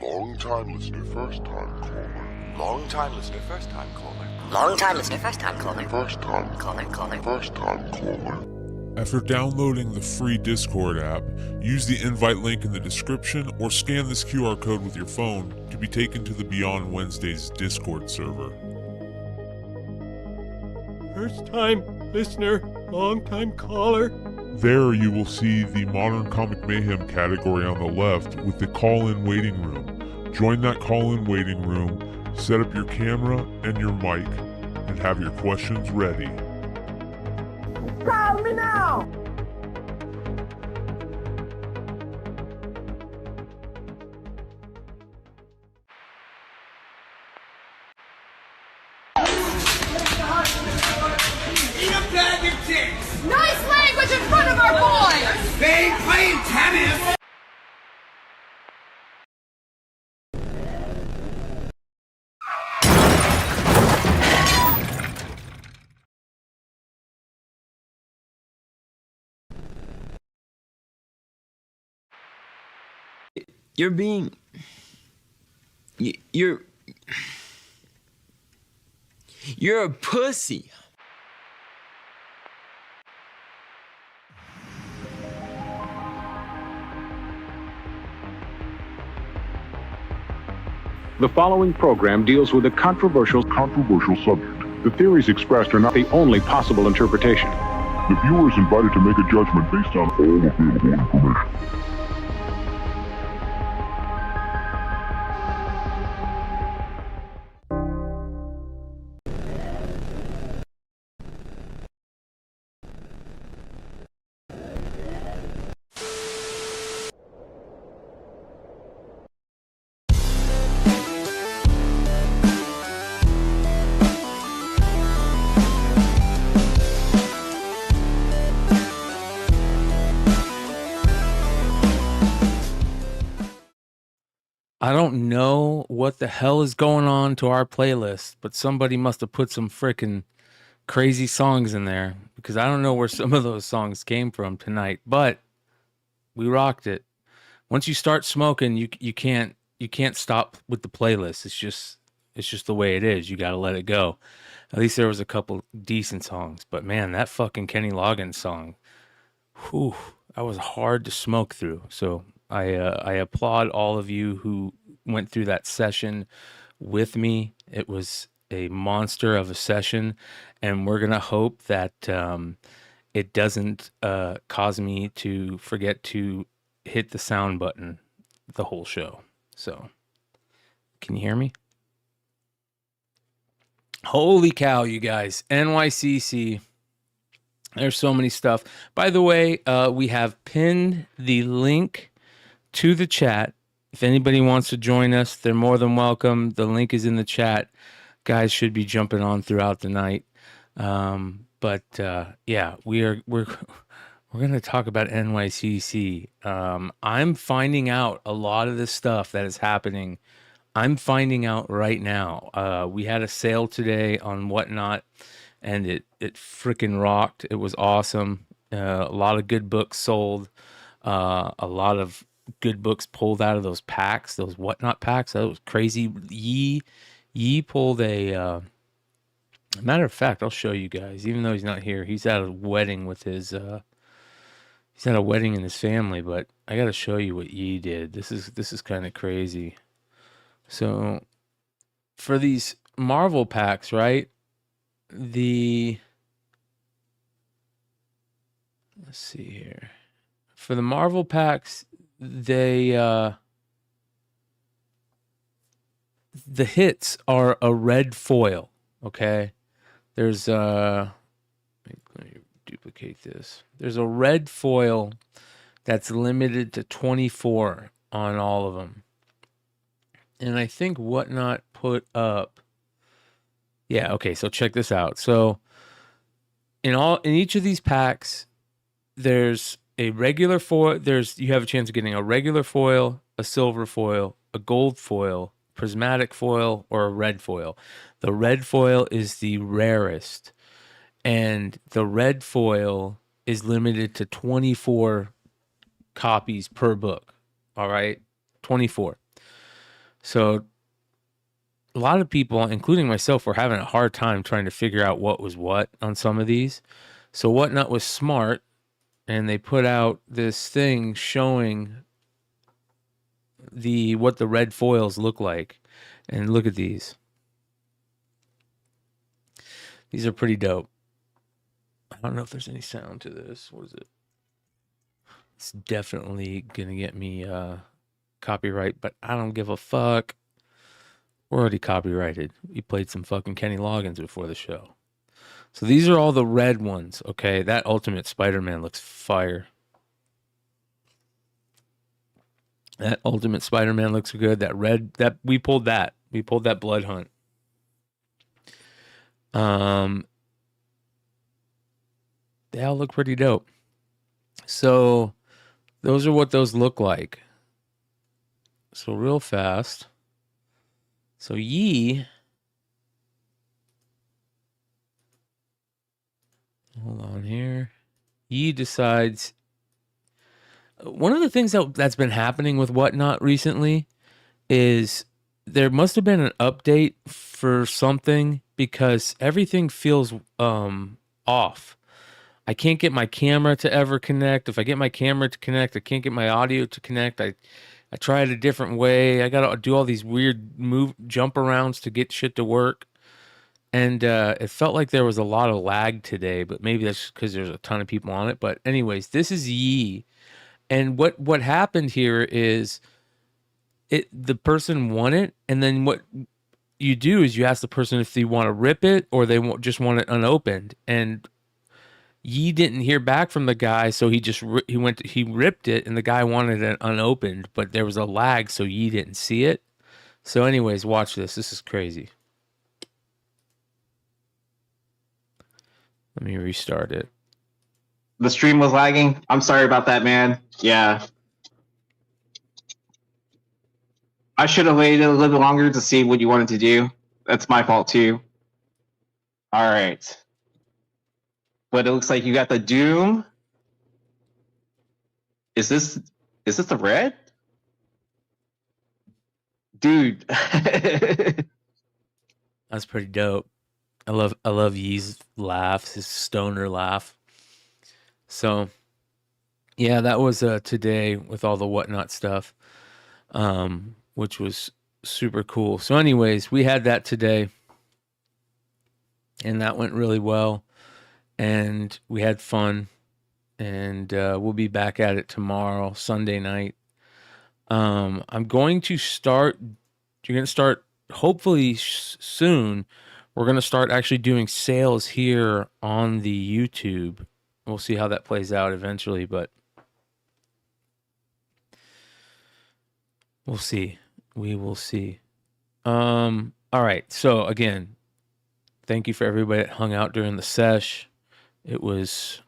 Long time listener, first time caller. Long time listener, first time caller. Long time listener, first time caller. First time Caller. First time caller. After downloading the free Discord app, use the invite link in the description or scan this QR code with your phone to be taken to the Beyond Wednesdays Discord server. First time listener, long time caller. There you will see the Modern Comic Mayhem category on the left with the call-in waiting room. Join that call-in waiting room, set up your camera and your mic, and have your questions ready. Call me now! Eat a bag of dicks! Nice language in front of our boys! They ain't playing tennis! You're a pussy. The following program deals with a controversial subject. The theories expressed are not the only possible interpretation. The viewer is invited to make a judgment based on all available information. I don't know what the hell is going on to our playlist, but somebody must have put some freaking crazy songs in there because I don't know where some of those songs came from tonight, but we rocked it. Once you start smoking, you can't stop with the playlist. It's just the way it is. You got to let it go. At least there was a couple decent songs, but man, that fucking Kenny Loggins song, whew, that was hard to smoke through. So I applaud all of you who went through that session with me. It was a monster of a session, and we're gonna hope that it doesn't cause me to forget to hit the sound button the whole show. So, can you hear me? Holy cow, you guys! NYCC. There's so many stuff. By the way, we have pinned the link to the chat. If anybody wants to join us, they're more than welcome. The link is in the chat. Guys should be jumping on throughout the night. Yeah, we're going to talk about NYCC. I'm finding out a lot of this stuff that is happening. I'm finding out right now. We had a sale today on Whatnot, and it freaking rocked. It was awesome. A lot of good books sold. A lot of good books pulled out of those packs, those Whatnot packs. That was crazy. Yee pulled a matter of fact, I'll show you guys. Even though he's not here, he's at a wedding with his he's at a wedding in his family, but I got to show you what Yee did. This is kind of crazy. So for these Marvel packs, right? Let's see here. For the Marvel packs, the hits are a red foil. Okay, there's let me duplicate this. There's a red foil that's limited to 24 on all of them, and I think Whatnot put up. Yeah, okay. So check this out. So in each of these packs, there's a regular foil. You have a chance of getting a regular foil, a silver foil, a gold foil, prismatic foil, or a red foil. The red foil is the rarest, and the red foil is limited to 24 copies per book. All right, 24. So a lot of people, including myself, were having a hard time trying to figure out what was what on some of these. So Whatnot was smart, and they put out this thing showing what the red foils look like. And look at these. These are pretty dope. I don't know if there's any sound to this. What is it? It's definitely gonna get me copyright, but I don't give a fuck. We're already copyrighted. We played some fucking Kenny Loggins before the show. So these are all the red ones, okay? That Ultimate Spider-Man looks fire. That Ultimate Spider-Man looks good. That red, we pulled that. We pulled that Blood Hunt. They all look pretty dope. So those are what those look like. So real fast. So Yi, hold on here. Yi decides, one of the things that's been happening with Whatnot recently is there must have been an update for something, because everything feels off. I can't get my camera to ever connect. If I get my camera to connect, I can't get my audio to connect. I try it a different way. I got to do all these weird jump arounds to get shit to work. And it felt like there was a lot of lag today, but maybe that's because there's a ton of people on it. But anyways, this is Yi. And what happened here is the person won it. And then what you do is you ask the person if they want to rip it or they just want it unopened. And Yi didn't hear back from the guy, so he ripped it, and the guy wanted it unopened, but there was a lag, so Yi didn't see it. So anyways, watch this. This is crazy. Let me restart it. The stream was lagging. I'm sorry about that, man. Yeah. I should have waited a little longer to see what you wanted to do. That's my fault, too. All right. But it looks like you got the Doom. Is this the red? Dude. That's pretty dope. I love Yi's laugh, his stoner laugh. So yeah, that was today with all the Whatnot stuff, which was super cool. So anyways, we had that today, and that went really well. And we had fun, and we'll be back at it tomorrow, Sunday night. I'm going to start, you're going to start, hopefully soon, we're going to start actually doing sales here on the YouTube. We'll see how that plays out eventually, but we'll see. We will see. All right. So again, thank you for everybody that hung out during the sesh. It was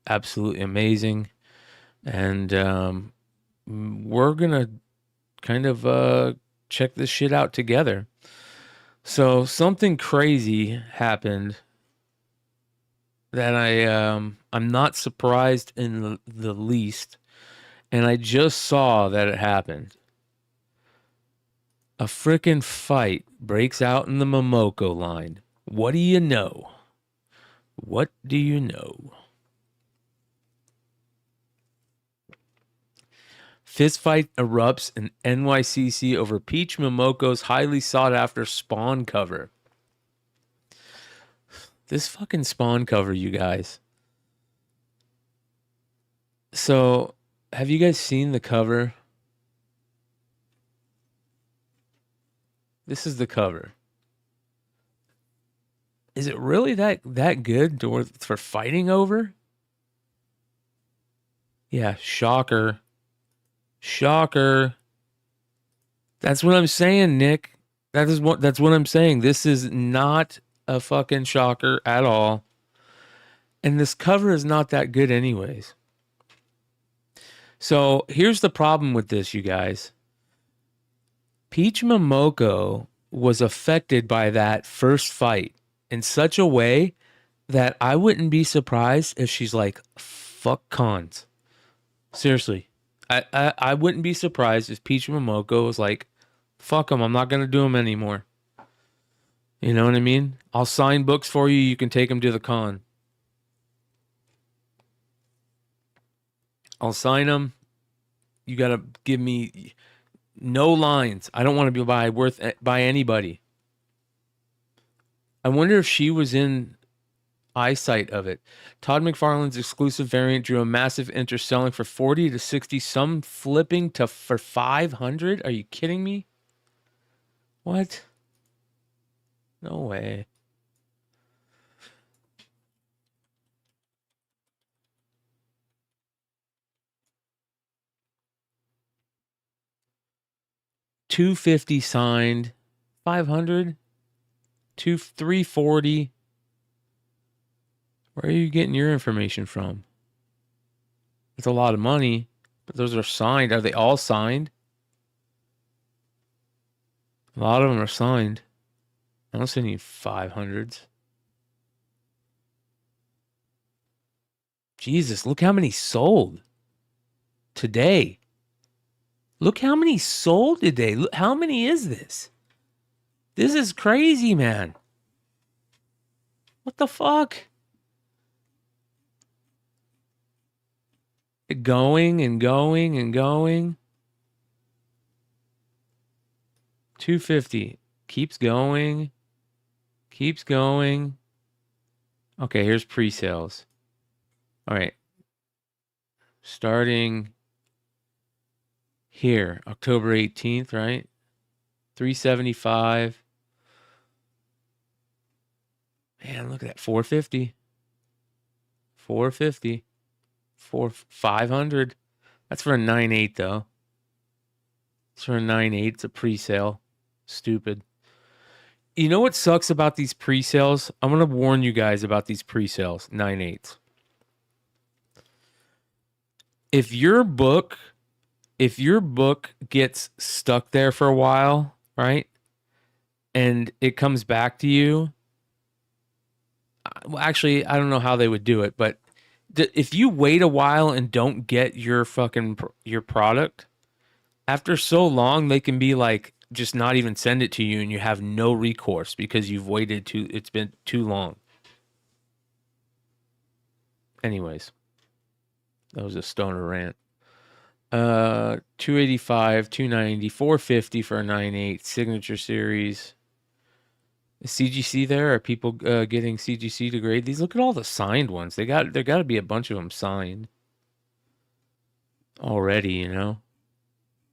absolutely amazing. And we're going to kind of check this shit out together. So something crazy happened that I'm not surprised in the least. And I just saw that it happened. A frickin' fight breaks out in the Momoko line. What do you know? What do you know? Fistfight erupts in NYCC over Peach Momoko's highly sought-after Spawn cover. This fucking Spawn cover, you guys. So, have you guys seen the cover? This is the cover. Is it really that good for fighting over? Yeah, shocker. Shocker. That's what I'm saying, Nick. That's what I'm saying. This is not a fucking shocker at all. And this cover is not that good anyways. So here's the problem with this, you guys. Peach Momoko was affected by that first fight in such a way that I wouldn't be surprised if she's like, fuck cons. Seriously. I wouldn't be surprised if Peach Momoko was like, Fuck them. I'm not going to do them anymore. You know what I mean? I'll sign books for you. You can take them to the con. I'll sign them. You got to give me no lines. I don't want to be by anybody. I wonder if she was in eyesight of it. Todd McFarlane's exclusive variant drew a massive interest, selling for 40 to 60, some flipping for 500. Are you kidding me? What? No way. $250 signed, 500, 340. Where are you getting your information from? It's a lot of money, but those are signed. Are they all signed? A lot of them are signed. I don't see any 500s. Jesus, look how many sold today. Look how many sold today. Look, how many is this? This is crazy, man. What the fuck? Going and going and going. 250. Keeps going. Keeps going. Okay, here's pre-sales. All right. Starting here, October 18th, right? 375. Man, look at that. 450. 450. 500. That's for a 9.8 though. It's for a 9.8. It's a pre-sale. Stupid. You know what sucks about these pre-sales? I'm going to warn you guys about these pre-sales. 9.8s. If your book gets stuck there for a while, right? And it comes back to you. Well, actually, I don't know how they would do it, but if you wait a while and don't get your product, after so long, they can be like, just not even send it to you, and you have no recourse because you've waited it's been too long. Anyways, that was a stoner rant. 285, 290, 450 for a 9.8 signature series. Is CGC there? Are people getting CGC to grade these? Look at all the signed ones. There got to be a bunch of them signed already, you know.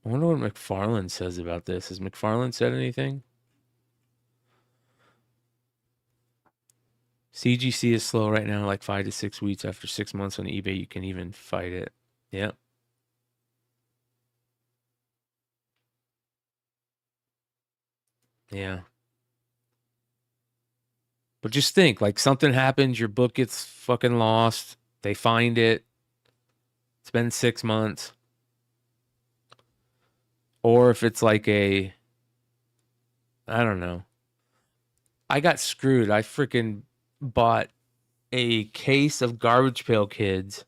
I wonder what McFarlane says about this. Has McFarlane said anything? CGC is slow right now, like 5 to 6 weeks. After 6 months on eBay, you can even fight it. Yep. Yeah. But just think, like, something happens, your book gets fucking lost, they find it, it's been 6 months. Or if it's like I don't know. I got screwed. I freaking bought a case of Garbage Pail Kids.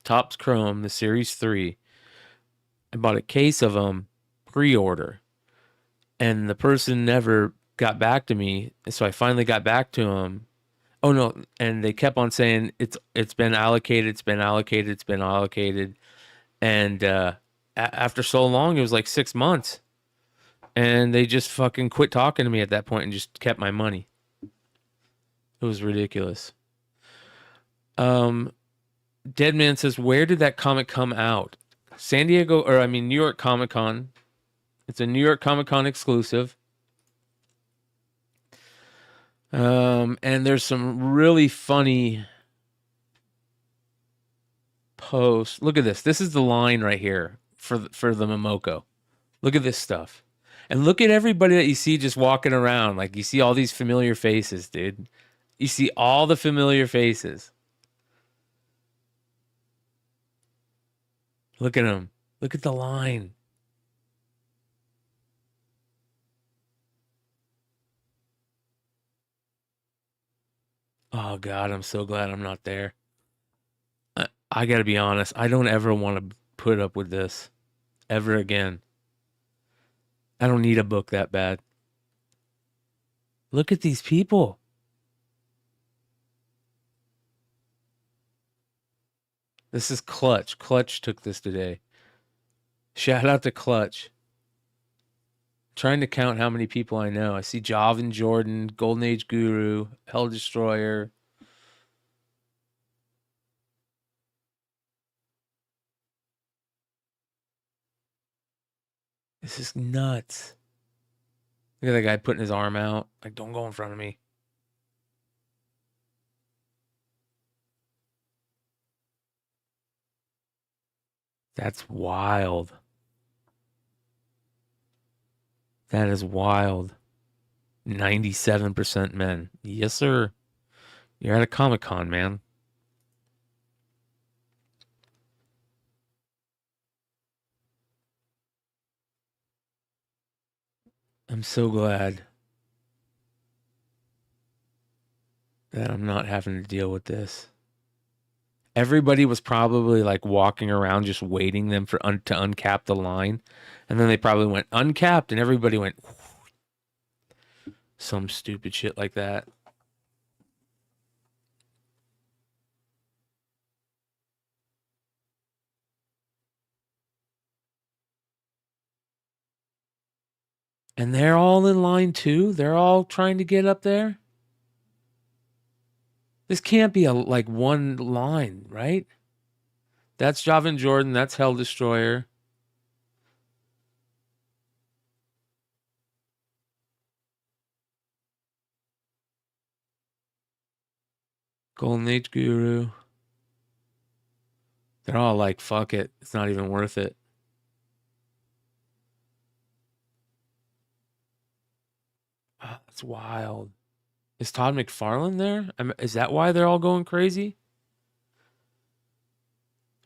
Topps Chrome, the Series 3. I bought a case of them pre-order. And the person never got back to me. So I finally got back to them. Oh, no. And they kept on saying, it's been allocated, it's been allocated, it's been allocated. And after so long, it was like 6 months. And they just fucking quit talking to me at that point and just kept my money. It was ridiculous. Deadman says, where did that comic come out? New York Comic Con. It's a New York Comic Con exclusive. And there's some really funny posts. Look at this. This is the line right here for the Momoko. Look at this stuff. And look at everybody that you see just walking around. Like, you see all these familiar faces, dude. You see all the familiar faces. Look at them. Look at the line. Oh, God, I'm so glad I'm not there. I got to be honest. I don't ever want to put up with this ever again. I don't need a book that bad. Look at these people. This is Clutch. Clutch took this today. Shout out to Clutch. Trying to count how many people I know. I see Javin Jordan, Golden Age Guru, Hell Destroyer. This is nuts. Look at that guy putting his arm out. Like, don't go in front of me. That's wild. That is wild. 97% men. Yes, sir. You're at a Comic-Con, man. I'm so glad that I'm not having to deal with this. Everybody was probably like walking around just waiting them for to uncap the line. And then they probably went uncapped and everybody went some stupid shit like that. And they're all in line too? They're all trying to get up there? This can't be like one line, right? That's Javin Jordan. That's Hell Destroyer. Golden Age Guru. They're all like, fuck it. It's not even worth it. Oh, that's wild. Is Todd McFarlane there? Is that why they're all going crazy?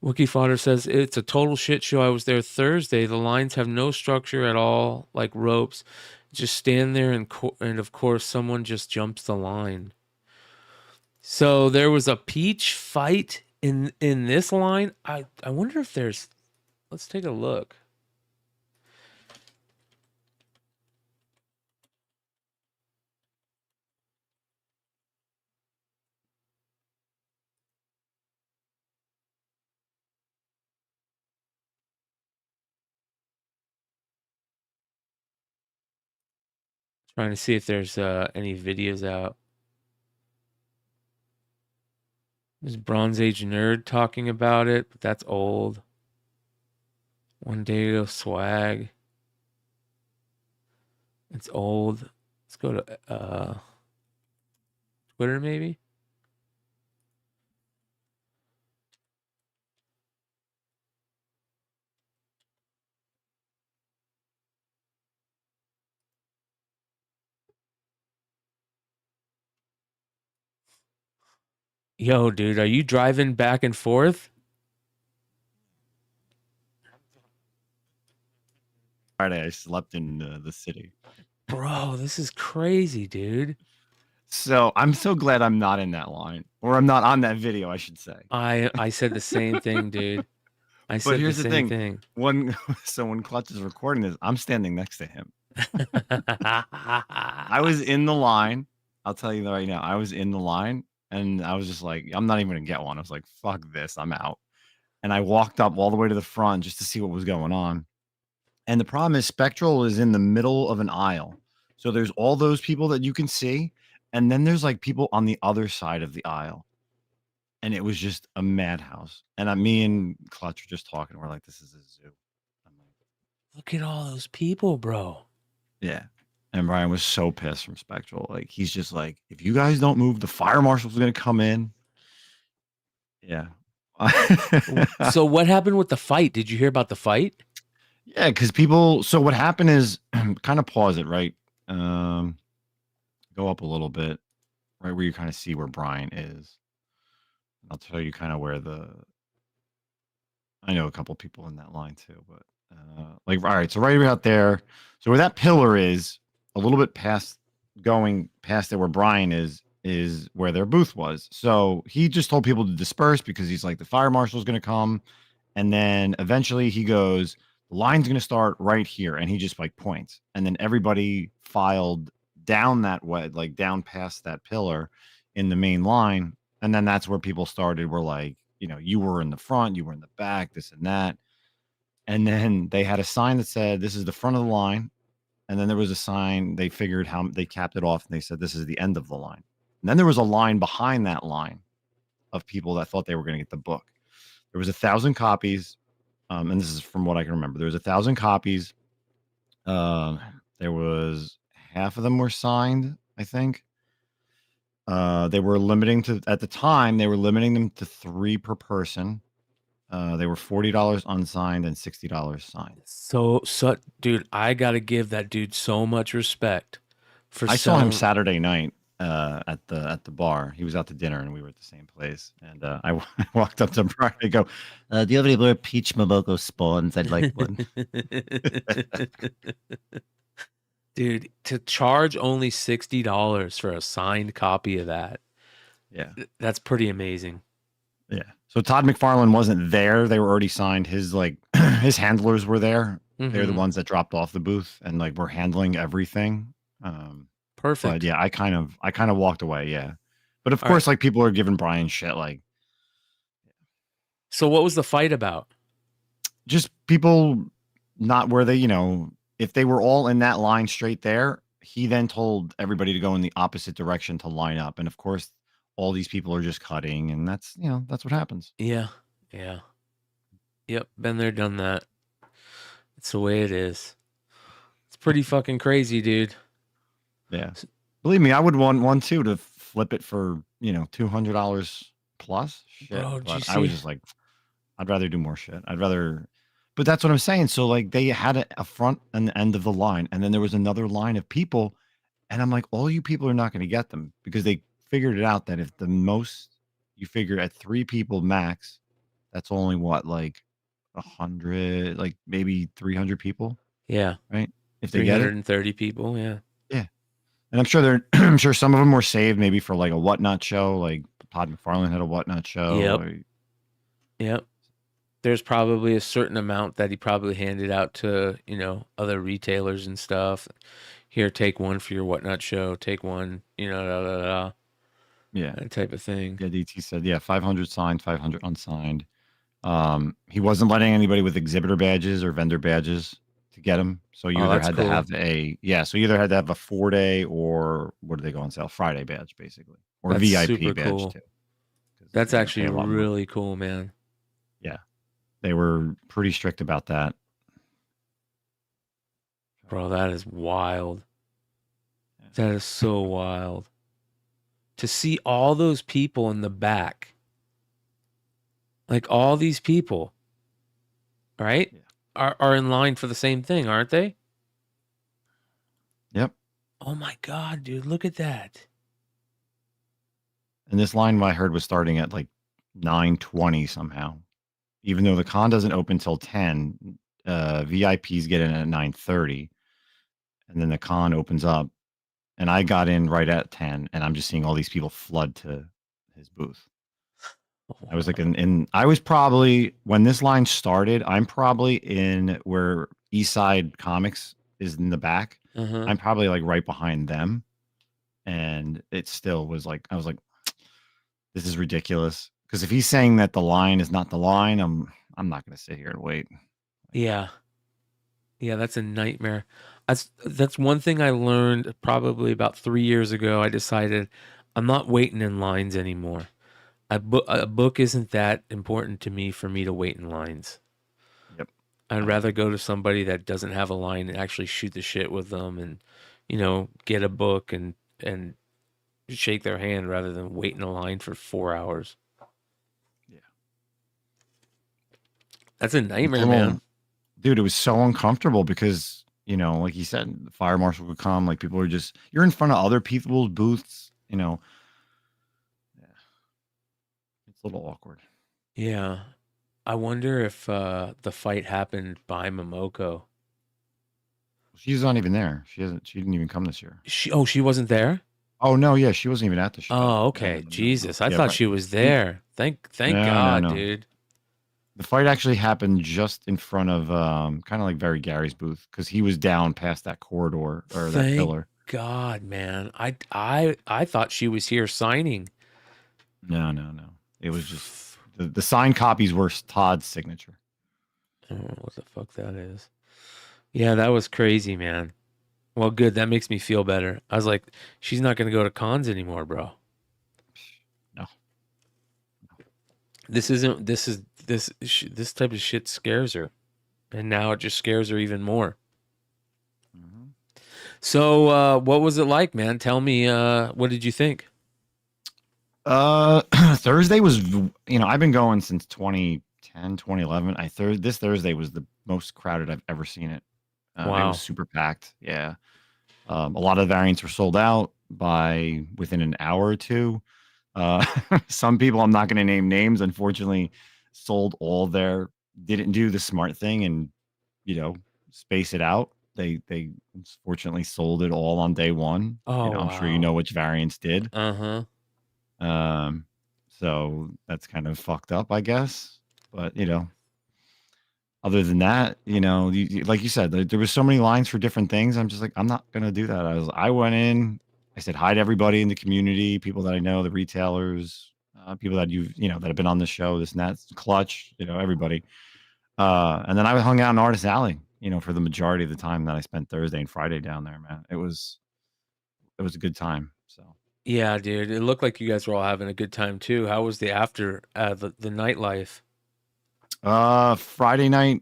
Wookie Fodder says, it's a total shit show. I was there Thursday. The lines have no structure at all, like ropes. Just stand there and of course, someone just jumps the line. So there was a Peach fight in this line. I wonder if there's... Let's take a look. Trying to see if there's any videos out. There's Bronze Age Nerd talking about it, but that's old. One Day Ago Swag. It's old. Let's go to Twitter maybe. Yo, dude, are you driving back and forth? Friday, I slept in the city. Bro, this is crazy, dude. So I'm so glad I'm not in that line, or I'm not on that video, I should say. I said the same thing, dude. I said here's the same thing. When Clutch is recording this, I'm standing next to him. I was in the line. I'll tell you that right now. I was in the line, and I was just like, I'm not even gonna get one. I was like, fuck this, I'm out. And I walked up all the way to the front just to see what was going on. And the problem is Spectral is in the middle of an aisle. So there's all those people that you can see. And then there's like people on the other side of the aisle. And it was just a madhouse. And me and Clutch were just talking. We're like, this is a zoo. I'm like, look at all those people, bro. Yeah. And Brian was so pissed from Spectral. Like, he's just like, if you guys don't move, the fire marshal's going to come in. Yeah. So what happened with the fight? Did you hear about the fight? Yeah, because so what happened is, kind of pause it, right? Go up a little bit, right where you kind of see where Brian is. I'll tell you kind of where I know a couple people in that line too, but like, all right, so right about there. So where that pillar is, a little bit going past there where Brian is where their booth was. So he just told people to disperse because he's like, the fire marshal's going to come. And then eventually he goes, the line's going to start right here. And he just like points. And then everybody filed down that way, like down past that pillar in the main line. And then that's where people started. Were like, you know, you were in the front, you were in the back, this and that. And then they had a sign that said, this is the front of the line. And then there was a sign, they figured how they capped it off. And they said, this is the end of the line. And then there was a line behind that line of people that thought they were going to get the book. There was 1,000 copies. And this is from what I can remember. There was 1,000 copies. There was half of them were signed, I think. They were limiting to, at the time, they were limiting them to 3 per person. They were $40 unsigned and $60 signed. So, dude, I gotta give that dude so much respect for. I saw him Saturday night at the bar. He was out to dinner, and we were at the same place. And I walked up to Brian and go, "Do you have any more Peach Momoko Spawns? I'd like one." Dude, to charge only $60 for a signed copy of that, yeah, that's pretty amazing. Yeah. So Todd McFarlane wasn't there. They were already signed. His like his handlers were there. They're the ones that dropped off the booth and like were handling everything. Perfect. But yeah, I kind of walked away. Yeah. But of course, like people are giving Brian shit. Like, so what was the fight about? Just people not where they, you know, if they were all in that line straight there, he then told everybody to go in the opposite direction to line up. And of course, all these people are just cutting, and that's, you know, that's what happens. Yeah. Yeah. Yep. Been there, done that. It's the way it is. It's pretty fucking crazy, dude. Yeah. Believe me, I would want one too to flip it for, you know, $200 plus. Shit. Bro, but I was just like, I'd rather do more shit. I'd rather, but that's what I'm saying. So like they had a front and the end of the line, and then there was another line of people, and I'm like, all you people are not going to get them, because they figured it out that if the most you figure at 3 people max, that's only what, like 100, like maybe 300 people. Yeah. Right. If they get it, 330 people. Yeah. Yeah. And I'm sure I'm sure some of them were saved maybe for like a whatnot show. Like Todd McFarlane had a whatnot show. Yep. Yep. There's probably a certain amount that he probably handed out to, you know, other retailers and stuff. Here, take one for your whatnot show. Take one, you know, da, da, da. Yeah, that type of thing. Yeah, DT said, yeah, 500 signed, 500 unsigned. He wasn't letting anybody with exhibitor badges or vendor badges to get them. So you either had to have so you either had to have a 4-day or what do they go on sale? Friday badge, basically, or that's VIP badge too. That's actually really cool, man. Yeah, they were pretty strict about that. Bro, that is wild. That is so wild. To see all those people in the back, like all these people, right, are in line for the same thing, aren't they? Yep. Oh my God, dude, look at that. And this line I heard was starting at like 9:20 somehow, even though the con doesn't open till 10. VIPs get in at 9:30, and then the con opens up. And I got in right at 10, and I'm just seeing all these people flood to his booth. I was like, I was probably, when this line started, I'm probably in where Eastside Comics is in the back. I'm probably like right behind them. And it still was like, I was like, this is ridiculous. Because if he's saying that the line is not the line, I'm not going to sit here and wait. Yeah. Yeah, that's a nightmare. That's one thing I learned probably about 3 years ago. I decided I'm not waiting in lines anymore. A book isn't that important to me for me to wait in lines. Yep. I'd rather go to somebody that doesn't have a line and actually shoot the shit with them and, you know, get a book and shake their hand rather than wait in a line for 4 hours. Yeah. That's a nightmare, man. Dude, it was so uncomfortable because, you know, like you said, the fire marshal would come. Like people are just, you're in front of other people's booths, you know. Yeah. It's a little awkward. Yeah. I wonder if the fight happened by Momoko. She's not even there. She didn't even come this year. She wasn't there? Oh no, yeah, she wasn't even at the show. Oh, okay. Jesus. I thought she was there. Thank God, dude. The fight actually happened just in front of kind of like Very Gary's booth because he was down past that corridor or that Thank pillar. God, man. I thought she was here signing. No. It was just the signed copies were Todd's signature. I don't know what the fuck that is. Yeah, that was crazy, man. Well, good. That makes me feel better. I was like, she's not going to go to cons anymore, bro. No. This type of shit scares her. And now it just scares her even more. Mm-hmm. So, what was it like, man? Tell me, what did you think? Thursday was, I've been going since 2010, 2011. This Thursday was the most crowded I've ever seen it. It Wow. was super packed. Yeah. A lot of variants were sold out by within an hour or two. Some people, I'm not going to name names, unfortunately, sold all their, didn't do the smart thing and, space it out. They fortunately sold it all on day one. Oh, I'm sure you know which variants did. Uh-huh. So that's kind of fucked up, I guess. But, other than that, like you said, there was so many lines for different things. I'm just like, I'm not going to do that. I went in, I said hi to everybody in the community, people that I know, the retailers, people that that have been on the show, this and that, Clutch, everybody. And then I hung out in Artist Alley, for the majority of the time that I spent Thursday and Friday down there, man. It was a good time. So. Yeah, dude. It looked like you guys were all having a good time too. How was the nightlife? Friday night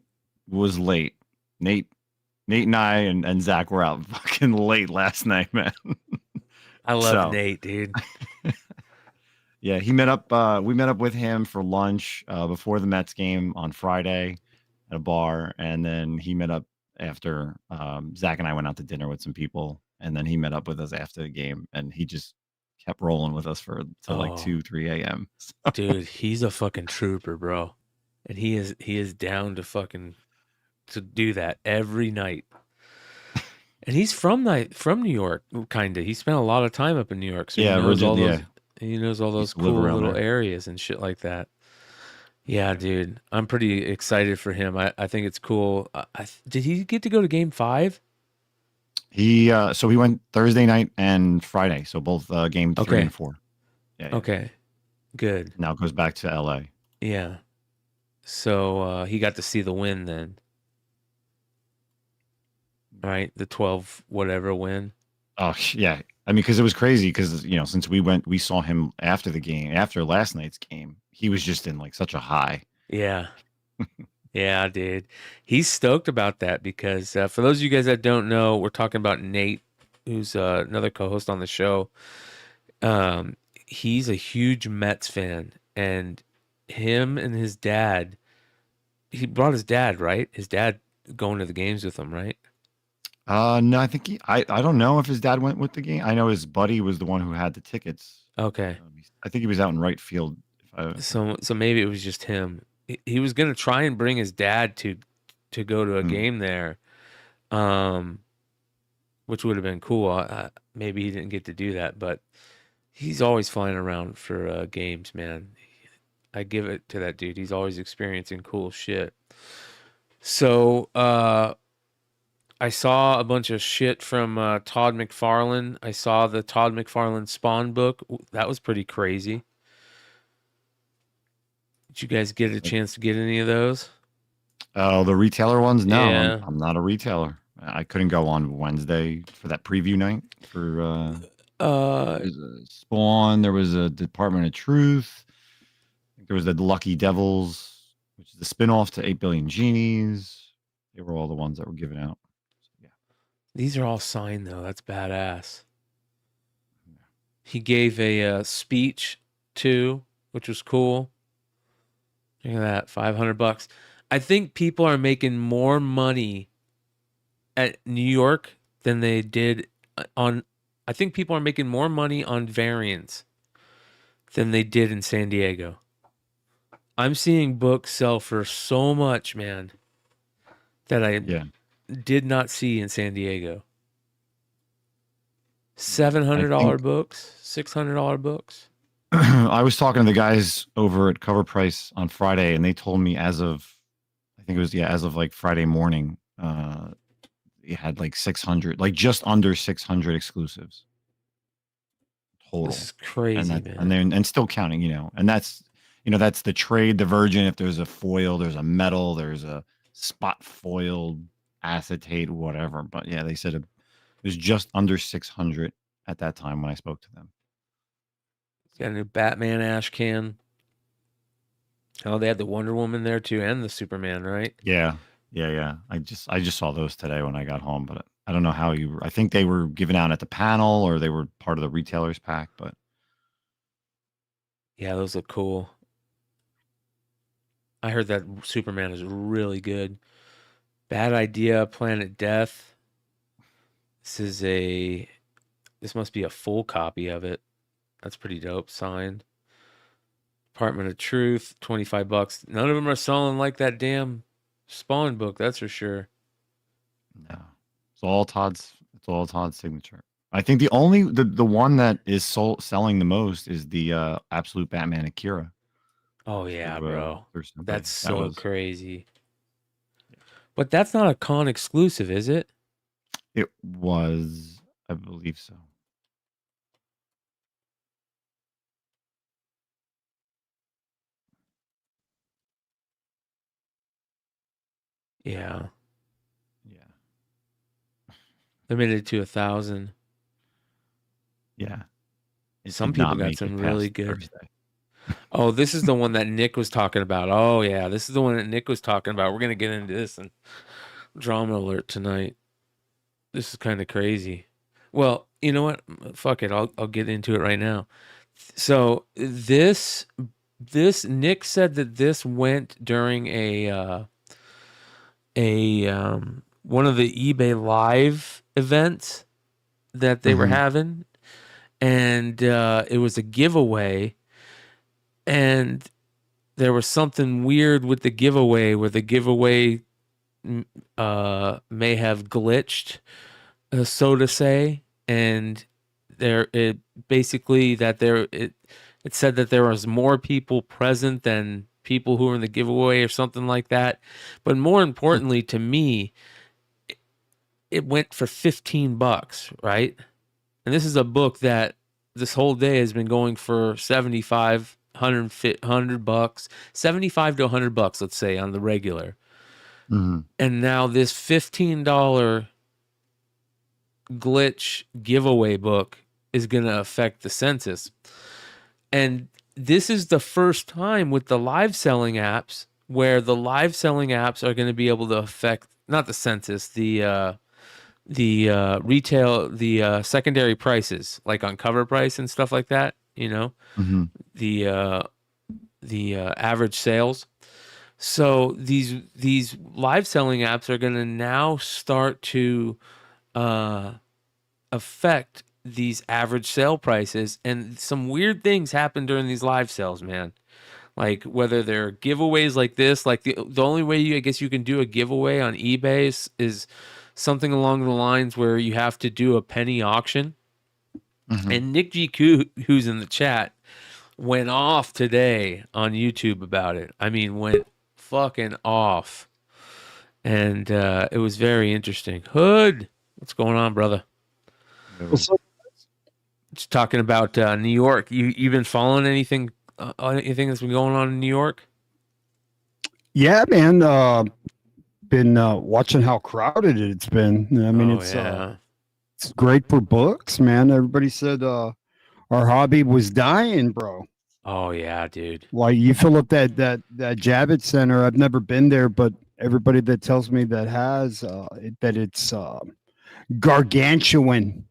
was late. Nate and I and Zach were out fucking late last night, man. I love Nate, dude. Yeah, we met up with him for lunch before the Mets game on Friday at a bar, and then he met up after. Zach and I went out to dinner with some people, and then he met up with us after the game, and he just kept rolling with us till like 2-3 a.m. Dude, he's a fucking trooper, bro. And he is down to do that every night. And he's from New York, kind of. He spent a lot of time up in New York, so he knows all those cool little areas and shit like that. Yeah, dude, I'm pretty excited for him. I think it's cool. Did he get to go to Game 5? So he went Thursday night and Friday, so both Game 3 and 4. Yeah. Okay, good. Now it goes back to LA. Yeah. So he got to see the win then. All right, the 12 whatever win. Oh yeah, I mean, because it was crazy. Because since we saw him after the game, after last night's game, he was just in like such a high. Yeah, yeah, dude. He's stoked about that because for those of you guys that don't know, we're talking about Nate, who's another co-host on the show. He's a huge Mets fan, and him and his dad. He brought his dad, right? His dad going to the games with him, right? No, I think I don't know if his dad went with the game. I know his buddy was the one who had the tickets. Okay. I think he was out in right field. So maybe it was just him. He was gonna try and bring his dad to go to a game there, which would have been cool. Maybe he didn't get to do that, but he's always flying around for games, man. I give it to that dude. He's always experiencing cool shit. So I saw a bunch of shit from Todd McFarlane. I saw the Todd McFarlane Spawn book. That was pretty crazy. Did you guys get a chance to get any of those? Oh, the retailer ones? No, Yeah. I'm not a retailer. I couldn't go on Wednesday for that preview night for Spawn. There was a Department of Truth. There was the Lucky Devils, which is the spinoff to 8 Billion Genies. They were all the ones that were given out. Yeah. These are all signed though. That's badass. He gave a speech too, which was cool. Look at that, $500. I think people are making more money at New York than they did on. I think people are making more money on variants than they did in San Diego. I'm seeing books sell for so much, man, that I did not see in San Diego. $700 books, $600 books. I was talking to the guys over at Cover Price on Friday, and they told me as of like Friday morning, they had like 600, like just under 600 exclusives total. This is crazy, man. And still counting, and that's the trade, the Virgin. If there's a foil, there's a metal, there's a spot foiled acetate, whatever. But yeah, they said it was just under 600 at that time when I spoke to them. Got a new Batman ash can. Oh, they had the Wonder Woman there too, and the Superman, right? Yeah. I just saw those today when I got home, but I don't know how I think they were given out at the panel or they were part of the retailers pack, but yeah, those look cool. I heard that Superman is really good. Bad Idea, Planet Death. This must be a full copy of it. That's pretty dope. Signed. Department of Truth, $25. None of them are selling like that damn Spawn book, that's for sure. No. It's all Todd's signature. I think the one that is selling the most is the Absolute Batman Akira. Oh yeah, bro. That's so crazy. Yeah. But that's not a con exclusive, is it? It was, I believe so. Yeah. Yeah. Limited to 1,000. Yeah. Some people got some really good. Thursday. Oh, this is the one that Nick was talking about. Oh yeah, this is the one that Nick was talking about. We're gonna get into this and drama alert tonight. This is kind of crazy. Well, you know what? Fuck it. I'll get into it right now. So this Nick said that this went during a one of the eBay Live events that they were having, and it was a giveaway, and there was something weird with the giveaway where the giveaway may have glitched, so to say, and it said that there was more people present than people who were in the giveaway or something like that. But more importantly to me, it went for $15, right? And this is a book that this whole day has been going for $75, $100, $75 to $100, let's say, on the regular. And now this $15 glitch giveaway book is going to affect the census. And this is the first time with the live selling apps where the live selling apps are going to be able to affect, not the census, the retail, the secondary prices, like on Cover Price and stuff like that, the average sales. So these live selling apps are going to now start to affect these average sale prices, and some weird things happen during these live sales, man. Like whether they're giveaways like this, like the only way I guess you can do a giveaway on eBay is something along the lines where you have to do a penny auction. And Nick GQ, who's in the chat, went off today on YouTube about it. I mean, went fucking off. And it was very interesting. Hood, what's going on, brother? What's up? Just talking about New York. You've been following anything that's been going on in New York? Yeah, man. Been watching how crowded it's been. I mean, it's great for books, man. Everybody said our hobby was dying, bro. Oh yeah, dude. Like you fill up that Javits Center. I've never been there, but everybody that tells me that has that it's gargantuan.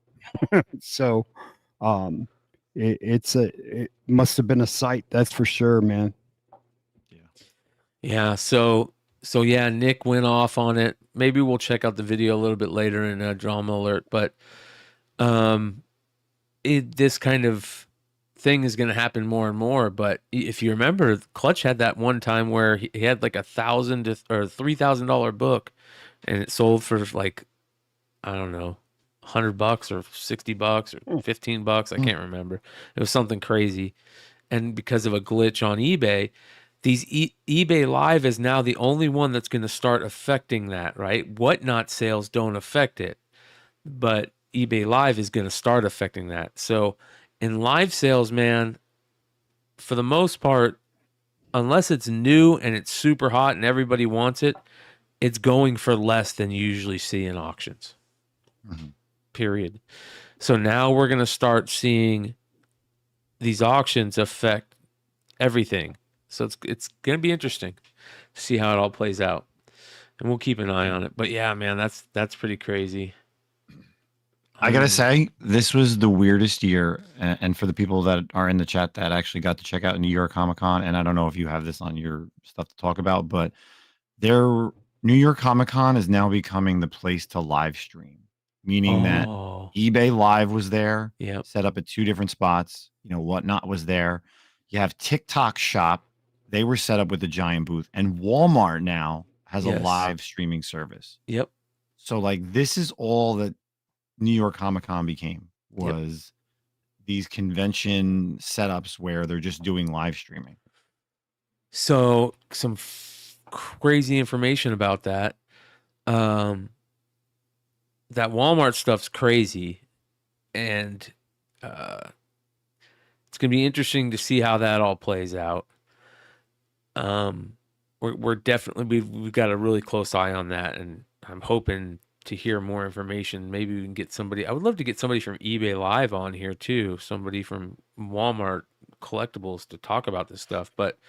So it must have been a sight, that's for sure, man. Yeah. So yeah, Nick went off on it. Maybe we'll check out the video a little bit later in drama alert. But this kind of thing is going to happen more and more. But if you remember, Clutch had that one time where he had like $1,000 or $3,000 book, and it sold for like, I don't know, $100 or $60 or $15. I can't remember. It was something crazy. and because of a glitch on eBay, these eBay Live is now the only one that's going to start affecting that, right? Whatnot sales don't affect it, but eBay Live is going to start affecting that. So in live sales, man, for the most part, unless it's new and it's super hot and everybody wants it, it's going for less than you usually see in auctions. Period. So now we're going to start seeing these auctions affect everything. So it's going to be interesting to see how it all plays out. And we'll keep an eye on it. But yeah, man, that's pretty crazy. I gotta say, this was the weirdest year. And for the people that are in the chat that actually got to check out New York Comic Con, and I don't know if you have this on your stuff to talk about, but their New York Comic Con is now becoming the place to live stream, meaning that eBay Live was there, set up at 2 different spots. You know, Whatnot was there. You have TikTok Shop. They were set up with a giant booth, and Walmart now has a live streaming service. Yep. So like, this is all that New York Comic Con became, was these convention setups where they're just doing live streaming. So some crazy information about that. That Walmart stuff's crazy, and it's gonna be interesting to see how that all plays out. We're definitely we've got a really close eye on that, and I'm hoping to hear more information. Maybe we can get somebody. I would love to get somebody from eBay Live on here too. Somebody from Walmart Collectibles to talk about this stuff. But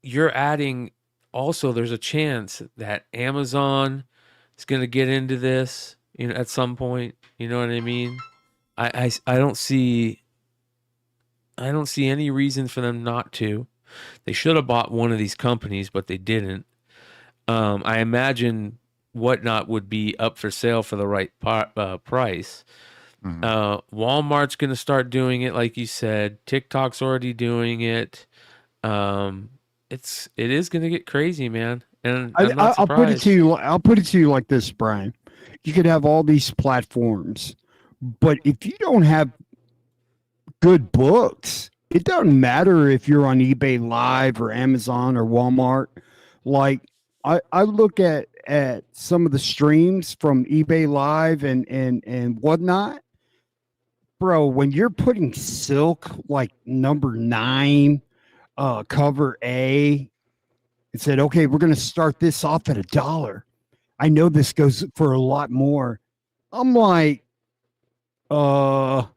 you're adding also. There's a chance that Amazon is going to get into this. You know, at some point. You know what I mean? I don't see. I don't see any reason for them not to. They should have bought one of these companies, but they didn't. I imagine Whatnot would be up for sale for the right price. Walmart's going to start doing it, like you said. TikTok's already doing it. It is going to get crazy, man. And I'll put it to you. I'll put it to you like this, Brian. You could have all these platforms, but if you don't have good books, it doesn't matter if you're on eBay Live or Amazon or Walmart. Like, I look at some of the streams from eBay Live and Whatnot, bro. When you're putting Silk like number 9, cover A, and said, okay, we're gonna start this off at $1. I know this goes for a lot more. I'm like, so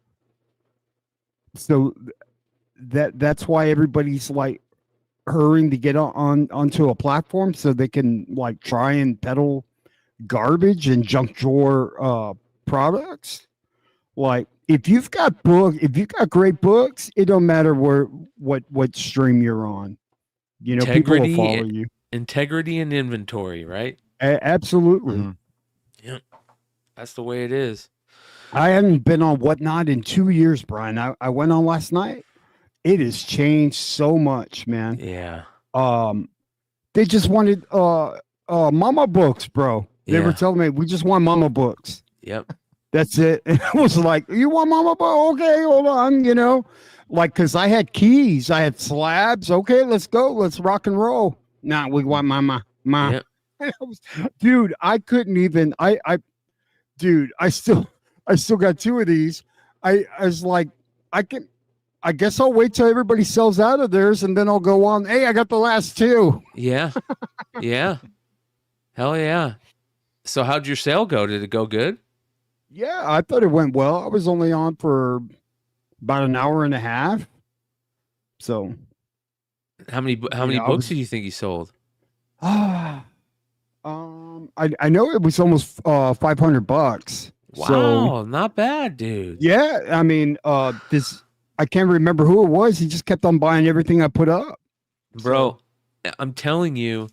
that's why everybody's like hurrying to get onto a platform so they can like try and peddle garbage and junk drawer products. Like, if you've got great books, it don't matter what stream you're on. You know, people will follow you. Integrity and inventory, right? Absolutely. Yeah, that's the way it is. I haven't been on Whatnot in 2 years, Brian. I went on last night. It has changed so much, man. Yeah. They just wanted mama books, bro. They were telling me, we just want mama books. Yep. That's it. And I was like, you want mama book? Okay, hold on, you know. Like, because I had keys, I had slabs. Okay, let's go. Let's rock and roll. Nah, we want mama. Yep. Dude, I couldn't even. I still got 2 of these. I was like, I guess I'll wait till everybody sells out of theirs, and then I'll go on. Hey, I got the last 2. Yeah. Yeah. Hell yeah. So how'd your sale go? Did it go good? Yeah, I thought it went well. I was only on for about an hour and a half. So how many books did you think you sold? I know it was almost $500. Wow, so, not bad, dude. Yeah, I mean, I can't remember who it was. He just kept on buying everything I put up. Bro, I'm telling you,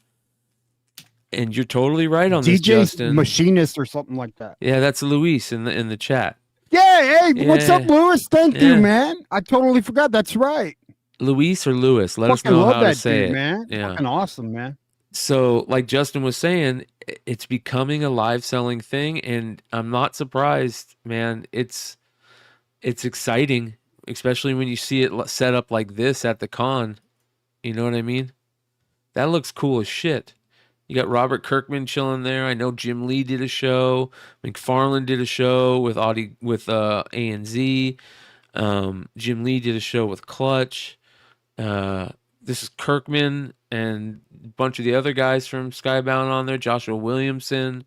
and you're totally right on this, DJ Justin. Machinist or something like that. Yeah, that's Luis in the chat. Yeah, hey, what's up, Lewis? Thank you, man. I totally forgot. That's right. Luis or Lewis? Let us know how to say it, man. Yeah, fucking awesome, man. So, like Justin was saying, it's becoming a live selling thing, and I'm not surprised, man. It's it's exciting, especially when you see it set up like this at the con. You know what I mean? That looks cool as shit. You got Robert Kirkman chilling there. I know Jim Lee did a show. McFarlane did a show with A&Z. Jim Lee did a show with Clutch. This is Kirkman and a bunch of the other guys from Skybound on there. Joshua Williamson.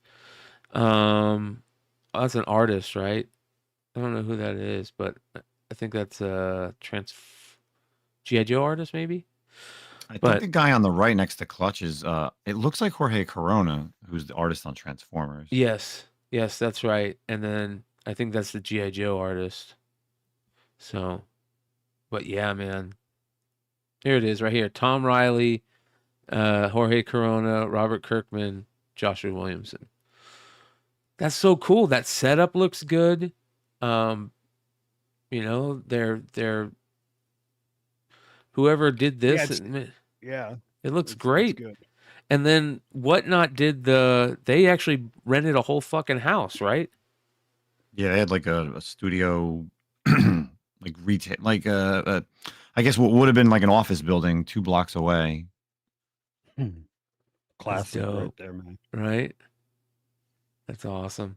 That's an artist, right? I don't know who that is, but I think that's a G.I. Joe artist, maybe? I think the guy on the right next to Clutch is, it looks like Jorge Corona, who's the artist on Transformers. Yes, that's right. And then I think that's the G.I. Joe artist. So, but yeah, man. Here it is right here. Tom Riley, Jorge Corona, Robert Kirkman, Joshua Williamson. That's so cool. That setup looks good. You know, they're whoever did this. Yeah, it looks great. It's good. And then Whatnot did they actually rented a whole fucking house, right? Yeah, they had like a studio, like retail, like I guess what would have been like an office building 2 blocks away. Classic right there, man. Right? That's awesome.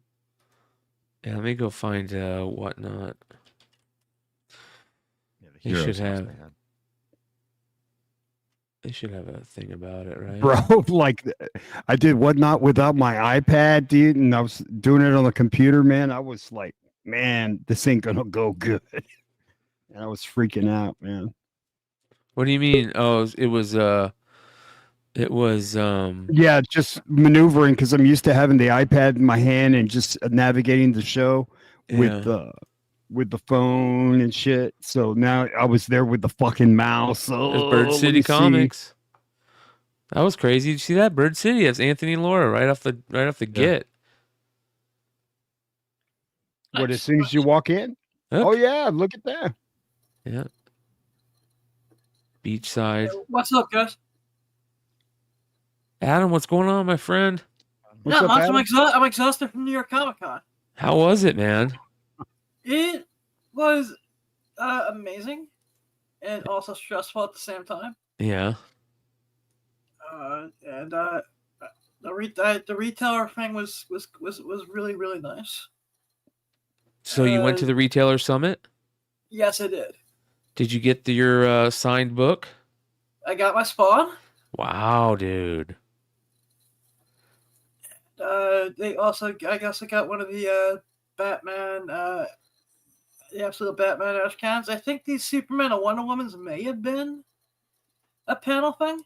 Yeah, let me go find Whatnot. Yeah, They should have a thing about it, right? Bro, like I did Whatnot without my iPad, dude, and I was doing it on the computer, man. I was like, man, this ain't gonna go good. And I was freaking out, man. What do you mean? Oh, it was yeah, just maneuvering because I'm used to having the iPad in my hand and just navigating the show with the phone and shit. So now I was there with the fucking mouse. There's Bird City Comics. That was crazy. Did you see that? Bird City has Anthony and Laura right off the get. What, as soon as you walk in? Yep. Oh yeah, look at that. Yeah. Beachside. What's up, guys? Adam, what's going on, my friend? Not much. I'm exhausted from New York Comic Con. How was it, man? It was amazing and also stressful at the same time. Yeah. And the retailer thing was really, really nice. So you went to the retailer summit? Yes, I did. Did you get your signed book? I got my Spawn. Wow, dude. I guess I got one of the Batman, the absolute Batman Ashcans. I think the Superman and Wonder Woman's may have been a panel thing.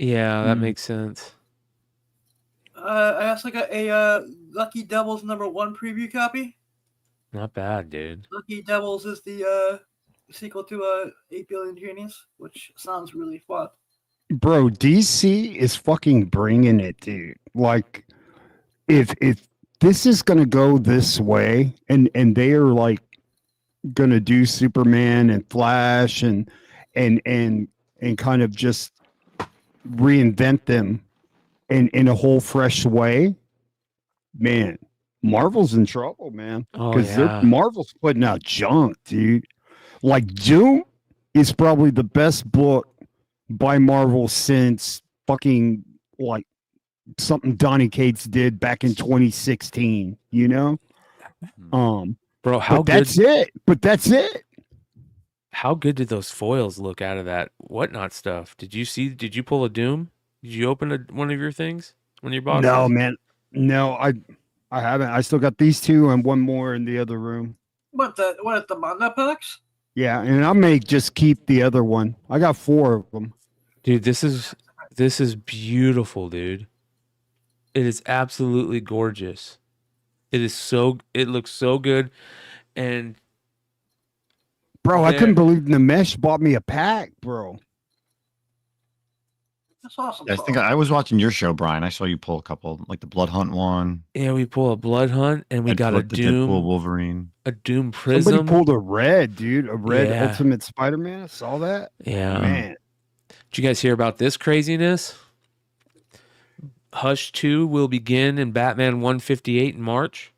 Yeah, that makes sense. I also got a Lucky Devils #1 preview copy. Not bad, dude. Lucky Devils is the sequel to 8 Billion Genies, which sounds really fun. Bro, DC is fucking bringing it, dude. Like, if this is gonna go this way, and they are like gonna do Superman and Flash and kind of just reinvent them in a whole fresh way, man, Marvel's in trouble, man. Because Marvel's putting out junk, dude. Like Doom is probably the best book by Marvel since fucking like something Donny Cates did back in 2016, you know? Bro, how good? That's it. How good did those foils look out of that Whatnot stuff? Did you pull a Doom? Did you open one of your things? One of your boxes? No, man. No, I haven't. I still got these two and one more in the other room. What the Manda packs? Yeah, and I may just keep the other one. I got 4 of them. Dude, this is beautiful, dude. It is absolutely gorgeous. It looks so good. And bro, I couldn't believe Namesh bought me a pack, bro. That's awesome. I think I was watching your show, Brian. I saw you pull a couple, like the Blood Hunt one. Yeah, we pull a Blood Hunt, and we got a Doom Deadpool Wolverine, a Doom Prism. Somebody pulled a red, dude, a red Ultimate Spider-Man. I saw that. Yeah, man. Did you guys hear about this craziness? Hush 2 will begin in Batman 158 in March.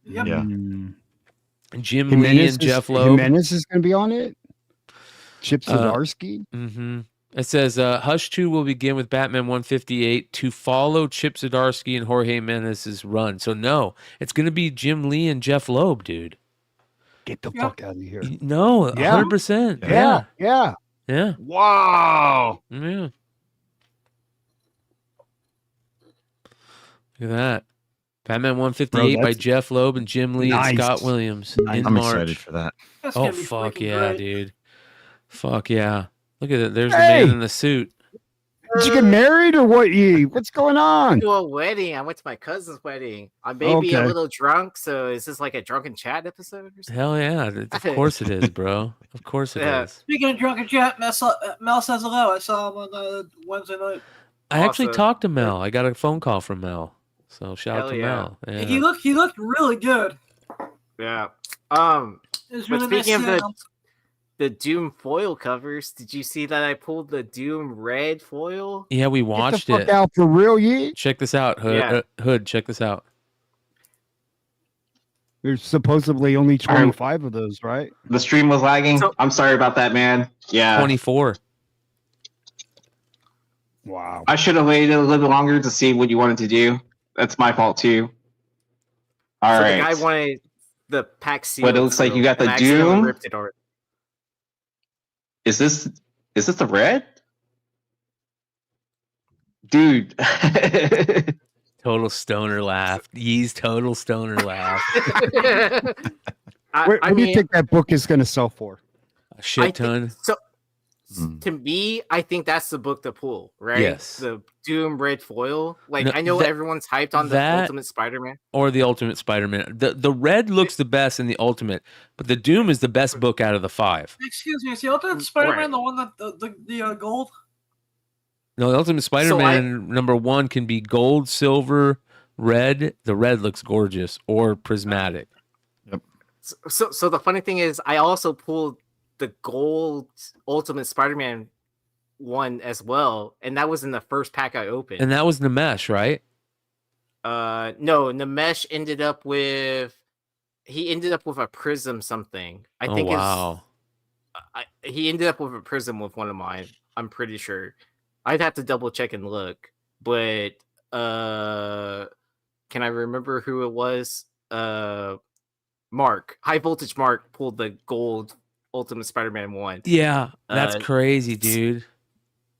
Yep. Yeah. Jim Lee and Jeph Loeb. Jimenez is going to be on it. Chip Zdarsky. It says Hush 2 will begin with Batman 158 to follow Chip Zdarsky and Jorge Menez's run. So no, it's going to be Jim Lee and Jeph Loeb, dude. Get the fuck out of here. No, 100%. Yeah. Wow. Yeah. Look at that. Batman 158 by Jeph Loeb and Jim Lee and Scott Williams in I'm March. excited for that. Oh, fuck yeah, dude. Fuck yeah. Look at it. There's the man in the suit. Did you get married or what? What's going on? To a wedding. I went to my cousin's wedding. I may be a little drunk, so is this like a drunken chat episode or something? Hell yeah. Of course it is, bro. Of course it is. Speaking of drunken chat, Mel says hello. I saw him on Wednesday night. I actually talked to Mel. I got a phone call from Mel. So shout out to Mel. Yeah. He looked really good. Yeah. Really speaking of the Doom foil covers, did you see that I pulled the Doom red foil? Yeah, we watched Get the fuck out for real, Check this out, Hood. Hood, check this out. There's supposedly only 25 of those, right? The stream was lagging. I'm sorry about that, man. Yeah. 24. Wow. I should have waited a little bit longer to see what you wanted to do. That's my fault too. All right. The guy wanted the pack seal. But it looks like you got the Doom. Ripped it already. Is this the red? Dude. Total stoner laugh. Yee's total stoner laugh. What do you think that book is going to sell for? A shit ton. To me, I think that's the book to pull, right? Yes. The Doom red foil. I know everyone's hyped on the Ultimate Spider-Man. Or the Ultimate Spider-Man. The red looks the best in the Ultimate, but the Doom is the best book out of the 5. Excuse me, is the Ultimate Spider-Man the one that the gold? No, the Ultimate Spider-Man number 1 can be gold, silver, red. The red looks gorgeous, or prismatic. Yep. So the funny thing is, I also pulled the gold Ultimate Spider-Man one as well, and that was in the first pack I opened. And that was Namesh, right? No, Namesh ended up with a prism something. I think he ended up with a prism with one of mine. I'm pretty sure. I'd have to double check and look, but can I remember who it was? Mark, High Voltage Mark pulled the gold Ultimate Spider-Man 1. Yeah, that's crazy, dude.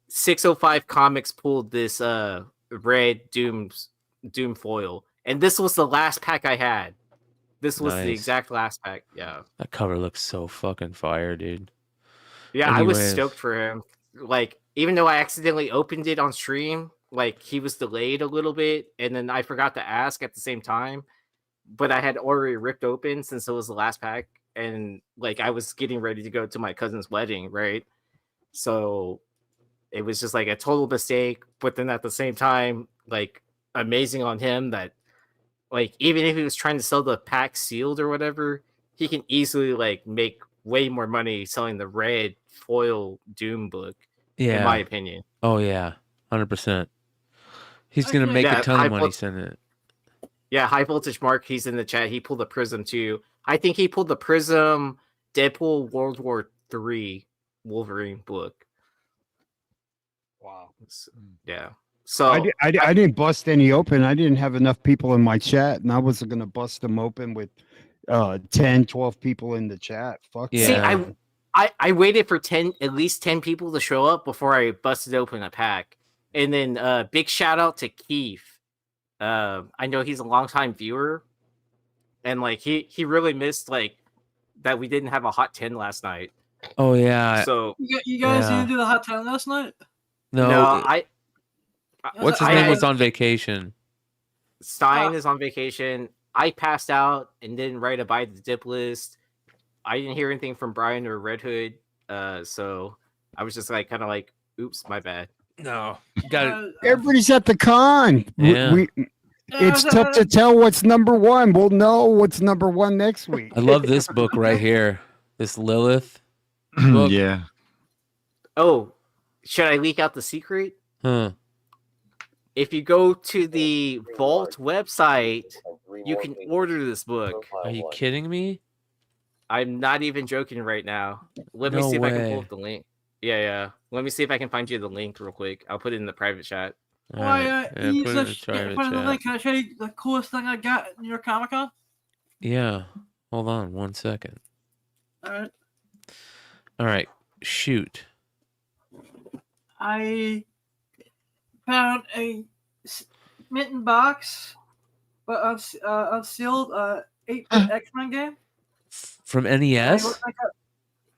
605 Comics pulled this red Doom foil, and this was the last pack I had. This was the exact last pack. Yeah, that cover looks so fucking fire, dude. Yeah, I was stoked for him. Even though I accidentally opened it on stream, he was delayed a little bit, and then I forgot to ask at the same time. But I had already ripped open since it was the last pack, and I was getting ready to go to my cousin's wedding, right? So it was just a total mistake. But then at the same time, amazing on him that even if he was trying to sell the pack sealed or whatever, he can easily make way more money selling the red foil Doom book. Yeah, in my opinion. Oh yeah, 100%. He's gonna make a ton of money selling it. Yeah, High Voltage Mark, he's in the chat. He pulled the Prism too. I think he pulled the Prism Deadpool World War III Wolverine book. Wow. Yeah. So I didn't bust any open. I didn't have enough people in my chat, and I wasn't going to bust them open with 10, 12 people in the chat. Fuck yeah. See, I waited for at least 10 people to show up before I busted open a pack. And then big shout out to Keith. I know he's a longtime viewer, and he really missed that we didn't have a hot 10 last night. Oh yeah. So you guys didn't do the hot 10 last night? No, what's his name was on vacation. Stein is on vacation. I passed out and didn't write a buy the dip list. I didn't hear anything from Brian or Red Hood, so I was just oops, my bad. No, got it. Everybody's at the con. Yeah. It's tough to tell what's number one. We'll know what's number one next week. I love this book right here. This Lilith book. Yeah. Oh, should I leak out the secret? If you go to the Vault website, you can order this book. Are you kidding me? I'm not even joking right now. Let me No see if I can pull way. up the link. Yeah. Let me see if I can find you the link real quick. I'll put it in the private chat. Why, Yeah, put it in the private put in the chat. link. Can I show you the coolest thing I got in your Comic Con? Yeah. Hold on 1 second. All right. Shoot. I found a mitten box, but unsealed 8-bit X-Men game. From NES?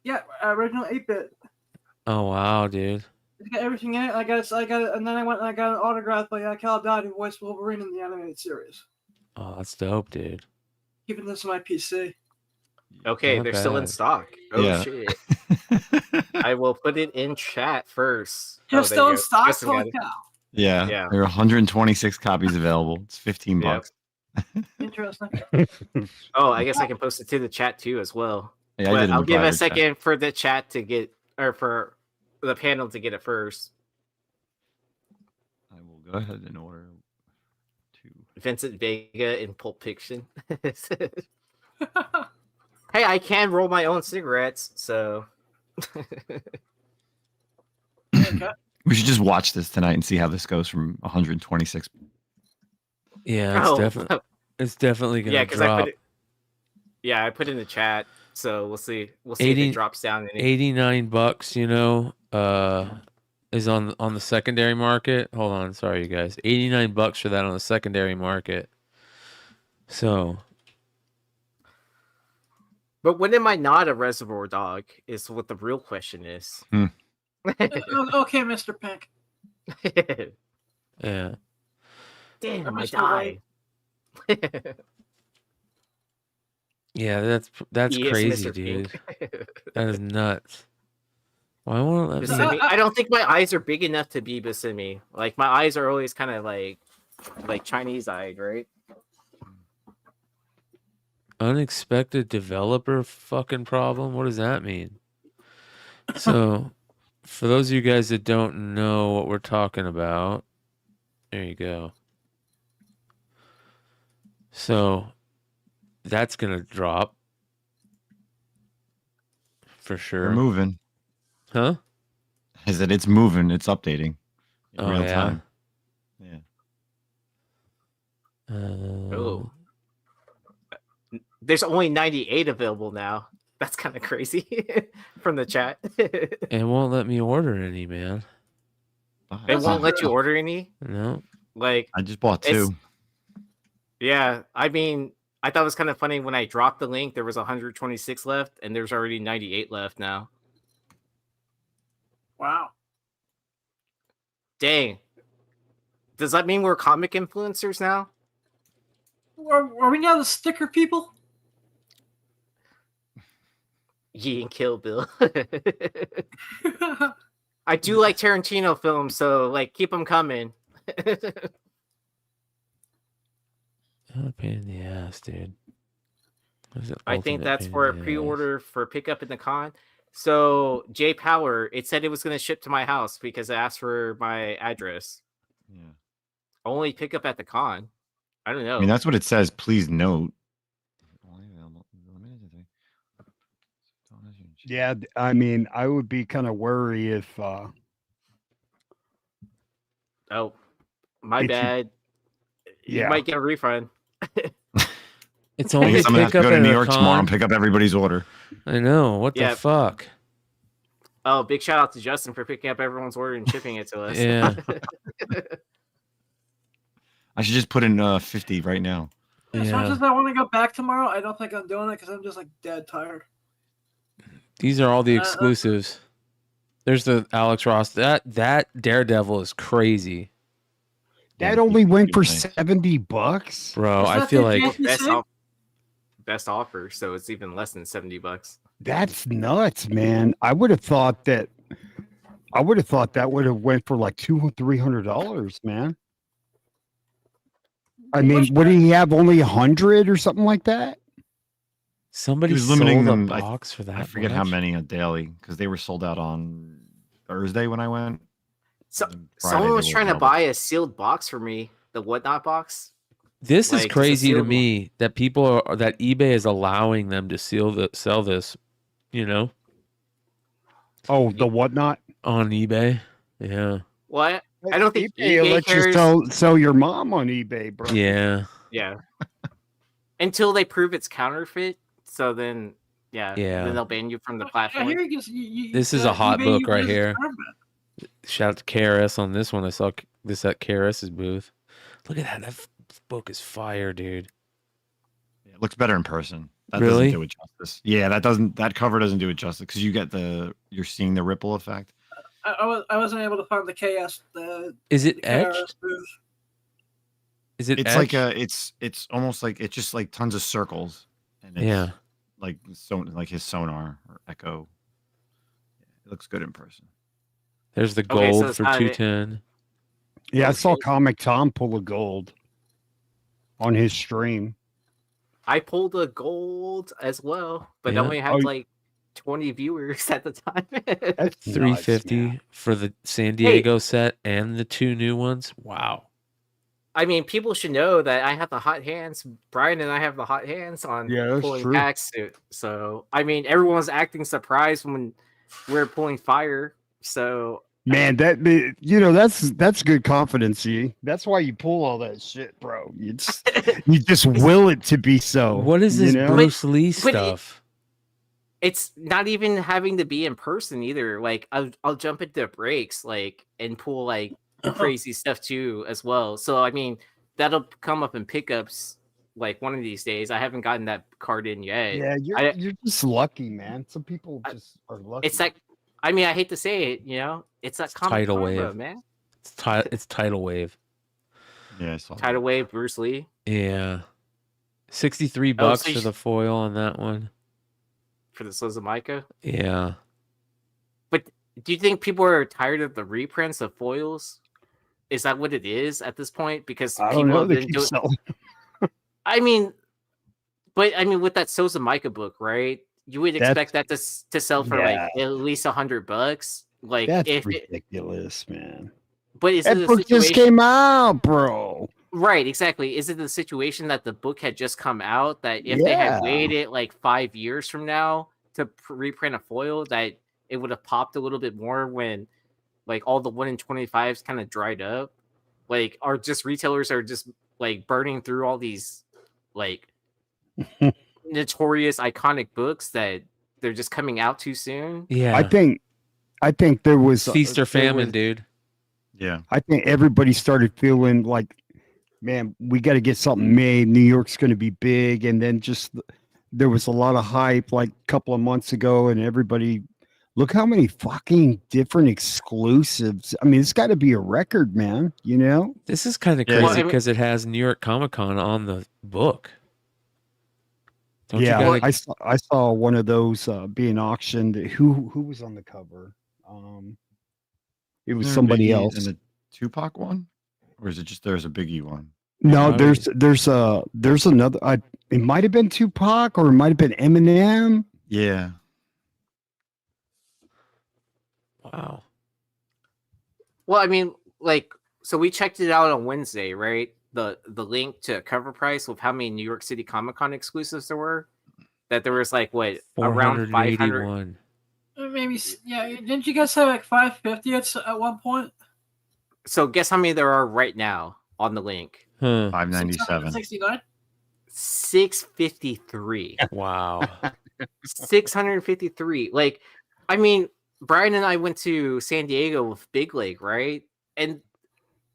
Yeah, original 8-bit. Oh wow, dude. It's got everything in it. I got it, and then I went and I got an autograph by Cal Dottie, who voiced Wolverine in the animated series. Oh, that's dope, dude. Keeping this on my PC. Okay, Not they're still in bad. stock. Oh Yeah. shit. I will put it in chat first. You're there still you in go. stock? Justin got Holy it. cow. Yeah. Yeah. There are 126 copies available. It's $15. Interesting. Oh, I guess I can post it to the chat too as well. Yeah, I But did in I'll the give a private chat. second for the chat to get, or for the panel to get it first. I will go ahead and order Vincent Vega in Pulp Fiction. Hey, I can roll my own cigarettes, so. We should just watch this tonight and see how this goes from 126. Yeah, it's Oh. definitely gonna Yeah, because drop. I put it in the chat, so we'll see. We'll see if it drops down. $89, you know, is on the secondary market. Hold on, sorry you guys. $89 for that on the secondary market. So, But when am I not a Reservoir Dog? Is what the real question is. Okay, Mr. Pink. yeah. Damn, I Mr. died. Yeah, that's He is crazy, Mr. dude. Pink. That is nuts. Why won't it let me? Buscemi, I don't think my eyes are big enough to be Buscemi. Like my eyes are always kind of like Chinese eyed, right? Unexpected developer fucking problem? What does that mean? So, for those of you guys that don't know what we're talking about, there you go. So, that's going to drop. For sure. We're moving. Huh? Is that it's moving, it's updating in real time. Yeah. Oh. There's only 98 available now. That's kind of crazy from the chat. It won't let me order any, man. It won't let you order any? No. Like I just bought 2. Yeah, I mean, I thought it was kind of funny when I dropped the link, there was 126 left, and there's already 98 left now. Wow. Dang. Does that mean we're comic influencers now? Are we now the sticker people? Ye and Kill Bill. I do like Tarantino films, so like keep them coming. What a pain in the ass, dude. I think that's for a pre-order for pickup in the con. So J Power, it said it was going to ship to my house because I asked for my address. Yeah. Only pick up at the con. I don't know. I mean, that's what it says. Please note. Yeah, I mean, I would be kind of worried if. Oh, my bad. You might get a refund. It's only I'm gonna have to go to New York tomorrow and pick up everybody's order. I know. What the fuck? Oh, big shout out to Justin for picking up everyone's order and shipping it to us. Yeah. I should just put in 50 right now. As much as I want to go back tomorrow, I don't think I'm doing it because I'm just like dead tired. These are all the exclusives. There's the Alex Ross. That Daredevil is crazy. That only went for $70, bro. I feel like best offer, so it's even less than $70. That's nuts, man. I would have thought that would have went for like $200 or $300, man. I mean, what did he have? Only 100 or something like that? Somebody was limiting sold them. a box for that. I forget how many a daily because they were sold out on Thursday when I went. So Friday someone they was were trying to available. buy a sealed box for me, the Whatnot box. This is Like, crazy to sealed me that that eBay is allowing them to sell this, you know, Oh, the whatnot on eBay. Yeah. What? I don't think eBay will eBay let you cares. sell your mom on eBay, bro. Yeah. Yeah. Until they prove it's counterfeit, so then Yeah. then they'll ban you from the I platform. hear you This is a hot eBay book right uses here. tournament. Shout out to KRS on this one. I saw this at KRS's booth. Look at that. That book is fire, dude. It looks better in person. That Really? doesn't do it justice. Yeah, that cover doesn't do it justice because you're seeing the ripple effect. I wasn't able to find the KS. Is it the etched? KRS booth. Is it It's etched? like it's almost like it's just like tons of circles, and it's like his sonar or echo. It looks good in person. There's the Okay, so gold it's for not 210. Yeah, I saw Comic Tom pull a gold on his stream. I pulled a gold as well, but Yeah. I only had like 20 viewers at the time. That's 350 nuts, man. for the San Diego set and the 2 new ones. Wow. I mean, people should know that I have the hot hands. Brian and I have the hot hands on that's pulling true. packs. So, I mean, everyone's acting surprised when we're pulling fire. So, Man, that's good confidence. That's why you pull all that shit, bro. You just will it to be so. What is this Bruce Lee but stuff? it's not even having to be in person either. Like, I'll jump into breaks, like, and pull like crazy stuff too as well. So, I mean, that'll come up in pickups like one of these days. I haven't gotten that card in yet. Yeah, you're just lucky, man. Some people just are lucky. It's like, I mean, I hate to say it, it's that comic Tidal karma, wave, man. It's Tidal Wave. Yeah, I saw Tidal Wave, Bruce Lee. Yeah, $63 so for the foil on that one. For the Sozamaika. Yeah, but do you think people are tired of the reprints of foils? Is that what it is at this point? Because I people don't know. have They been keep doing. selling. I mean, with that Sozamaika book, right? You would expect that to sell for like at least $100. Like That's ridiculous, man. But is that it a book just situation? came out, bro. Right, exactly. Is it the situation that the book had just come out that if they had waited like 5 years from now to reprint a foil, that it would have popped a little bit more when like all the 1 in 25s kind of dried up? Like, are just retailers are just like burning through all these like notorious iconic books that they're just coming out too soon? yeah. I think there was Feast or famine, dude. Yeah. I think everybody started feeling like, man, we got to get something made. New York's going to be big. And then there was a lot of hype like a couple of months ago, and everybody, look how many fucking different exclusives. I mean, it's got to be a record, man. You know? This is kind of crazy because it has New York Comic Con on the book. Don't you gotta... I saw one of those being auctioned. Who was on the cover? It was somebody else. And a Tupac one, or is it just there's a Biggie one? No, there's another. It might have been Tupac, or it might have been Eminem. Yeah. Wow. Well, I mean, like, so we checked it out on Wednesday, right? The link to cover price with how many New York City Comic Con exclusives there were. That there was like what around 500. Maybe, yeah. Didn't you guys have like 550 at one point? So guess how many there are right now on the link? 597. 669. 653. Wow. 653. Like, I mean, Brian and I went to San Diego with Big Lake, right? And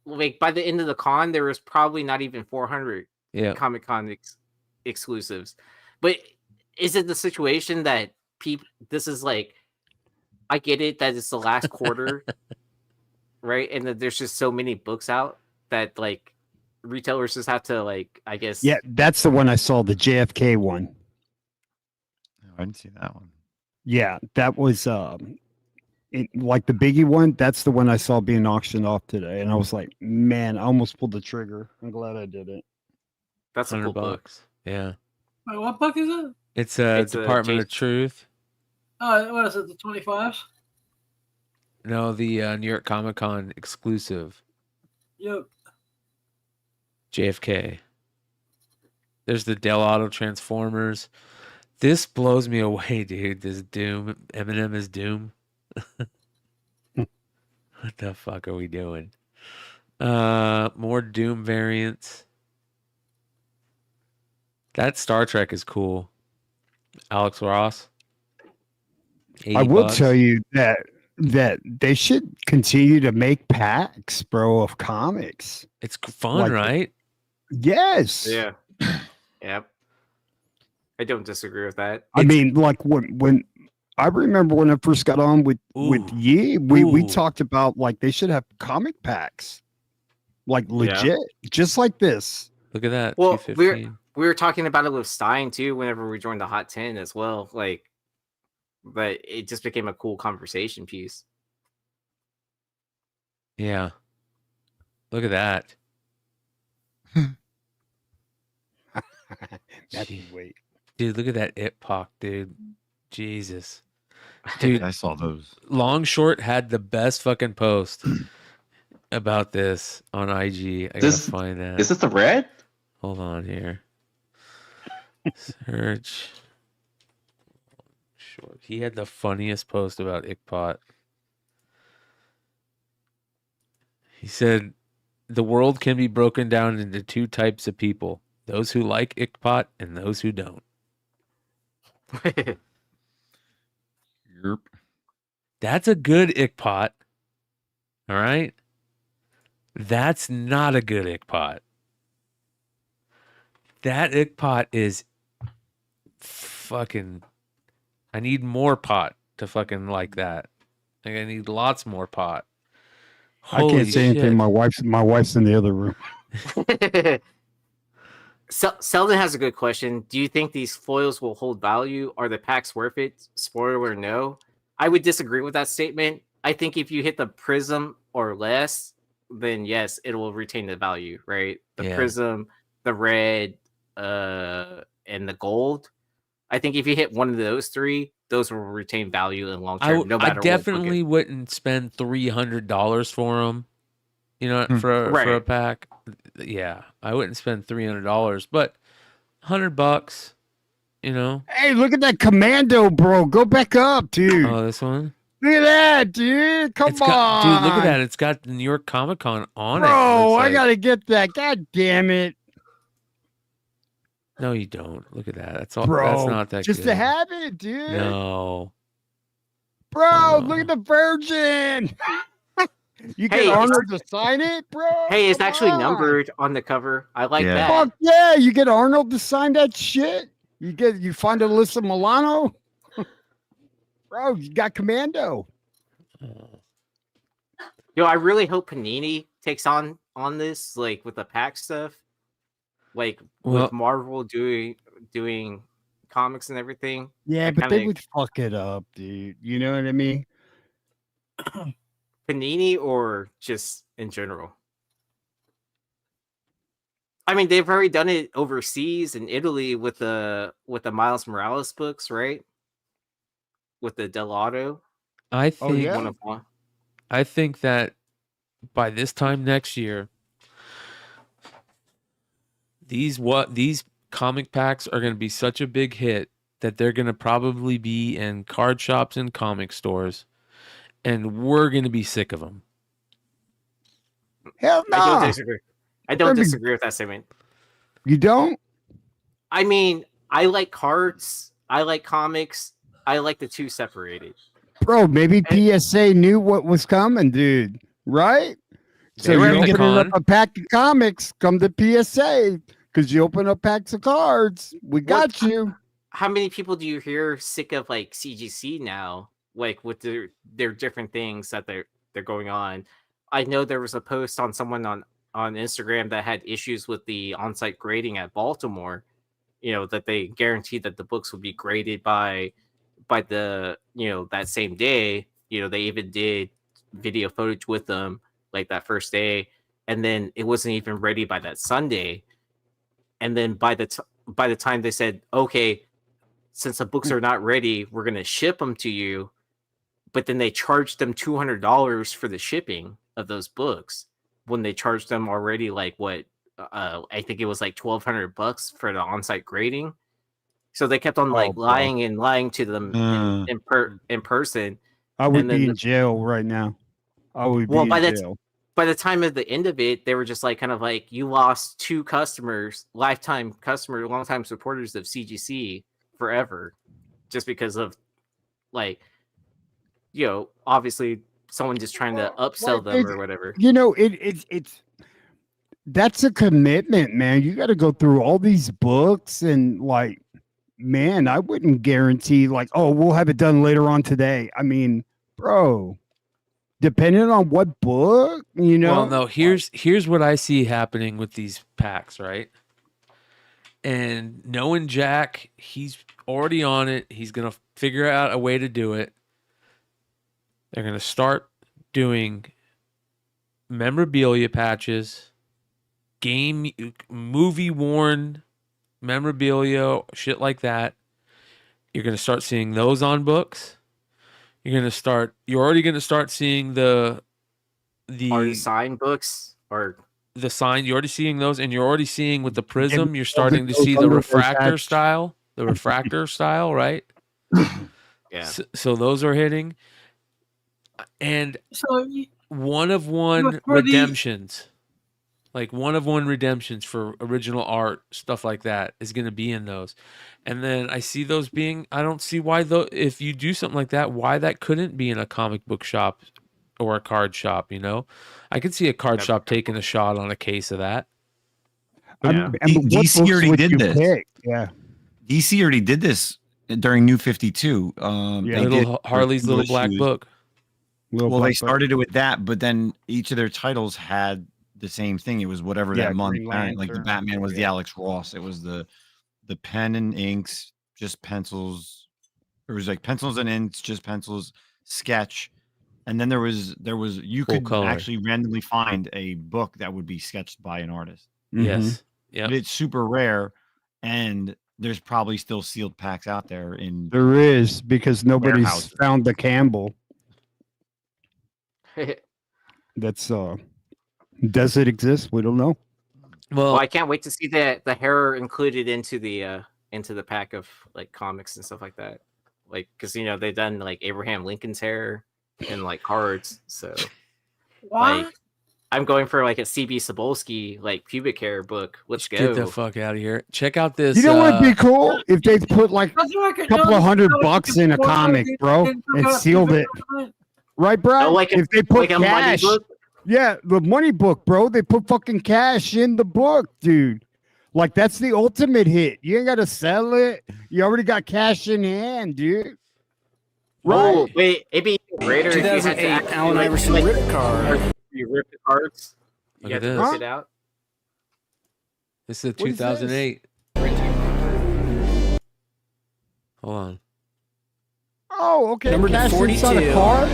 like by the end of the con, there was probably not even 400 Comic Con exclusives. But is it the situation that this is like, I get it that it's the last quarter, right? And that there's just so many books out that like retailers just have to like, I guess. Yeah, that's the one I saw, the JFK one. Oh, I didn't see that one. Yeah, that was like the Biggie one. That's the one I saw being auctioned off today, and I was like, man, I almost pulled the trigger. I'm glad I did it. That's $100. a cool book. Yeah. Wait, what book is it? It's Department of Truth. Oh, what is it? The 25s? No, the New York Comic Con exclusive. Yep. JFK. There's the Del Auto Transformers. This blows me away, dude. This Doom. Eminem is Doom. What the fuck are we doing? More Doom variants. That Star Trek is cool. Alex Ross. I will tell you that they should continue to make packs, bro, of comics. It's fun, right? Yes. Yeah. Yep. I don't disagree with that. I mean, like when I remember when I first got on with Yi, we talked about like they should have comic packs, like legit, just like this. Look at that. Well, we were talking about it with Stein too. Whenever we joined the Hot 10 as well, like, but it just became a cool conversation piece. Yeah. Look at that. Wait. Dude, look at that Itpoc, dude. Jesus. Dude, I saw those. Long Short had the best fucking post about this on IG. I gotta find that. Is this the red? Hold on here. Search. Short. He had the funniest post about Ickpot. He said, the world can be broken down into two types of people. Those who like Ickpot and those who don't. Yep. That's a good Ickpot. All right? That's not a good Ickpot. That Ickpot is fucking... I need more pot to fucking like that. Like, I need lots more pot. Holy I can't say anything. My wife's in the other room. Selden has a good question. Do you think these foils will hold value? Are the packs worth it? Spoiler, no. I would disagree with that statement. I think if you hit the prism or less, then yes, it will retain the value, right? The prism, the red, and the gold. I think if you hit one of those three, those will retain value in long term. No matter I definitely wouldn't spend $300 for them. You know, for a pack. Yeah, I wouldn't spend $300, but $100. You know. Hey, look at that Commando, bro. Go back up, dude. Oh, this one. Look at that, dude. Come on, dude. Look at that. It's got the New York Comic Con on it. Bro, I gotta get that. God damn it. No, you don't. Look at that. That's all. Bro, that's not that just good. to have it, dude. No. Bro, look at the Virgin. You get Arnold to sign it, bro. Hey, it's actually numbered on the cover. I like that. Fuck yeah, you get Arnold to sign that shit. You find Alyssa Milano. Bro, you got Commando. Yo, I really hope Panini takes on this, like with the pack stuff. Like with Marvel doing comics and everything. Yeah, but they would fuck it up, dude. You know what I mean? Panini or just in general? I mean, they've already done it overseas in Italy with the Miles Morales books, right? With the Del Auto. I think that by this time next year, these comic packs are going to be such a big hit that they're going to probably be in card shops and comic stores, and we're going to be sick of them. Hell no. I don't disagree. I don't disagree with that statement. You don't? I mean, I like cards. I like comics. I like the two separated. Bro, maybe PSA knew what was coming, dude. Right? So you open up a pack of comics, come to PSA, because you open up packs of cards. We got you. How many people do you hear sick of like CGC now? Like with their different things that they're going on. I know there was a post on someone on Instagram that had issues with the on-site grading at Baltimore. You know, that they guaranteed that the books would be graded by the, you know, that same day. You know, they even did video footage with them like that first day, and then it wasn't even ready by that Sunday. And then by the time they said, okay, since the books are not ready, we're going to ship them to you. But then they charged them $200 for the shipping of those books when they charged them already like what, I think it was like $1,200 for the on-site grading. So they kept on like lying and lying to them in person. I would be in jail right now. I would be in jail. By the time of the end of it, they were just like kind of like, you lost 2 customers, longtime supporters of CGC forever, just because of like, obviously someone just trying to upsell them or whatever. It's that's a commitment, man. You got to go through all these books and like, man, I wouldn't guarantee like, oh, we'll have it done later on today. I mean, bro, depending on what book, Well, no, here's what I see happening with these packs, right? And knowing Jack, he's already on it. He's going to figure out a way to do it. They're going to start doing memorabilia patches, movie worn memorabilia, shit like that. You're going to start seeing those on books. You're already going to start seeing the signed books or the sign. You're already seeing those, and you're already seeing with the prism. You're starting to see the refractor style, right? Yeah. So those are hitting, and one of one redemptions. Like one-of-one redemptions for original art, stuff like that is going to be in those. And then I see those being, I don't see why, though, if you do something like that, why that couldn't be in a comic book shop or a card shop, I could see a card shop taking a shot on a case of that. Yeah. DC already did this. Yeah. DC already did this during New 52. Harley's Little Black Book. They started it with that, but then each of their titles had the same thing. It was whatever that month. Like the Batman was the Alex Ross. It was the pen and inks, just pencils. There was like pencils and inks, just pencils, sketch, and then there was you could actually randomly find a book that would be sketched by an artist. Yes, yeah, it's super rare, and there's probably still sealed packs out there. There is, because nobody's found the Campbell. That's does it exist? We don't know. Well, I can't wait to see the hair included into the pack of like comics and stuff like that. Like, because they've done like Abraham Lincoln's hair and like cards. So, like, I'm going for like a CB Cebulski like pubic hair book. Let's go. Get the fuck out of here. Check out this. You know what'd be cool if they put like a couple of $100 in a comic, bro, and sealed it. Right, bro? Oh, like if they put like cash. Yeah, the money book, bro. They put fucking cash in the book, dude. Like, that's the ultimate hit. You ain't got to sell it. You already got cash in hand, dude. Right. Oh, wait. It'd be greater if you had to actually, Allen Iverson rip card. You rip the cards. Look You at have to this. rip it out. This is 2008. Hold on. Oh, okay. Number Cash 42. inside a card?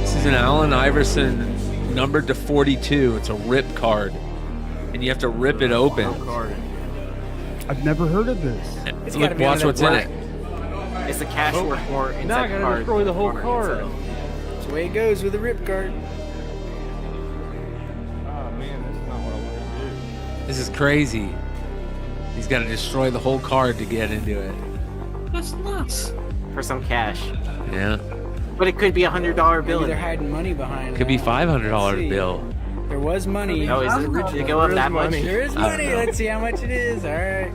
This is an Allen Iverson numbered to 42. It's a rip card, and you have to rip it open. I've never heard of this. It's Look, watch what's in it. It's the cash worth more inside Now I the gotta card. destroy the whole than card. inside. That's the way it goes with a rip card. This is crazy. He's got to destroy the whole card to get into it. That's nuts. For some cash. Yeah. But it could be $100 bill. Maybe in they're there. hiding money behind. Could be that. $500 Let's see. bill. There was money. Oh, is it? Did it go up that much? There is money. Let's see how much it is. All right.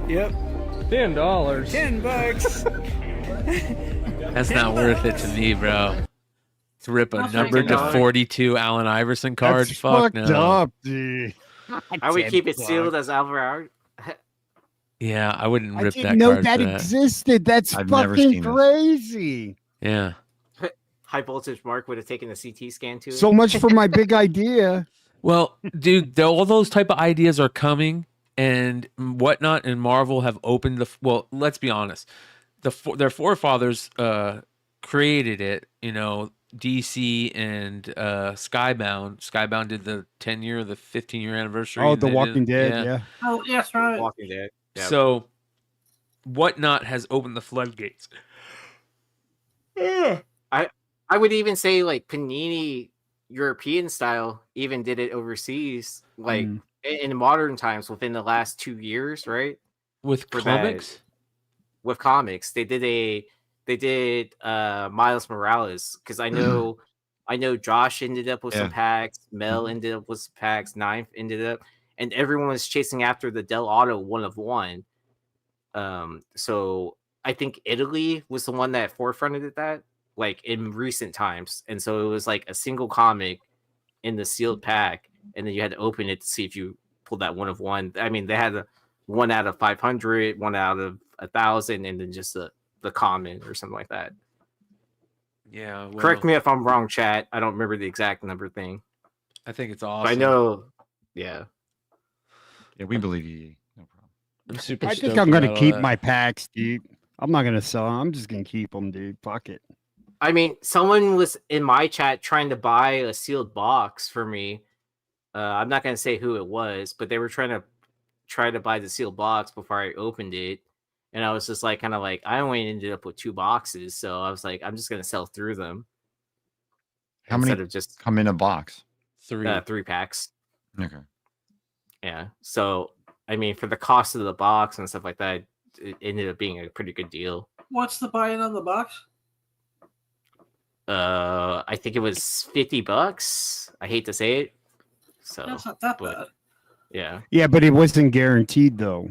Yep. $10. $10. That's not worth it to me, bro. To rip a number to 42 Allen Iverson card. That's Fuck fucked no. up, dude. I would keep it sealed as Alvarado. Yeah, I wouldn't I rip didn't that know card that for that. existed. That's I've never fucking seen this. crazy. Yeah. High voltage Mark would have taken a CT scan to it. So much for my big idea. Well, dude, all those type of ideas are coming, and Whatnot and Marvel have opened the. Well, let's be honest, their forefathers created it. DC and Skybound. Skybound did the 10-year, the 15-year anniversary. Oh, and The they Walking did- Dead, yeah. Oh, yes, right. Walking Dead. Yep. So, Whatnot has opened the floodgates. I would even say like Panini European style even did it overseas, like in modern times within the last 2 years, right? With For comics? With comics. They did Miles Morales, because I know Josh ended up with some packs, Mel ended up with some packs, Ninth ended up, and everyone was chasing after the Del Auto 1 of 1. So I think Italy was the one that forefronted that, like in recent times. And so it was like a single comic in the sealed pack, and then you had to open it to see if you pulled that 1 of 1. I mean, they had a 1 out of 500, 1 out of 1,000, and then just the common or something like that. Yeah. Well, correct me if I'm wrong, chat. I don't remember the exact number thing. I think it's awesome. But I know. Yeah. Yeah, we believe you. No problem. I'm super I think stoked I'm gonna about all keep that. my packs, dude. I'm not gonna sell them. I'm just gonna keep them, dude. Fuck it. I mean, someone was in my chat trying to buy a sealed box for me. I'm not gonna say who it was, but they were trying to buy the sealed box before I opened it, and I was just like, kind of like, I only ended up with 2 boxes, so I was like, I'm just gonna sell through them. How instead many of just come in a box? 3. 3 packs. Okay. Yeah. So I mean, for the cost of the box and stuff like that, it ended up being a pretty good deal. What's the buy-in on the box? I think it was $50. I hate to say it. So That's not that bad. Yeah. Yeah, but it wasn't guaranteed though.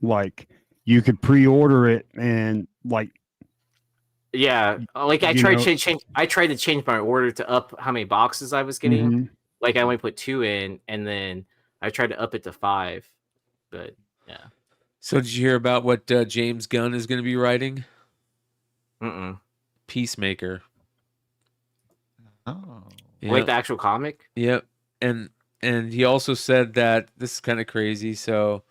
Like you could pre-order it and like. Yeah, like I tried to change my order to up how many boxes I was getting. Mhm. Like I only put 2 in, and then I tried to up it to 5. But yeah. So did you hear about what James Gunn is going to be writing? Peacemaker. Oh. Like the actual comic? Yep. And he also said that this is kind of crazy. So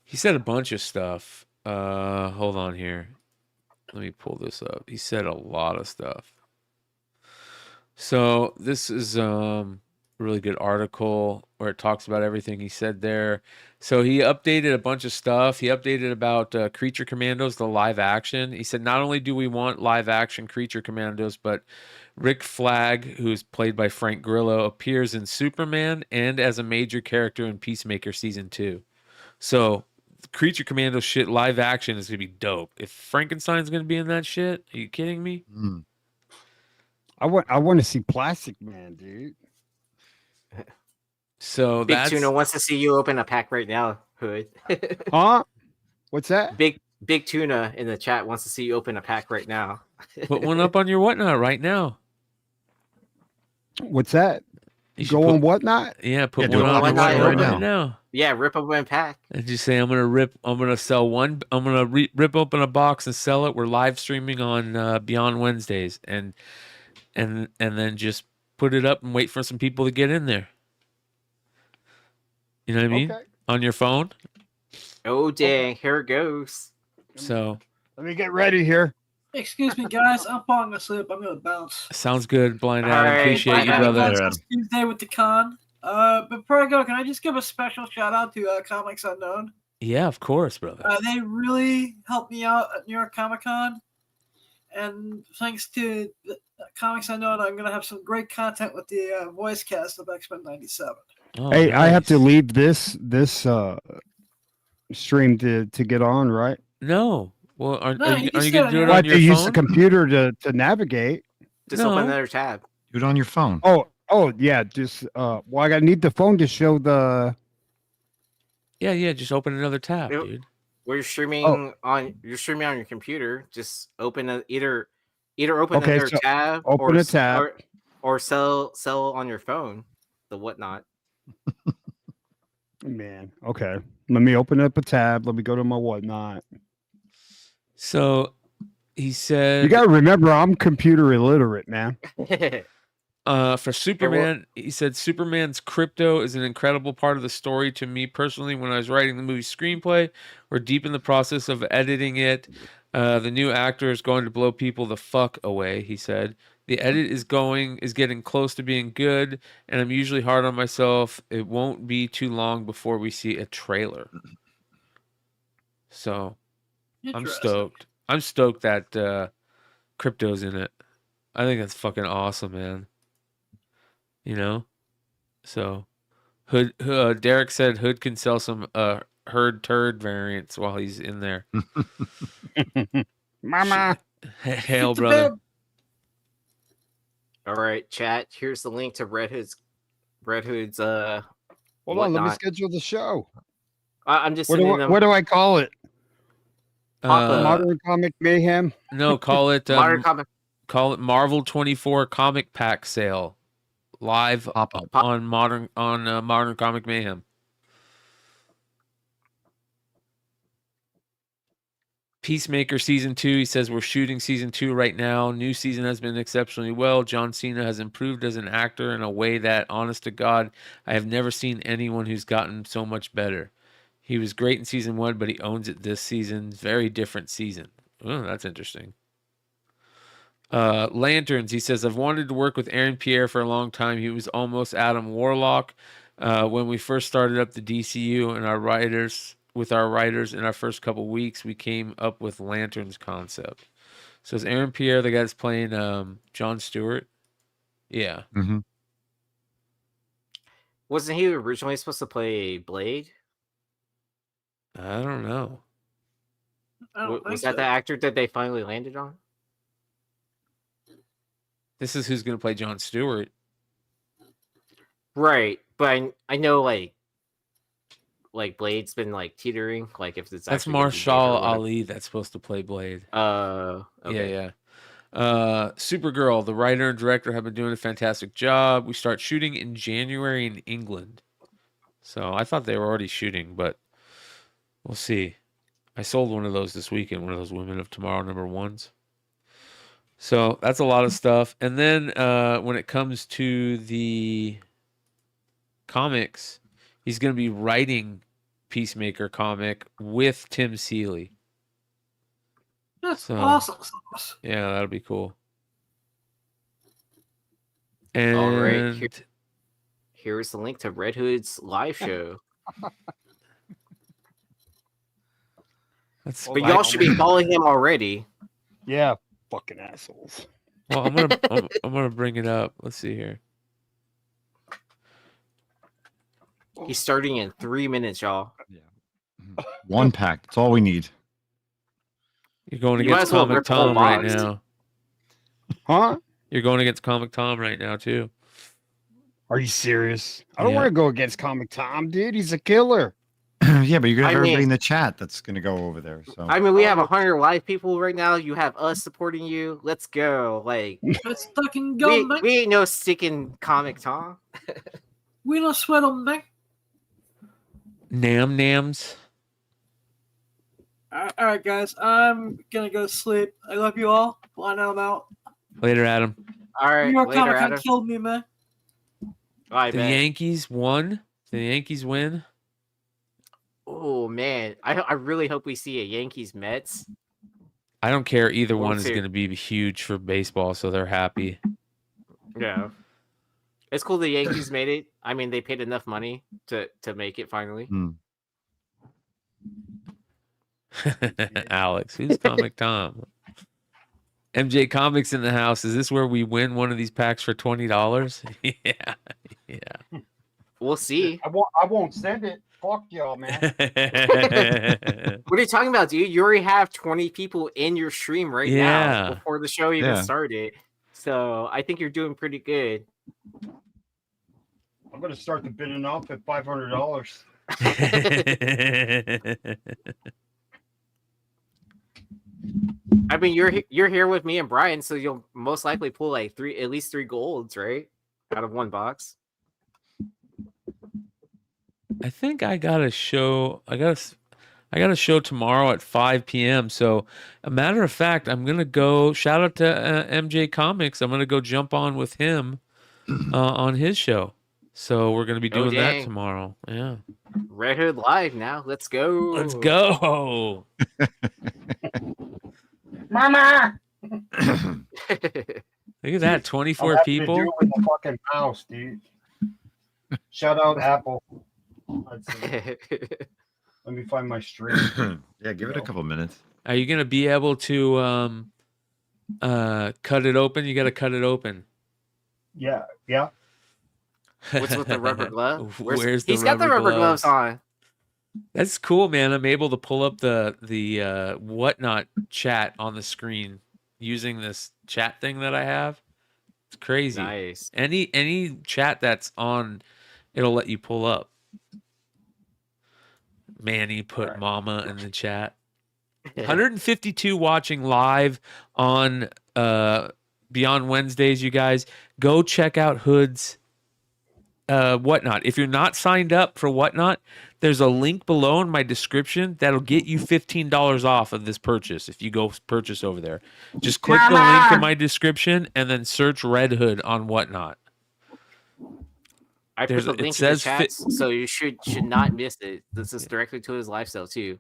he said a bunch of stuff. Hold on here. Let me pull this up. He said a lot of stuff. So this is a really good article where it talks about everything he said there. So he updated a bunch of stuff. He updated about Creature Commandos, the live action. He said, not only do we want live action Creature Commandos, but Rick Flag, who's played by Frank Grillo, appears in Superman and as a major character in Peacemaker Season 2. So Creature Commando shit live action is going to be dope. If Frankenstein's going to be in that shit, are you kidding me? I want to see Plastic Man, dude. So Big Tuna wants to see you open a pack right now, Hood. Huh? What's that? Big Tuna in the chat wants to see you open a pack right now. Put one up on your whatnot right now. What's that? Go on whatnot? Yeah, put one on right now. Yeah, rip open a pack. And just say, I'm gonna sell one. I'm gonna rip open a box and sell it. We're live streaming on Beyond Wednesdays, and then just put it up and wait for some people to get in there. You know what I mean? Okay. On your phone. Oh dang! Here it goes. So let me get ready here. Excuse me, guys. I'm falling asleep. I'm gonna bounce. Sounds good, Blind All Adam. right, Appreciate Blind you, Adam. brother. Tuesday with the con. Before I go, can I just give a special shout out to Comics Unknown? Yeah, of course, brother. They really helped me out at New York Comic Con, and thanks to Comics Unknown, I'm gonna have some great content with the voice cast of X-Men '97. Oh, Hey, nice. I have to leave this stream to get on, right? No. Well, are you just going to do it I on have your to use the phone? computer to navigate. Just open another tab. Do it on your phone. Oh yeah, just well, I need the phone to show the. Yeah. Just open another tab, dude. Where you're streaming on your computer, just open either open another tab, open a tab, or sell on your phone, the whatnot. Man, okay. Let me open up a tab. Let me go to my whatnot. So he said, you got to remember, I'm computer illiterate, man. For Superman, he said, Superman's crypto is an incredible part of the story to me personally. When I was writing the movie screenplay, we're deep in the process of editing it. The new actor is going to blow people the fuck away, he said. The edit is getting close to being good, and I'm usually hard on myself. It won't be too long before we see a trailer. So I'm stoked. I'm stoked that crypto's in it. I think that's fucking awesome, man. You know? So, Derek said Hood can sell some herd turd variants while he's in there. Mama. Hail, brother. All right, chat. Here's the link to Red Hood's. Hold on, let me schedule the show. I'm just. What do I call it? Modern Comic Mayhem. No, call it Modern Comic. Call it Marvel 24 Comic Pack Sale, live on Modern Comic Mayhem. Peacemaker season 2. He says we're shooting season 2 right now. New season has been exceptionally well. John Cena has improved as an actor in a way that, honest to God, I have never seen anyone who's gotten so much better. He was great in season 1, but he owns it this season. Very different season. Oh, that's interesting. Lanterns. He says, I've wanted to work with Aaron Pierre for a long time. He was almost Adam Warlock when we first started up the DCU, and our writers in our first couple weeks, we came up with Lanterns concept. So is Aaron Pierre the guy that's playing John Stewart? Yeah. Mm-hmm. Wasn't he originally supposed to play Blade? I don't know. Was that the actor that they finally landed on? This is who's going to play John Stewart. Right, but I know like Blade's been like teetering. Like if it's that's Marshall Ali that's supposed to play Blade. Okay. Yeah. Supergirl, the writer and director have been doing a fantastic job. We start shooting in January in England. So I thought they were already shooting, but we'll see. I sold one of those this weekend, one of those Women of Tomorrow #1s. So that's a lot of stuff. And then when it comes to the comics, he's going to be writing Peacemaker comic with Tim Seeley. That's awesome. Yeah, that'll be cool. And all right, here's the link to Red Hood's live show. But y'all should be following him already. Yeah, fucking assholes. Well, I'm gonna bring it up. Let's see here. He's starting in 3 minutes, y'all. Yeah. One pack. That's all we need. You're going against Comic Tom right now. Huh? You're going against Comic Tom right now, too. Are you serious? I don't want to go against Comic Tom, dude. He's a killer. Yeah, but you're going to have everybody in the chat that's going to go over there. So I mean, we have 100 live people right now. You have us supporting you. Let's go. Like, let's fucking go, man. We ain't no sticking Comic Tom. We don't sweat on man. Nams. All right, guys. I'm gonna go to sleep. I love you all. Well, now I'm out. Later, Adam. All right. New York later, Comic Con Adam. killed me, man. Bye, the Yankees won. Did the Yankees win? Oh man, I really hope we see a Yankees Mets. I don't care. Either one is going to be huge for baseball, so they're happy. Yeah, it's cool the Yankees made it. I mean, they paid enough money to make it finally. Alex, who's Comic Tom? MJ Comics in the house. Is this where we win one of these packs for $20? Yeah. We'll see. I won't send it. Fuck y'all, man. What are you talking about, dude? You already have 20 people in your stream right now before the show even started. So I think you're doing pretty good. I'm going to start the bidding off at $500. I mean, you're here with me and Brian, so you'll most likely pull like at least three golds, right? Out of one box. I think I got a show. I got a show tomorrow at 5 p.m. So, a matter of fact, I'm gonna go. Shout out to MJ Comics. I'm gonna go jump on with him on his show. So we're gonna be doing that tomorrow. Yeah. Red Hood Live now. Let's go. Let's go. Mama. Look at that, 24 people. To do with the fucking mouse, dude. Shout out Apple. Let me find my stream. Yeah, give it a couple minutes. Are you gonna be able to Cut it open. You got to cut it open. Yeah. What's with the rubber glove? Where's He's the got the rubber gloves on. That's cool, man. I'm able to pull up the whatnot chat on the screen using this chat thing that I have. It's crazy. Nice. Any chat that's on, it'll let you pull up. Manny put mama in the chat. 152 watching live on Beyond Wednesdays, you guys. Go check out Hood's Whatnot. If you're not signed up for Whatnot, there's a link below in my description that'll get you $15 off of this purchase if you go purchase over there. Just click the link in my description and then search Red Hood on Whatnot. I put the link in the chat, so you should not miss it. This is directly to his lifestyle too.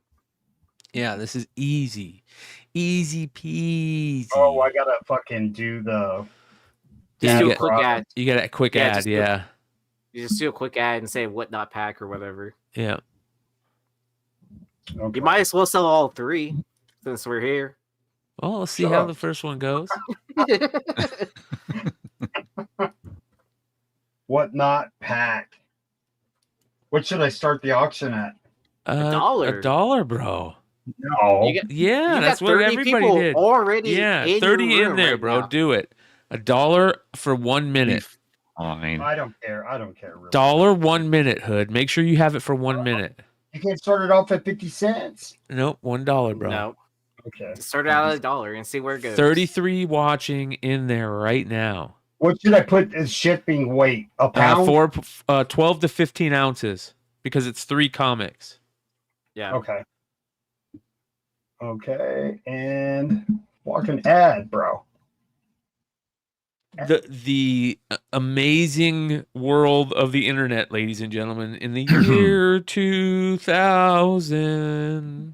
Yeah, this is easy peasy. Oh, I gotta fucking do the. Just do a quick ad. You got a quick ad, yeah. You just do a quick ad and say Whatnot pack or whatever. Yeah. Okay. You might as well sell all three since we're here. Well, let's see how the first one goes. Whatnot pack. What should I start the auction at? $1. $1, bro. No. That's what everybody did. Already, yeah, in 30 your room in there, right bro. now. Do it. $1 for 1 minute. Fine. I don't care. Really. $1 1 minute, Hood. Make sure you have it for 1 minute. You can't start it off at 50 cents. Nope, $1, bro. No. Okay. Start out at $1 and see where it goes. 33 watching in there right now. What should I put as shipping weight? A pound? 12 to 15 ounces because it's 3 comics. Yeah. Okay. Okay. And fucking ad, bro. The amazing world of the internet, ladies and gentlemen, in the year 2000.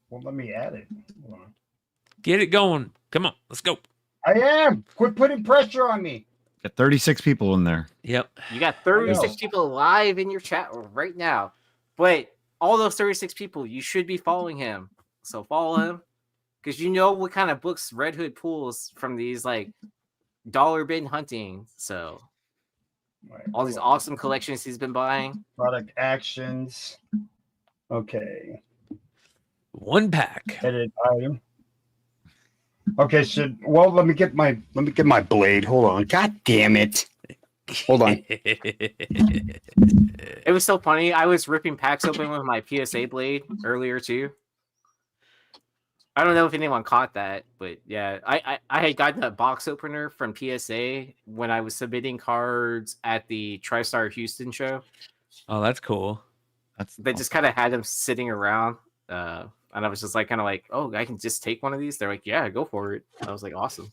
Well, let me add it. Hold on. Get it going. Come on, let's go. I am. Quit putting pressure on me. Got 36 people in there. Yep. You got 36 people live in your chat right now. But all those 36 people, you should be following him. So follow him. Because you know what kind of books Red Hood pulls from these like dollar bin hunting. So all these awesome collections he's been buying. Product actions. Okay. 1 pack. Edit item. Okay, let me get my blade. Hold on. God damn it. Hold on. It was so funny. I was ripping packs open with my PSA blade earlier too. I don't know if anyone caught that, but yeah, I had gotten a box opener from PSA when I was submitting cards at the TriStar Houston show. Oh, that's cool. They just kind of had them sitting around, and I was just like, kind of like, oh, I can just take one of these. They're like, yeah, go for it. I was like, awesome.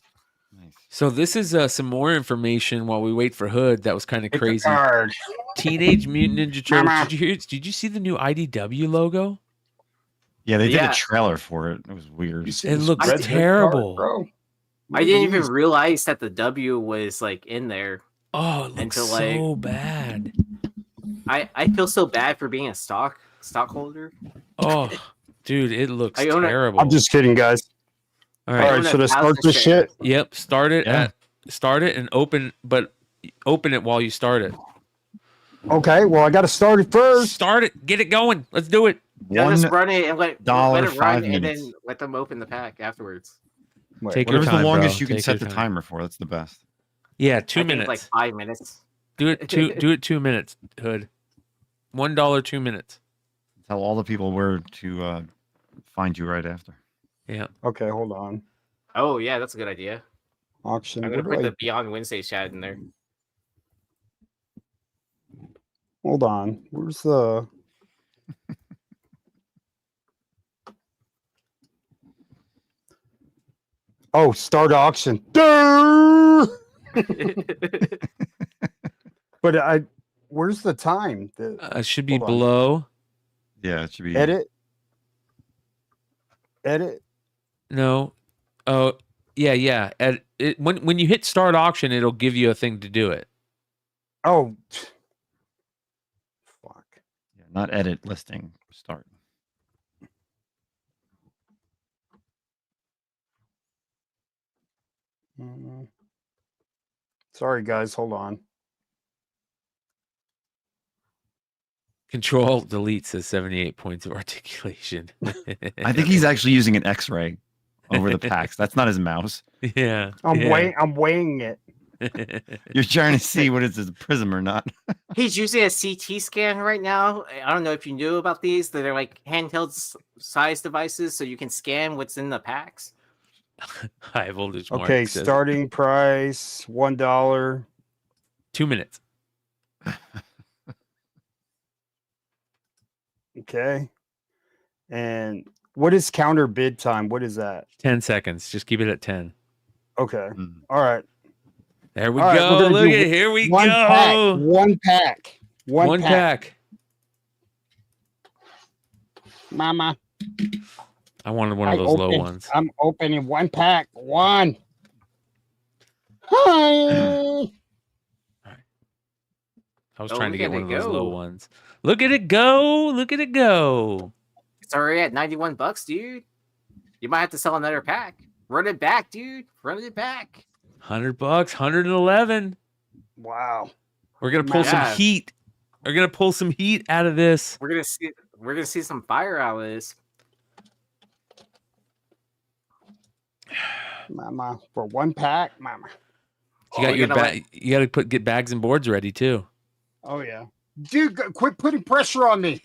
Nice. So this is some more information while we wait for Hood. That was kind of crazy. Card. Teenage Mutant Ninja Turtles. Did you see the new IDW logo? Yeah, they did a trailer for it. It was weird. It looks terrible. Card, I didn't even realize that the W was like in there. Oh, it looks so bad. I feel so bad for being a stockholder. Oh, dude, it looks terrible. I'm just kidding, guys. All right, should I start this shit? Yep, start it and open it while you start it. Okay, well, I got to start it first. Start it. Get it going. Let's do it. Just run it and let it run 5 and minutes. then let them open the pack afterwards. Take Whatever's your time, the longest bro. you can Take set your the time. timer for. That's the best. Yeah, I 2 think minutes. like 5 minutes. Do it 2 minutes, Hood. $1 2 minutes. Tell all the people where to find you right after. Yeah. Okay, hold on. Oh yeah, that's a good idea. Auction. I'm gonna put the Beyond Wednesday chat in there. Hold on. Where's the? Oh, start auction. But where's the time? It should be below. Yeah, it should be. Edit. No. Oh, yeah. When you hit start auction, it'll give you a thing to do it. Oh. Fuck. Yeah, not edit, listing, start. Sorry, guys. Hold on. Control Delete says 78 points of articulation. I think he's actually using an X-ray over the packs. That's not his mouse. Yeah. I'm weighing it. You're trying to see what is a prism or not. He's using a CT scan right now. I don't know if you knew about these. They're like handheld size devices, so you can scan what's in the packs. High voltage. Okay, starting price $1. 2 minutes. Okay. And what is counter bid time? What is that? 10 seconds. Just keep it at 10. Okay. All right. There we All right, go. we're gonna Look do at here we one go. Pack, one pack. One pack. Mama. I wanted one of those low ones. I'm opening one pack. One. Hi. I was trying to get one of those low ones. Look at it go. Look at it go. It's already at $91, dude. You might have to sell another pack. Run it back, dude. Run it back. $100, 111. Wow. We're gonna pull some heat. We're gonna pull some heat out of this. We're gonna see some fire out of this. Mama, for one pack, mama. You got your bag. You got to get bags and boards ready too. Oh yeah, dude, quit putting pressure on me.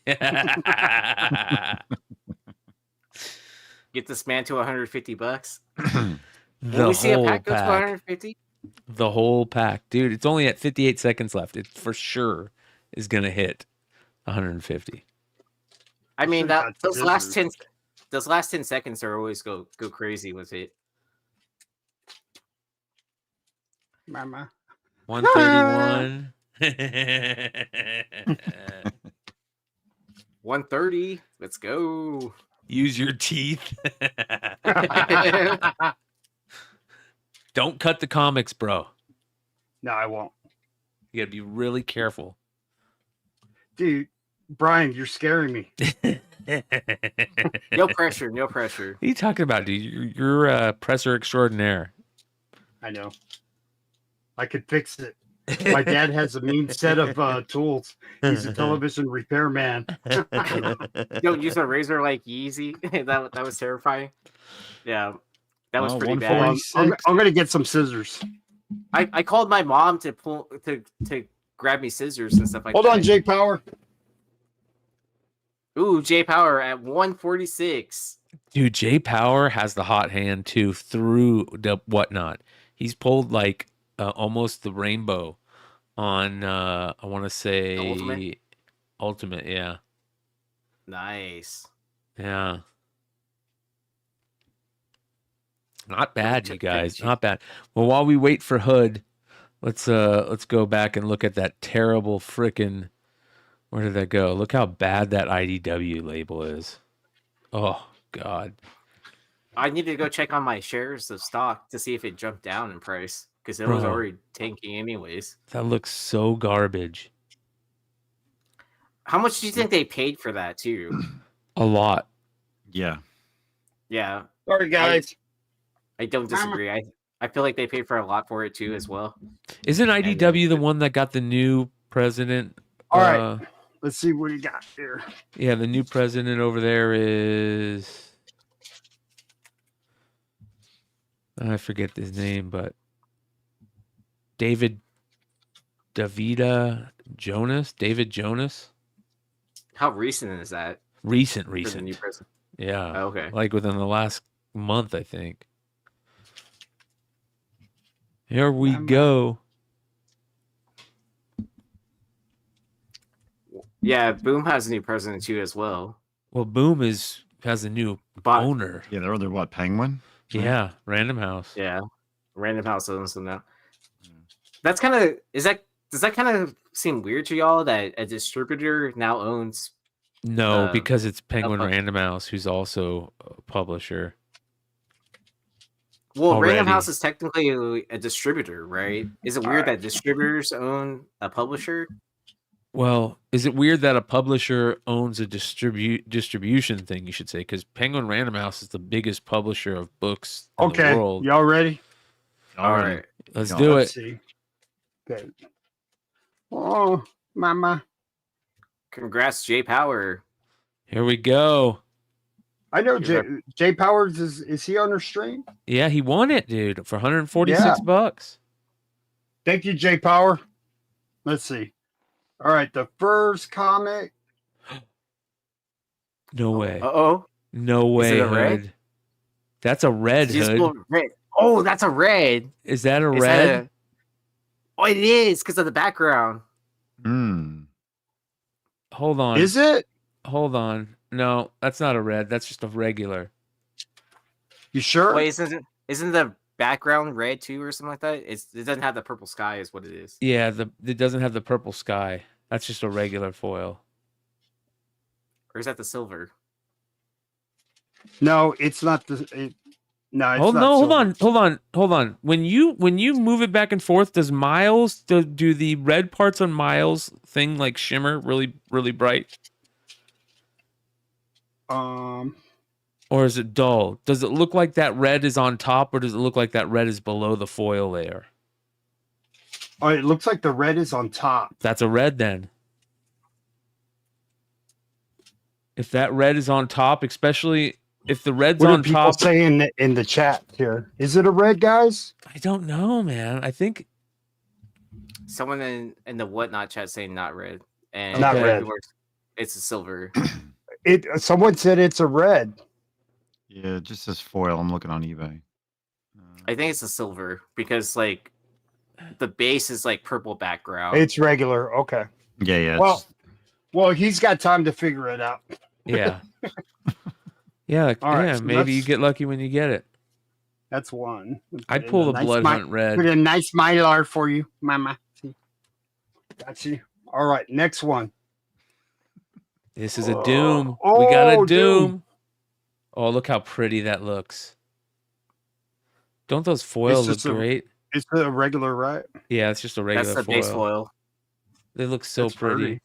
Get this man to $150. The we see a whole pack go to pack. 150. The whole pack, dude. It's only at 58 seconds left. It for sure is gonna hit 150. I mean those last 10 seconds are always go crazy with it. Mama. 131. 130. Let's go. Use your teeth. Don't cut the comics, bro. No, I won't. You gotta be really careful. Dude, Brian, you're scaring me. No pressure, no pressure. What are you talking about, dude? You're a presser extraordinaire. I know. I could fix it. My dad has a mean set of tools. He's a television repairman. Don't use a razor like Yeezy. that was terrifying. Yeah, that was pretty bad. I'm gonna get some scissors. I called my mom to grab me scissors and stuff like that. Hold on, Jay Power. Ooh, Jay Power at 146. Dude, Jay Power has the hot hand too through the whatnot. He's pulled like almost the rainbow on I want to say Ultimate, yeah. Nice. Yeah. Not bad, you guys. Not bad. Well, while we wait for Hood, let's go back and look at that terrible frickin' where did that go? Look how bad that IDW label is. Oh God. I need to go check on my shares of stock to see if it jumped down in price because it was already tanking anyways. That looks so garbage. How much do you think they paid for that too? A lot. Yeah. Yeah. Sorry, guys. I don't disagree. I feel like they paid for a lot for it too as well. Isn't IDW the one that got the new president? All right. Let's see what he got here. Yeah, the new president over there is I forget his name, but David Jonas. How recent is that? Recent. For the new president? Yeah. Oh, okay. Like within the last month, I think. Here we go. Yeah, Boom has a new president too as well. Well, Boom has a new owner. Yeah, they're what, Penguin? Yeah, Random House. Yeah, Random House owns them now. That's kind of does that kind of seem weird to y'all that a distributor now owns? No, because it's Penguin Random House, who's also a publisher. Well, Random House is technically a distributor, right? Is it weird that distributors own a publisher? Well, is it weird that a publisher owns a distribution thing, you should say? Because Penguin Random House is the biggest publisher of books in the world. Y'all ready? All right. Let's do it. See. Okay. Oh, mama. Congrats, Jay Power. Here we go. I know Jay Powers is he on her stream? Yeah, he won it, dude, for $146. Thank you, Jay Power. Let's see. All right, the first comic. No way. Uh-oh. No way. Is it a Hood. red? That's a red, Hood. Red. Oh, that's a red. Is that a red? Oh, it is because of the background. Hold on. Is it? Hold on. No, that's not a red. That's just a regular. You sure? Wait, isn't the background red too, or something like that? It doesn't have the purple sky, is what it is. Yeah, it doesn't have the purple sky. That's just a regular foil. Or is that the silver? No, it's not the. No, it's not hold on. When you move it back and forth, does Miles do the red parts on Miles thing like shimmer really really bright? Or is it dull? Does it look like that red is on top, or does it look like that red is below the foil layer? Oh, it looks like the red is on top. That's a red then. If that red is on top, especially if the red's what on are people top, saying in the chat here? Is it a red, guys? I don't know, man. I think someone in the whatnot chat saying not red, and not red. It's a silver. Someone said it's a red. Yeah, it just says foil. I'm looking on eBay. I think it's a silver because like the base is like purple background. It's regular. Okay. Yeah. Well, he's got time to figure it out. Yeah. Yeah, right, so maybe you get lucky when you get it. That's one. I'd pull the Blood Hunt red. Put a nice Mylar for you, mama. Got you. All right, next one. This is a Doom. We got a Doom. Oh, look how pretty that looks. Don't those foils look great? It's a regular, right? Yeah, it's just a regular foil. That's the base foil. They look so pretty.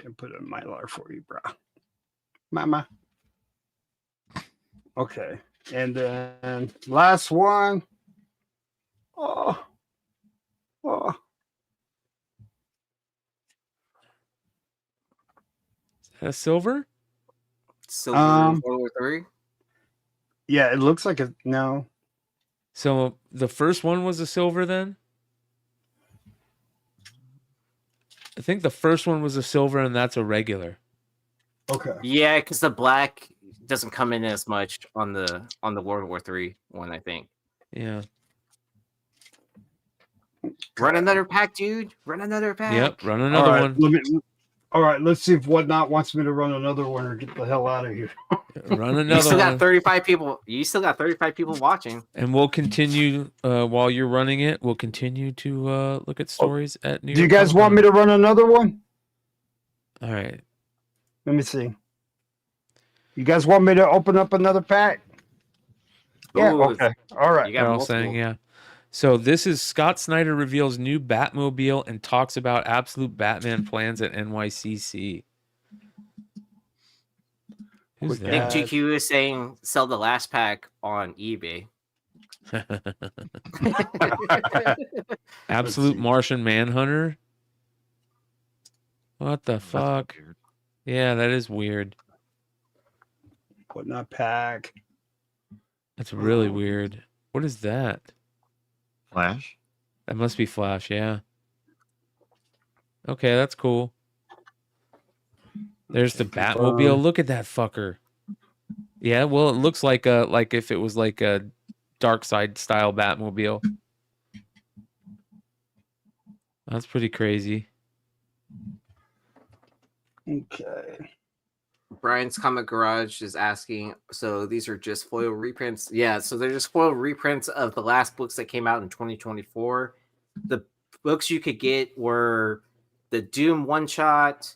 And put a Mylar for you, bro. Mama. Okay. And then last one. Oh. Is that a silver? Silver World War III? Yeah, it looks like no. So the first one was a silver then? I think the first one was a silver, and that's a regular. Okay. Yeah, because the black doesn't come in as much on the World War III one, I think. Yeah. Run another pack, dude. Run another pack. Yep, run another one. All right, let's see if Whatnot wants me to run another one or get the hell out of here. Run another You still one. got 35 people. You still got 35 people watching. And we'll continue while you're running it. We'll continue to look at stories at New York. Do you guys want me to run another one? All right. Let me see. You guys want me to open up another pack? Yeah. Ooh, okay. All right. They're all saying, yeah. So this is Scott Snyder reveals new Batmobile and talks about absolute Batman plans at NYCC. Who's I think that? GQ is saying sell the last pack on eBay. Absolute Martian Manhunter? What the fuck? Yeah, that is weird. Whatnot pack. That's really weird. What is that? Flash? That must be Flash, yeah. Okay, that's cool. There's the Batmobile. Look at that fucker. Yeah, well, it looks like if it was like a Dark Side style Batmobile. That's pretty crazy. Okay. Brian's Comic Garage is asking, so these are just foil reprints? Yeah, so they're just foil reprints of the last books that came out in 2024. The books you could get were the Doom one-shot,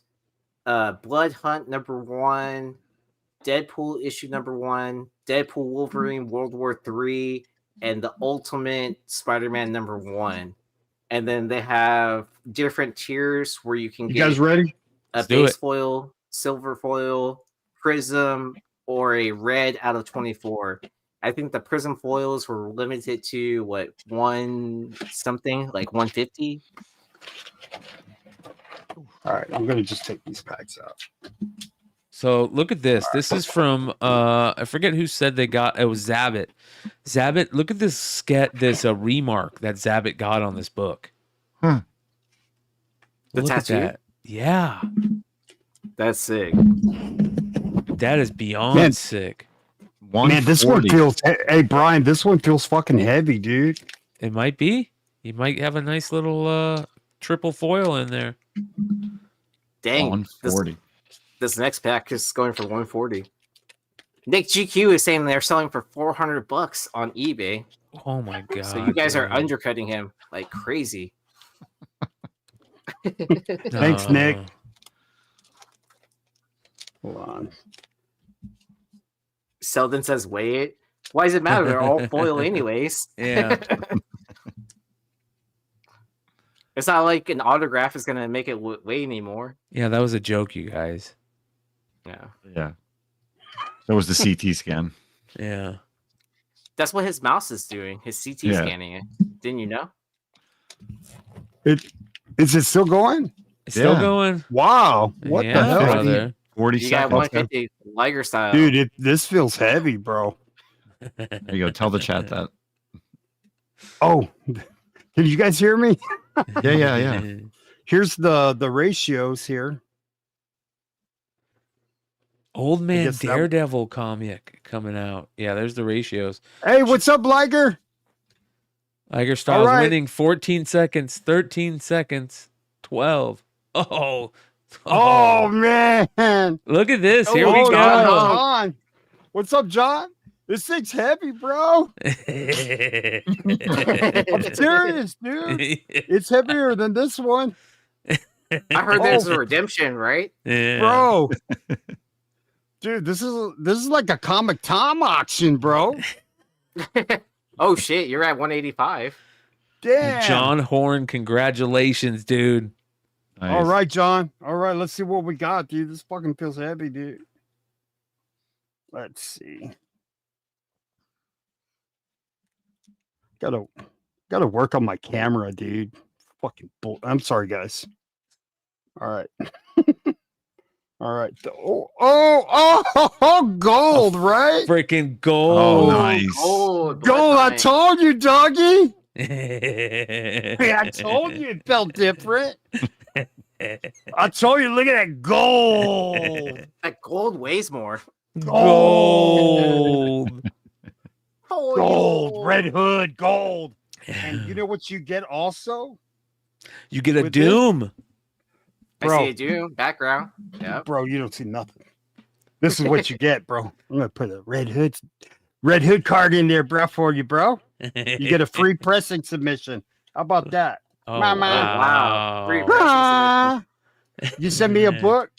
Blood Hunt #1, Deadpool issue #1, Deadpool Wolverine World War III, and the Ultimate Spider-Man #1. And then they have different tiers where you can get guys ready? a base foil, silver foil, prism, or a red out of 24. I think the prism foils were limited to what, one something, like 150. All right, I'm gonna just take these packs out. So look at this. This is from I forget who said they got. It was Zabbit. Zabbit, look at this remark that Zabbit got on this book. The Look tattoo? at that. Yeah, that's sick. That is beyond sick. Man, this one feels. Hey, Brian, this one feels fucking heavy, dude. It might be. You might have a nice little triple foil in there. Dang, 140. This next pack is going for 140. Nick GQ is saying they're selling for $400 on eBay. Oh my god! So you guys are undercutting him like crazy. Thanks, Nick. Hold on. Selden says, "Wait, why does it matter? They're all foil anyways." Yeah. It's not like an autograph is gonna make it weigh anymore. Yeah, that was a joke, you guys. Yeah. Yeah. That was the CT scan. Yeah. That's what his mouse is doing. His CT scanning it. Didn't you know? Is it still going? It's still going. Wow. What the hell? Brother. 40 You got seconds. 150 Liger style. Dude, this feels heavy, bro. There you go. Tell the chat that. Oh, can you guys hear me? Yeah. Here's the ratios here. Old Man Daredevil comic coming out. Yeah, there's the ratios. Hey, what's up, Liger? Liger Styles right. winning 14 seconds, 13 seconds, 12. Oh man. Look at this. Here we Oh, go. John. What's up, John? This thing's heavy, bro. I'm serious, dude. It's heavier than this one. I heard there's a redemption, right? Yeah. Bro. Dude, this is like a Comic Tom auction, bro. Oh shit, you're at 185. Damn. John Horn, congratulations, dude. Nice. All right, John. All right, let's see what we got, dude. This fucking feels heavy, dude. Let's see. Gotta work on my camera, dude. Fucking I'm sorry, guys. All right. All right. Oh, gold, right? Freaking gold. Oh, nice. Gold. Gold. I told you, doggy. I told you it felt different. I told you, look at that gold. That gold weighs more. Gold. Gold. Red Hood, gold. And you know what you get also? You get a With Doom. Bro. I see a Doom background. Yeah. Bro, you don't see nothing. This is what you get, bro. I'm gonna put a Red Hood card in there, bro, for you, bro. You get a free pressing submission. How about that? Oh, Mama. Wow. Free Ah. You send me a book.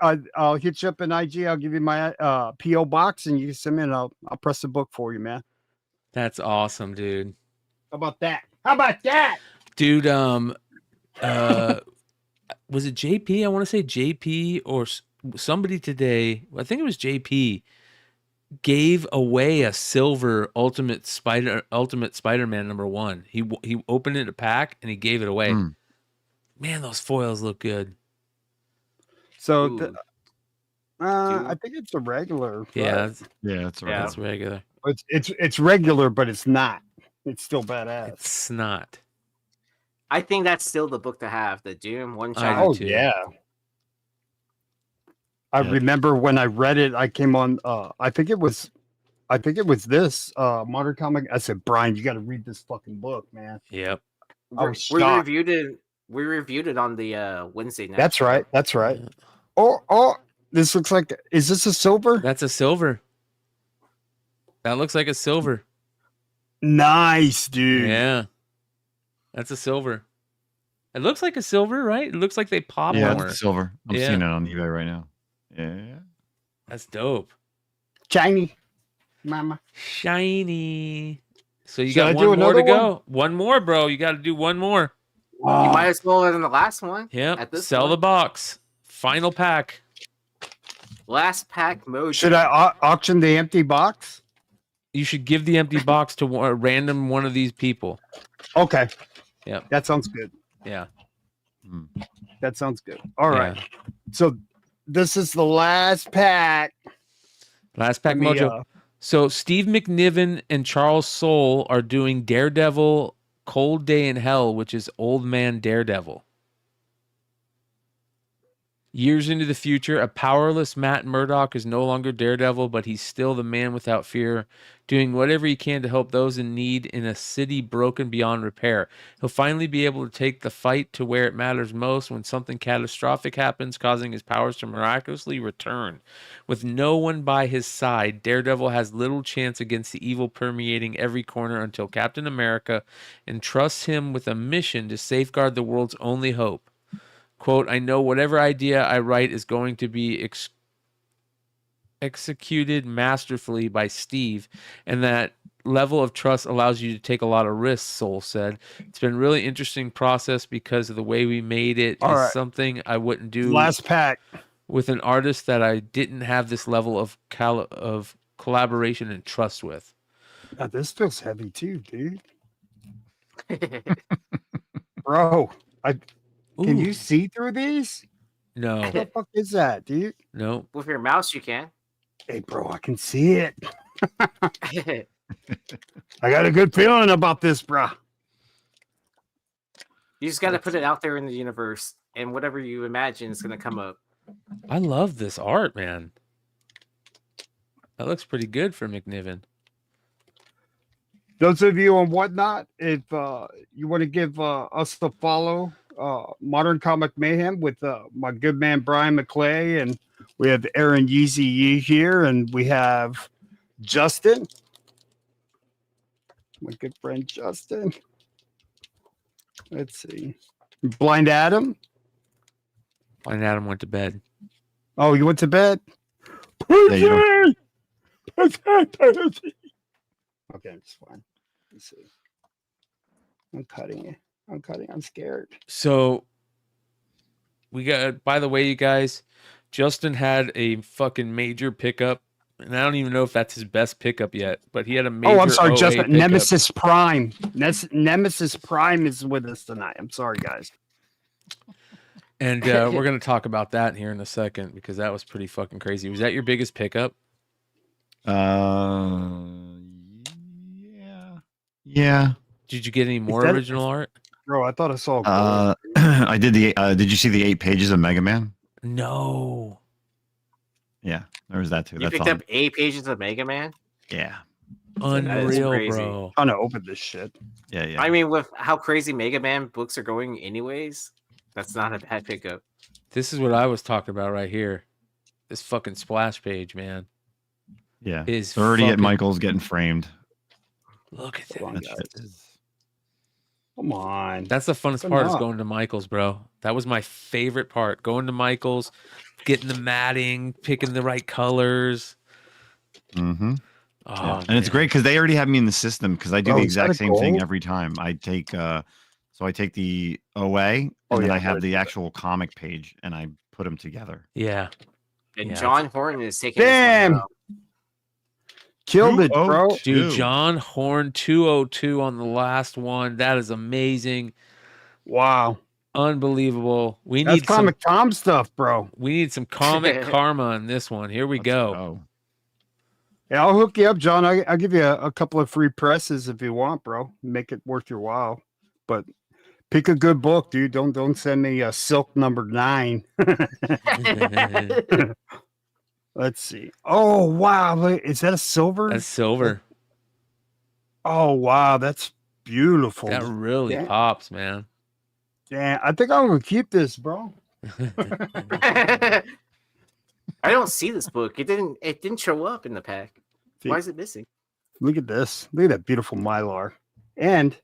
I'll hit you up in IG. I'll give you my PO box, and you can send me, and I'll press the book for you, man. That's awesome, dude. How about that? How about that, Dude, was it JP? I want to say JP or somebody today. I think it was JP. Gave away a silver Ultimate Spider-Man #1. He opened it a pack and he gave it away. Man, those foils look good. So, I think it's a regular. Yeah, That's right. that's regular. It's regular, but it's not. It's still badass. It's snot. I think that's still the book to have. The Doom one I shot. do Oh too. yeah. I remember when I read it, I came on I think it was this Modern Comic. I said, Brian, you gotta read this fucking book, man. Yep. I was We shocked. We reviewed it on the Wednesday night. That's right. That's right. Oh, this looks like, is this a silver? That's a silver. That looks like a silver. Nice, dude. Yeah. That's a silver. It looks like a silver, right? It looks like they pop Yeah, more. it's silver. I'm Yeah. seeing it on eBay right now. Yeah. That's dope. Shiny. Mama. Shiny. So you Should I got do one more to another go. One more, bro. You got to do one more. You might as well than the last one. Yep. At this Sell point. the box. Final pack. Last pack mojo. Should I auction the empty box? You should give the empty box to a random one of these people. Okay. Yeah. That sounds good. Yeah. That sounds good. All right. So this is the last pack. Last pack mojo. So Steve McNiven and Charles Soule are doing Daredevil Cold Day in Hell, which is Old Man Daredevil. Years into the future, a powerless Matt Murdock is no longer Daredevil, but he's still the man without fear, doing whatever he can to help those in need in a city broken beyond repair. He'll finally be able to take the fight to where it matters most when something catastrophic happens, causing his powers to miraculously return. With no one by his side, Daredevil has little chance against the evil permeating every corner until Captain America entrusts him with a mission to safeguard the world's only hope. Quote, I know whatever idea I write is going to be executed masterfully by Steve, and that level of trust allows you to take a lot of risks, Soule said. It's been a really interesting process because of the way we made it. It's something I wouldn't do last pack with an artist that I didn't have this level of collaboration and trust with. God, this feels heavy too, dude. Bro, can you see through these? No. What the fuck is that, dude? No. With your mouse, you can. Hey, bro, I can see it. I got a good feeling about this, bro. You just got to put it out there in the universe, and whatever you imagine is going to come up. I love this art, man. That looks pretty good for McNiven. Those of you on Whatnot, if you want to give us a follow, Modern Comic Mayhem with my good man Brian McClay, and we have Aaron Yeezy Yee here, and we have Justin, my good friend Justin. Let's see, Blind Adam. Blind Adam went to bed. Oh, you went to bed? Yeah, Okay, it's fine. Let's see. I'm cutting it. I'm scared. So we got, by the way, you guys, Justin had a fucking major pickup, and I don't even know if that's his best pickup yet, but he had a major I'm sorry, OA Justin. pickup. Nemesis Prime. Nemesis Prime is with us tonight. I'm sorry, guys. And we're going to talk about that here in a second because that was pretty fucking crazy. Was that your biggest pickup? Yeah. Did you get any more original art? Bro, I thought I saw. I did did you see the 8 pages of Mega Man? No. Yeah, there was that too. You picked up 8 pages of Mega Man? Yeah. Unreal, bro. I'm trying to open this shit. Yeah. I mean, with how crazy Mega Man books are going anyways, that's not a bad pickup. This is what I was talking about right here. This fucking splash page, man. Yeah. Is 30 fucking... at Michael's getting framed. Look at that. Come on. That's the funnest part is going to Michael's, bro. That was my favorite part. Going to Michael's, getting the matting, picking the right colors. Mm-hmm. Oh, yeah. And it's great because they already have me in the system because I do the exact same gold? thing every time. I take I take the OA and then I have the actual comic page and I put them together. Yeah. And John Horton is taking Damn. this one out. Killed it, bro. Dude, John Horn 202 on the last one. That is amazing. Wow. Unbelievable. We That's need Comic Tom stuff, bro. We need some comic karma on this one. Here we go. Yeah, I'll hook you up, John. I'll give you a couple of free presses if you want, bro. Make it worth your while. But pick a good book, dude. Don't send me a Silk number 9. Let's see. Oh, wow. Is that a silver? That's silver. Oh, wow. That's beautiful. That really pops, man. Yeah, I think I'm going to keep this, bro. I don't see this book. It didn't show up in the pack. Why is it missing? Look at this. Look at that beautiful Mylar. And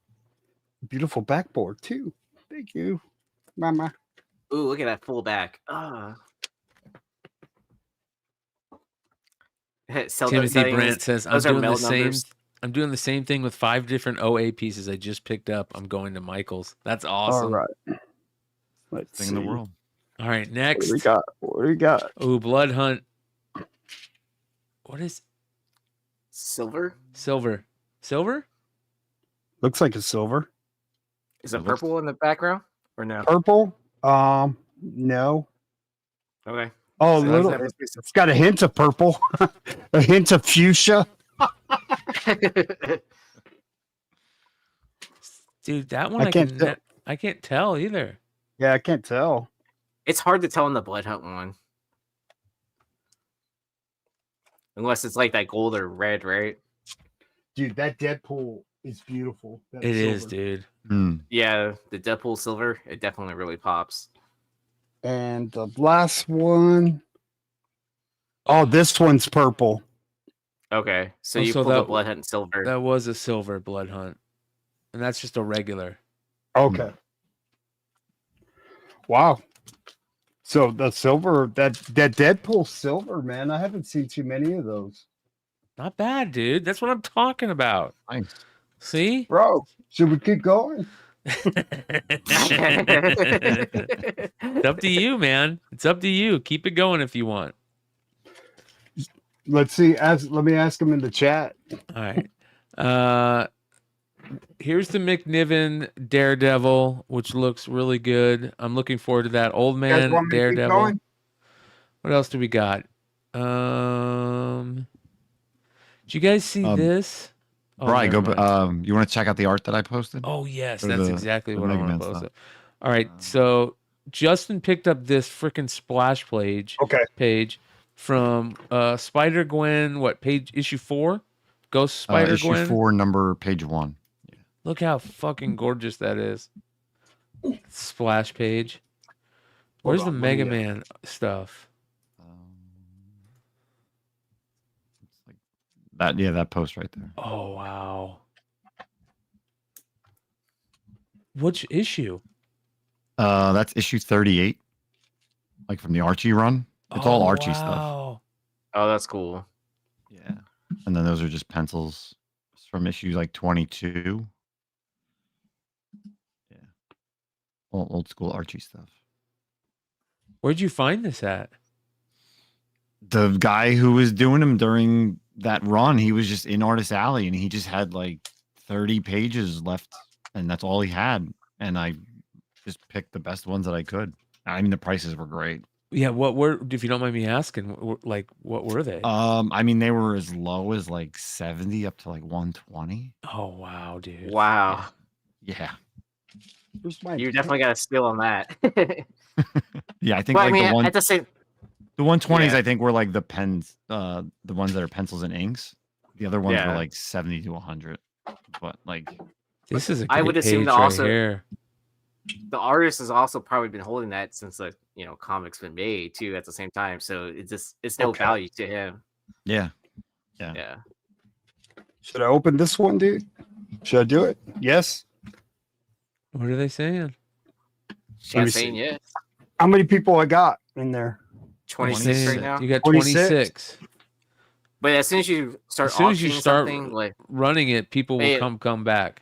beautiful backboard, too. Thank you, Mama. Ooh, look at that full back. Timothy Brandt says, I'm doing the same thing with 5 different OA pieces I just picked up. I'm going to Michael's. That's awesome. All right. Let's Thing in the world. All right, next. What do we got? Ooh, Blood Hunt What is Silver? silver? Silver? Looks like a silver. Is it purple in the background or no? Purple? No. Okay. Oh, So little. It's got a hint of purple, a hint of fuchsia. Dude, that one I can't tell either. Yeah, I can't tell. It's hard to tell in the Blood Hunt one. Unless it's like that gold or red, right? Dude, that Deadpool is beautiful. That It is, silver. dude. Yeah, the Deadpool silver, it definitely really pops. And the last one. Oh, this one's purple. Okay, so Oh, you so pulled a that- Blood Hunt silver. That was a silver Blood Hunt. And that's just a regular. Okay. Wow. So the silver, that Deadpool silver, man, I haven't seen too many of those. Not bad, dude. That's what I'm talking about. Nice. See? Bro, should we keep going? It's up to you, man. It's up to you. Keep it going if you want. Let's see. Let me ask him in the chat. All right. Here's the McNiven Daredevil, which looks really good. I'm looking forward to that. Old You guys Man want me to keep Daredevil. going? What else do we got? Did you guys see this? Oh, Brian, never mind. you want to check out the art that I posted? Oh yes, For that's the- exactly the what I Mega want Man to post. stuff. All right, so Justin picked up this freaking splash page. Okay. Page from Spider Gwen. What page? Issue 4. Ghost Spider issue Gwen. 4, page 1. Look how fucking gorgeous that is. Splash page. Where's the Mega Man stuff? That post right there. Oh wow. Which issue? That's issue 38. Like from the Archie run. It's all Archie stuff. Wow. Oh, that's cool. Yeah. And then those are just pencils from issue like 22. Yeah. Old school Archie stuff. Where'd you find this at? The guy who was doing them during that run, he was just in Artist Alley and he just had like 30 pages left and that's all he had. And I just picked the best ones that I could. I mean, the prices were great. Yeah, what were, if you don't mind me asking, like what were they? I mean, they were as low as like 70 up to like 120. Oh wow, dude. Wow. Yeah. You definitely got a steal on that. Yeah, I think Well, like I mean, the one at the same, the 120s Yeah. I think were like the pens, the ones that are pencils and inks. The other ones Yeah. were like 70 to 100. But like This is a I great would assume page that right also here. the artist has also probably been holding that since the comics been made too at the same time. So it's no value to him. yeah. Yeah. Should I open this one, dude? Should I do it? Yes. What are they saying? Let me She's saying see. yes. How many people I got in there? 26 right now. You got 26? 26. But as soon as you start As soon as you auctioning start something, like running it, people will Hey, come back.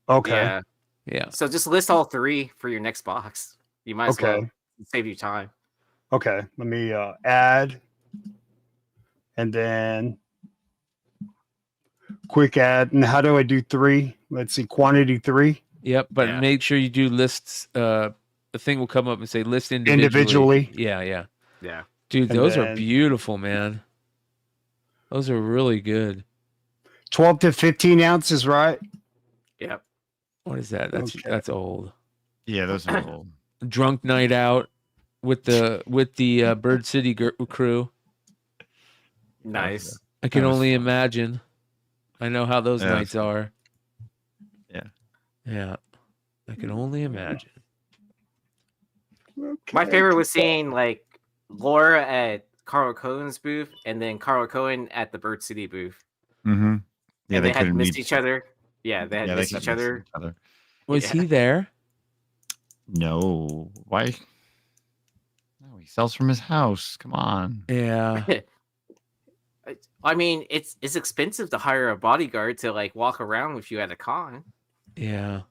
Okay. yeah. Yeah. So just list all 3 for your next box. You might as well Okay. save you time. Okay. Let me add. And then quick add. And how do I do 3? Let's see. Quantity 3. Yep, but Yeah. make sure you do lists. The thing will come up and say list individually. Yeah. Yeah. Dude, And those are then- beautiful, man. Those are really good. 12 to 15 ounces, right? Yep. What is that? Okay. That's old. Yeah, those are old. Drunk night out with the Bird City crew. Nice. I can That was only fun. imagine. I know how those Yeah, it was nights are. Yeah. Yeah. I can only imagine. My Okay. favorite was seeing like Laura at Carl Cohen's booth and then Carl Cohen at the Bird City booth. Mm-hmm. Yeah, And they had couldn't missed meet- each other. Yeah, they had Yeah, missed kept each missing other. each other. Was Yeah. he there? No. Why? No, he sells from his house. Come on. Yeah. I mean, it's expensive to hire a bodyguard to like walk around with you at a con. Yeah.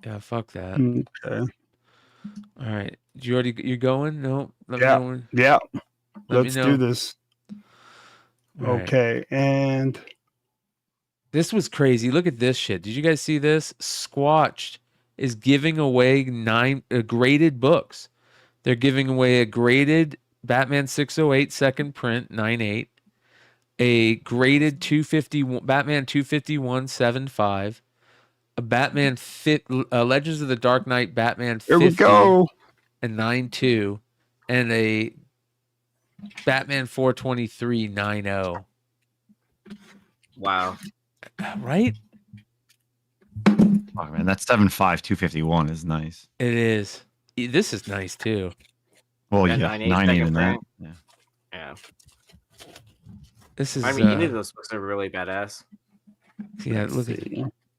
Yeah, fuck that. Okay. All right. You going? No. Let Yeah. me know. Yeah. Let me Let's know. do this. Right. Okay, and this was crazy. Look at this shit. Did you guys see this? Squatched is giving away 9 graded books. They're giving away a graded Batman 608 second print 9.8, a graded 251 Batman 251 7.5, a Batman Legends of the Dark Knight Batman 50 here we go. and 9.2, and a Batman 423 9.0. Wow. Right? Oh man, that 7.5 251 is nice. It is. This is nice too. Well, Yeah, yeah, 9.8 9 second even that. print. Yeah. Yeah. This is. I mean, any of those books are really badass. Yeah, look at it.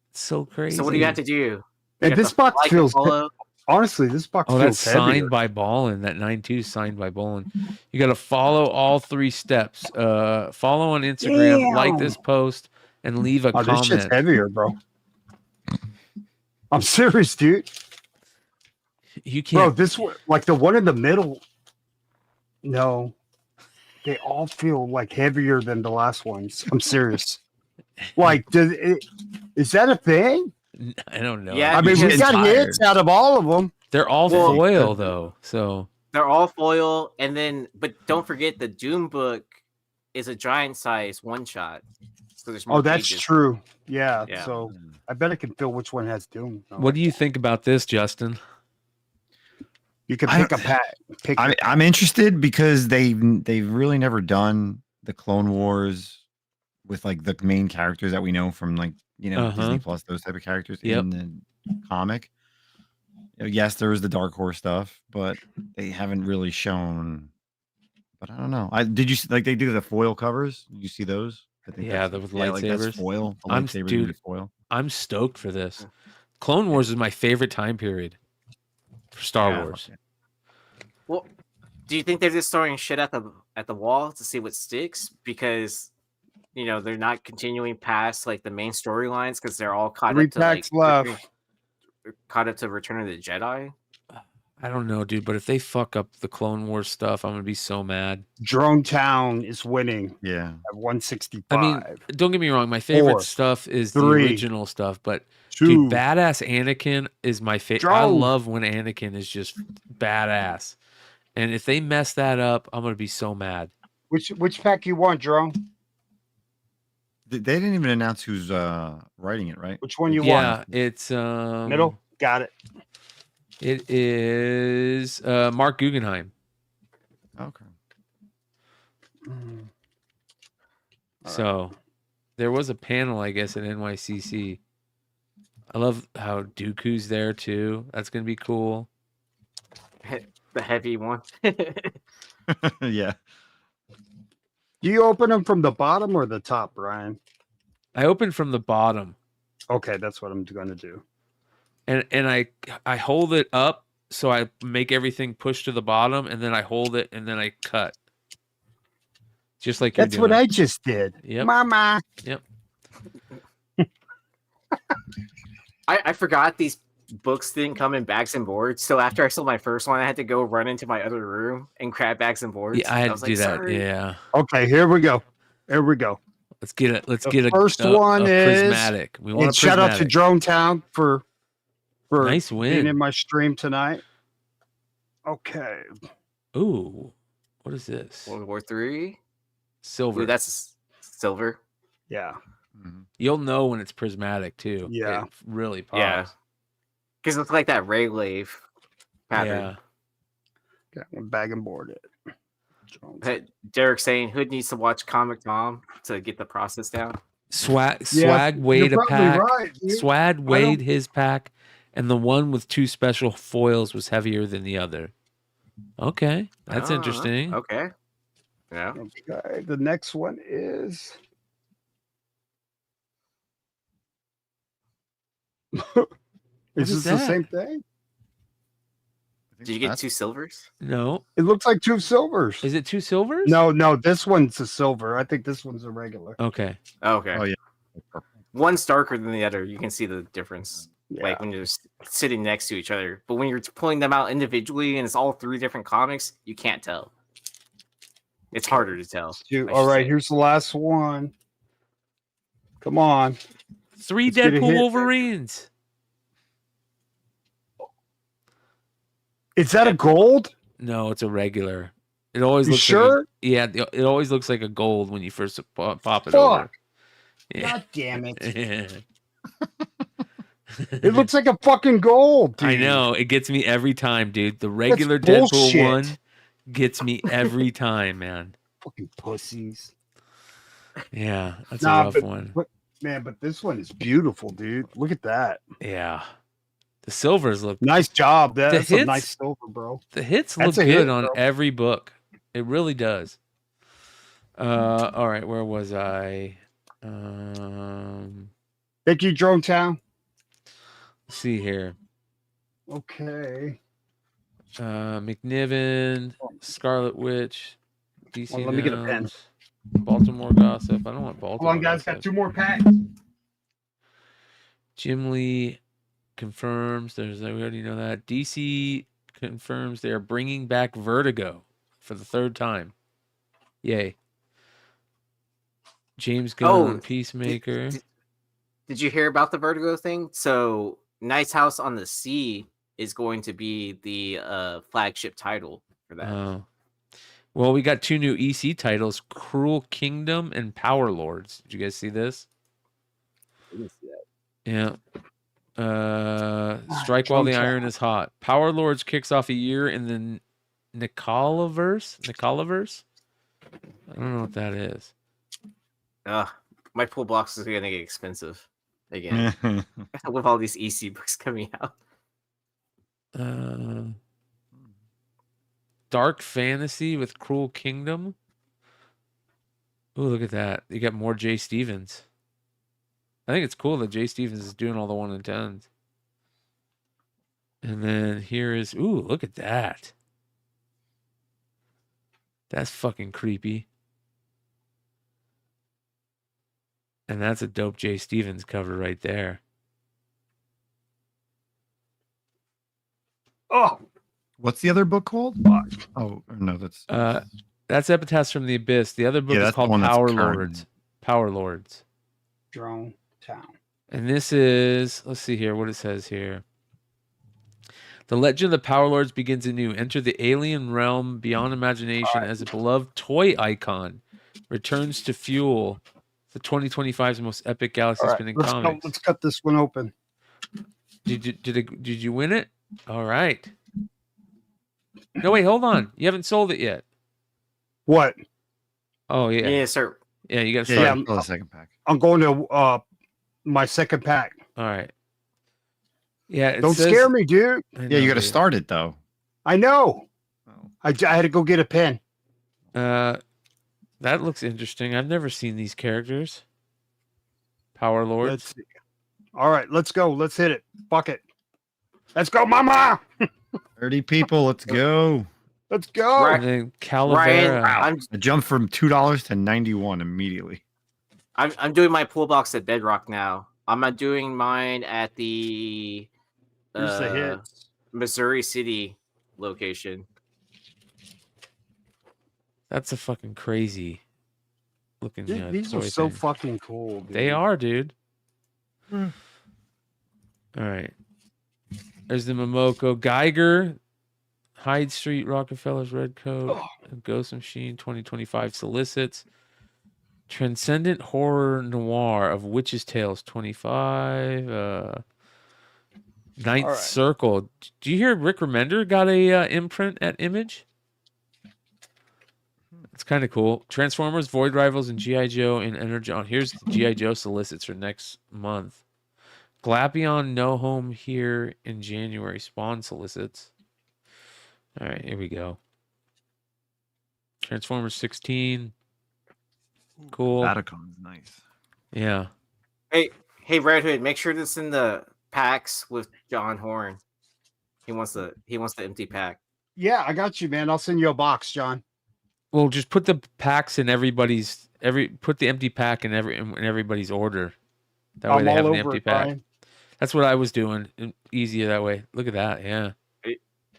It's so crazy. So what do you have to do? You And have this to box like and feels follow. honestly, this box Oh, feels that's signed heavier. by Ballin. That 9.2 is signed by Ballin. You got to follow all 3 steps. Follow on Instagram, like this post, and leave a Oh, this shit's comment. heavier, bro. I'm serious, dude. You Bro, can't. this one, like the one in the middle. No, they all feel like heavier than the last ones. I'm serious. Like, is that a thing? I don't know. Yeah, I mean, we got hits out of all of them. They're all Well, foil though, so They're all foil, and then but don't forget the Doom book is a giant size one shot. So there's more Oh, that's pages. true. Yeah, Yeah. So I bet I can feel which one has Doom. what do you think about this, Justin? You can pick a pack. I'm interested because they've really never done the Clone Wars with like the main characters that we know from like Disney Plus, those type of characters in the comic. Yes, there was the Dark Horse stuff, but they haven't really shown. But I don't know. Did you like they do the foil covers? Did you see those? I think Yeah, with lightsabers. like that's foil. The I'm lightsabers dude. with foil. I'm stoked for this. Clone Wars is my favorite time period for Star Wars. Well, do you think they're just throwing shit at the wall to see what sticks? Because they're not continuing past like the main storylines because they're all caught 3 up to like packs left. caught up to Return of the Jedi. I don't know, dude, but if they fuck up the Clone Wars stuff, I'm gonna be so mad. Drone Town is winning. Yeah, at 165. I mean, don't get me wrong. My favorite 4, stuff is 3, the original stuff, but 2. dude, badass Anakin is my favorite. I Drone. love when Anakin is just badass, and if they mess that up, I'm gonna be so mad. Which pack you want, Drone? They didn't even announce who's writing it, right? Which one you Yeah, want? it's Middle. Got it. It is Mark Guggenheim. Okay. So there was a panel, I guess, at NYCC. I love how Dooku's there too. That's gonna be cool. The heavy one. Yeah. Do you open them from the bottom or the top, Ryan? I opened from the bottom. Okay, that's what I'm going to do. And I hold it up so I make everything push to the bottom, and then I hold it and then I cut. Just like That's you're what doing. I just did. Yep. Mama. Yep. I forgot these books didn't come in bags and boards. So after I sold my first one, I had to go run into my other room and grab bags and boards. Yeah, I had was to do like, that. "Sorry." Yeah. Okay, here we go. Here we go. Let's get it. Let's The get a first a, one a is prismatic. We want and a shout out to prismatic. Drone Town for Nice being win. in my stream tonight. Okay. Ooh, what is this? World War III. Silver. Ooh, that's silver. Yeah. You'll know when it's prismatic too. Yeah. It really pops. Yeah. Because it's like that Ray Lave pattern. Got one bag and board it. Derek saying Hood needs to watch Comic Tom to get the process down. Swag Yeah, weighed you're a probably pack. right, dude. Swag I weighed don't- his pack, and the one with 2 special foils was heavier than the other. Okay, that's interesting. Okay. Yeah. Okay. The next one is What is this the that? same thing? Did you get 2 silvers? No, It looks like 2 silvers. is it 2 silvers? No, this one's a silver. I think this one's a regular. Okay. Okay. Oh yeah. One's darker than the other. You can see the difference. Yeah. Like when you're sitting next to each other. But when you're pulling them out individually and it's all 3 different comics, you can't tell. It's harder to tell. All right, here's the last one. Come on. 3 Let's get a Deadpool hit. Wolverines. Is that a gold? No, it's a regular. It always You looks sure? like it always looks like a gold when you first pop it Fuck. over. Yeah. God damn it. It looks like a fucking gold, dude. I know. It gets me every time, dude. The regular That's Deadpool bullshit. one gets me every time, man. Fucking pussies. Yeah, that's a rough one. But this one is beautiful, dude. Look at that. Yeah. The silvers look nice job. That's hits, a nice silver, bro. The hits That's look a good hit, on bro. every book. It really does. All right, where was I? Thank you, Drone Town. Let's see here. Okay. McNiven, Scarlet Witch, DC. Well, let me get a pen. Nouns, Baltimore Gossip. I don't want Baltimore. Hold on, guys. Gossip. Got 2 more packs. Jim Lee confirms. We already know that. DC confirms they are bringing back Vertigo for the 3rd time. Yay. James Gunn on Peacemaker. Did you hear about the Vertigo thing? So, Nice House on the Sea is going to be the flagship title for that. Oh. Well, we got 2 new EC titles, Cruel Kingdom and Power Lords. Did you guys see this? I didn't see that. Yeah. Strike While the Iron is Hot. Power Lords kicks off a year in the Nicolaverse? I don't know what that is. My pool box is going to get expensive again with all these EC books coming out. Dark Fantasy with Cruel Kingdom. Ooh, look at that. You got more Jay Stevens. I think it's cool that Jay Stevens is doing all the 1 in 10s. And then here is, ooh, look at that. That's fucking creepy. And that's a dope Jay Stevens cover right there. Oh, what's the other book called? Oh no, that's Epitaphs from the Abyss. The other book is called Power Lords. Power Lords. Drone Town. And this is, let's see here what it says here. The legend of the Power Lords begins anew. Enter the alien realm beyond imagination as a beloved toy icon returns to fuel the 2025's most epic galaxy spinning comics. Let's cut this one open. Did you win it? All right. No, wait, hold on. You haven't sold it yet. What? Oh yeah. Yeah, sir. Yeah, you got to start. Yeah, the second pack. I'm going to my second pack. All right. Yeah. Don't scare me, dude. Yeah, you got to start it though. I know. I had to go get a pen. That looks interesting. I've never seen these characters. Power Lords. Let's see. All right, let's go. Let's hit it. Fuck it. Let's go, mama. 30 people. Let's go. Let's go. And then Calavera. I jumped from $2 to 91 immediately. I'm doing my pool box at Bedrock now. I'm not doing mine at the Here's the hits. Missouri City location. That's a fucking crazy looking. These are so fucking cool. Dude. They are, dude. All right. There's the Momoko Geiger, Hyde Street, Rockefeller's Red Coat, Ghost Machine 2025 solicits. Transcendent Horror Noir of Witch's Tales 25. Ninth Circle. Do you hear Rick Remender got a imprint at Image? It's kind of cool. Transformers, Void Rivals, and G.I. Joe and Energon. Here's the G.I. Joe solicits for next month. Glapion, No Home Here in January. Spawn solicits. All right, here we go. Transformers 16. Cool. Vatican's nice. Yeah. Hey, Red Hood, make sure this in the packs with John Horn. He wants the empty pack. Yeah, I got you, man. I'll send you a box, John. Well, just put the packs in put the empty pack in everybody's order. That way they have an empty pack. Brian. That's what I was doing. Easier that way. Look at that, yeah.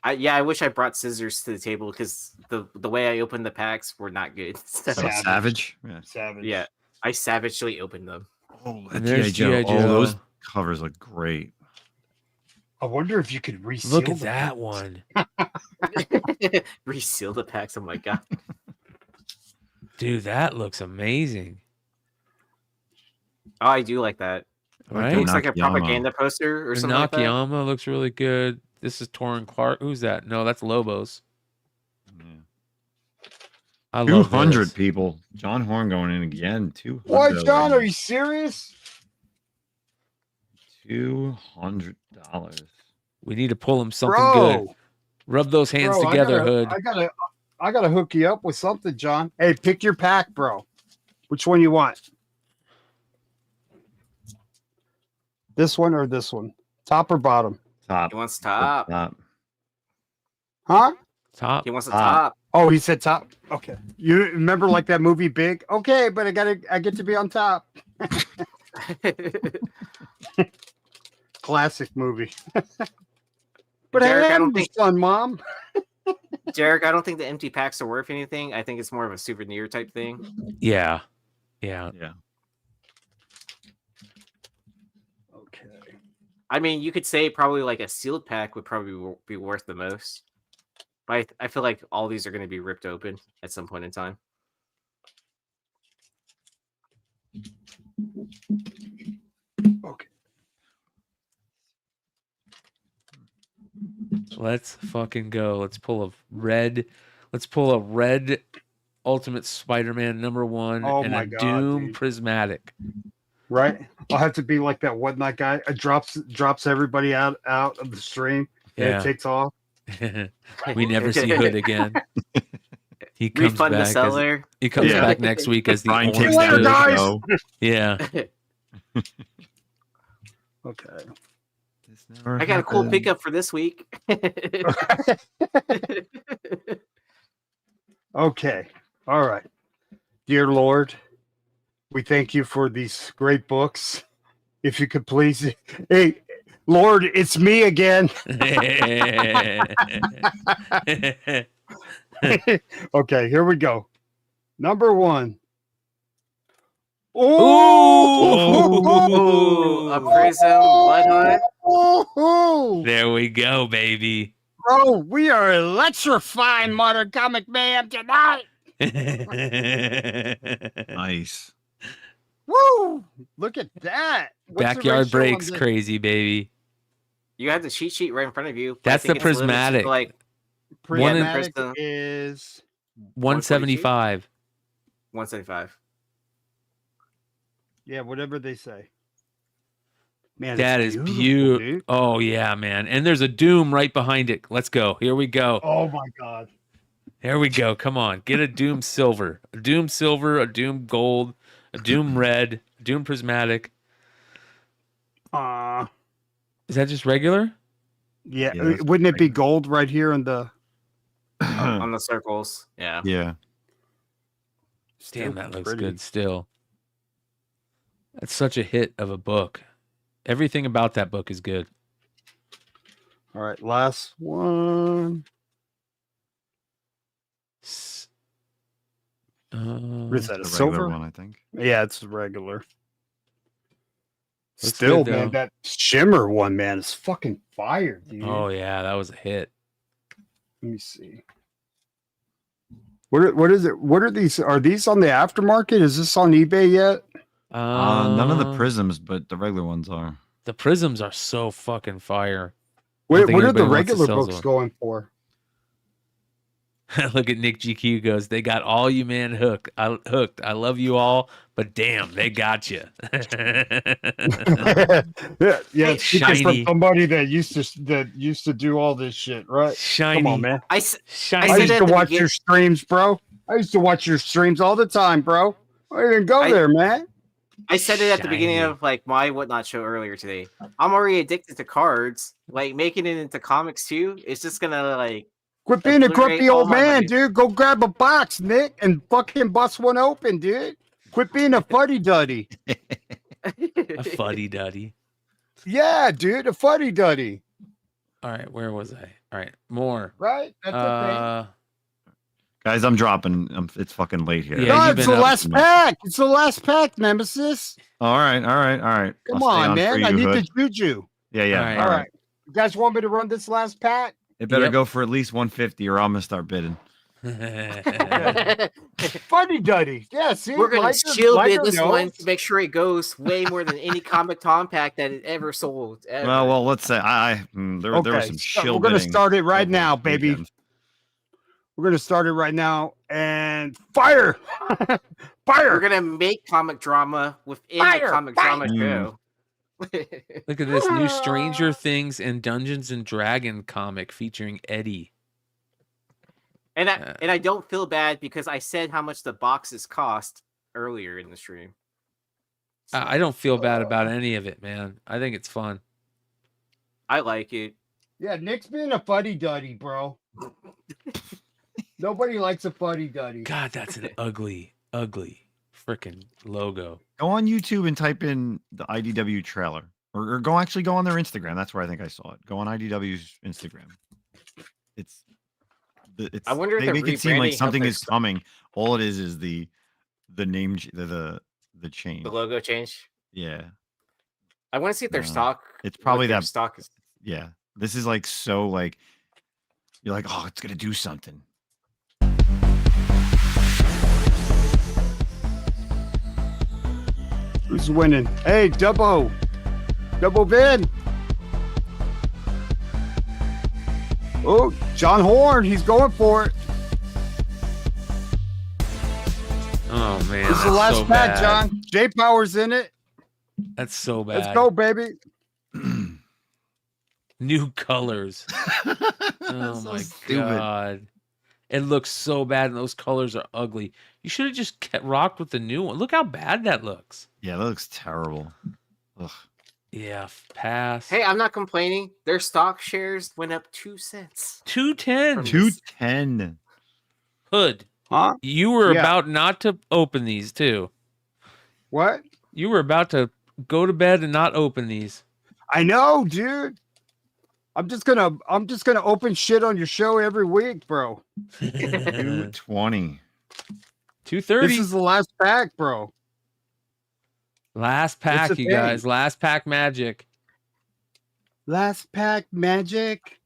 I wish I brought scissors to the table because the way I opened the packs were not good. So, Savage. Yeah. Savage. yeah, I savagely opened them. Oh, And there's G.I. G.I. Joe. Oh, those Joe. covers look great. I wonder if you could reseal. Look at the that packs. one. Reseal the packs. Oh my god. Dude, that looks amazing. Oh, I do like that. Right? It looks like a Nakayama. propaganda poster or The something like that. Nakayama looks really good. This is Torrin Clark. Who's that? No, that's Lobos. I love 200 this. people. John Horn going in again. 200. What, John? Are you serious? $200. We need to pull him something Bro. good. Rub those hands Bro, together, Hood. I gotta hook you up with something, John. Hey, pick your pack, bro. Which one you want? This one or this one? Top or bottom? Top. He wants top. Top. Huh? Top. He wants the top. Oh, he said top. Okay. You remember like that movie Big? Okay, but I get to be on top. Classic movie. But Derek, I I don't am the think- son, Mom. Derek, I don't think the empty packs are worth anything. I think it's more of a souvenir type thing. Yeah. Yeah. Yeah. Okay. I mean, you could say probably like a sealed pack would probably be worth the most. But I feel like all these are going to be ripped open at some point in time. Okay. Let's fucking go. Let's pull a red Ultimate Spider-Man #1 Oh and my a God, Doom dude. Prismatic. Right? I'll have to be like that one night guy. It drops everybody out of the stream. And Yeah. it takes off. We never see Hood again. He comes Refund the back. seller. He comes Yeah. back next week as the Brian orange takes Later, Hood. guys. show. Yeah. Okay. This never I got a cool happened. pickup for this week. Okay. All right. Dear Lord, we thank you for these great books. If you could please. Hey, Lord, it's me again. Okay, here we go. #1. Ooh, a Prism Blood Hunt. There we go, baby. Bro, we are electrifying Modern Comic Mayhem tonight. Nice. Woo! Look at that. What's the Backyard ratio breaks on the- crazy, baby. You have the cheat sheet right in front of you. but I That's think the it's limited to, prismatic. Like Prismatic Prism. is 175. 175. yeah, whatever they say. Man, That it's is beautiful, beautiful. dude. Oh yeah, man. And there's a Doom right behind it. Let's go. Here we go. Oh my god. Here we go. Come on. Get a Doom Silver. A Doom Silver, a Doom Gold, a Doom Red, a Doom Prismatic. Is that just regular? Yeah, Yeah, that's wouldn't it be gold right here in the On the circles. Yeah. Yeah. Damn, that looks pretty. good still. That's such a hit of a book. Everything about that book is good. All right, last one. What is that? A The regular silver one, I think. Yeah, it's regular. Looks Still, good, man, though. that shimmer one, man, is fucking fire, dude. Oh yeah, that was a hit. Let me see. What is it? What are these? Are these on the aftermarket? Is this on eBay yet? None of the prisms, but the regular ones are. The prisms are so fucking fire. I What, don't think what are the anybody wants to regular sell books one. going for? Look at Nick GQ goes, they got all you man hooked. I love you all, but damn, they got you. yeah, it's speaking from Shiny. somebody that used to do all this shit, right? Shiny. Come on, man. I I said used at to the watch begin- your streams, bro. I used to watch your streams all the time, bro. I didn't go there, man. I said it at the beginning Shiny. of like my whatnot show earlier today. I'm already addicted to cards. Like making it into comics too. It's just gonna like Quit being a obliterate grumpy all old my man, money. dude. Go grab a box, Nick, and fucking bust one open, dude. Quit being a fuddy duddy. A fuddy duddy. Yeah, dude, a fuddy duddy. All right, where was I? All right, more. Right? That's the Guys, I'm dropping. It's fucking late here. thing. No, it's the last pack. It's the last pack, Nemesis. All right. Come I'll stay on, man. for I you, need Hood. the juju. Yeah. All right. You guys want me to run this last pack? It better go for at least 150 or I'm gonna start bidding. Funny Duddy. Yeah, see? We're gonna Liger- shield bid Liger this knows. one to make sure it goes way more than any Comic Tom pack that it ever sold. Ever. Well, let's say there was Okay, some so shill we're gonna bidding start it right over now, the baby. weekend. We're gonna start it right now and fire! Fire! We're gonna make comic drama within Fire! the comic Fire! drama show. Look at this new Stranger Things and Dungeons and Dragon comic featuring Eddie. And I don't feel bad because I said how much the boxes cost earlier in the stream. I don't feel bad about any of it, man. I think it's fun. I like it. Yeah, Nick's being a fuddy duddy, bro. Nobody likes a fuddy duddy. God, that's an ugly freaking logo. Go on YouTube and type in the IDW trailer, or go on their Instagram. That's where I think I saw it. Go on IDW's Instagram. I wonder if they they're make it seem like rebranding something how is coming. All it is the name, the change, the logo change. Yeah, I want to see if their No. stock. It's probably what their that stock is. Yeah, this is like so like you're like, oh, it's gonna do something. Who's winning? Hey, double bid. Oh, John Horn, he's going for it. Oh man, This is the that's last so pack, bad. John. J Power's in it. That's so bad. Let's go, baby. New colors. Oh So my stupid. god. It looks so bad and those colors are ugly. You should have just rocked with the new one. Look how bad that looks. Yeah, that looks terrible. Ugh. Yeah, pass. Hey, I'm not complaining. Their stock shares went up 2 cents. 210. 210. Hood. Huh? You were Yeah. about not to open these too. What? You were about to go to bed and not open these. I know, dude. I'm just gonna open shit on your show every week, bro. 220. 230. This is the last pack, bro. Last pack, It's a you thing. guys. Last pack magic. Last pack magic.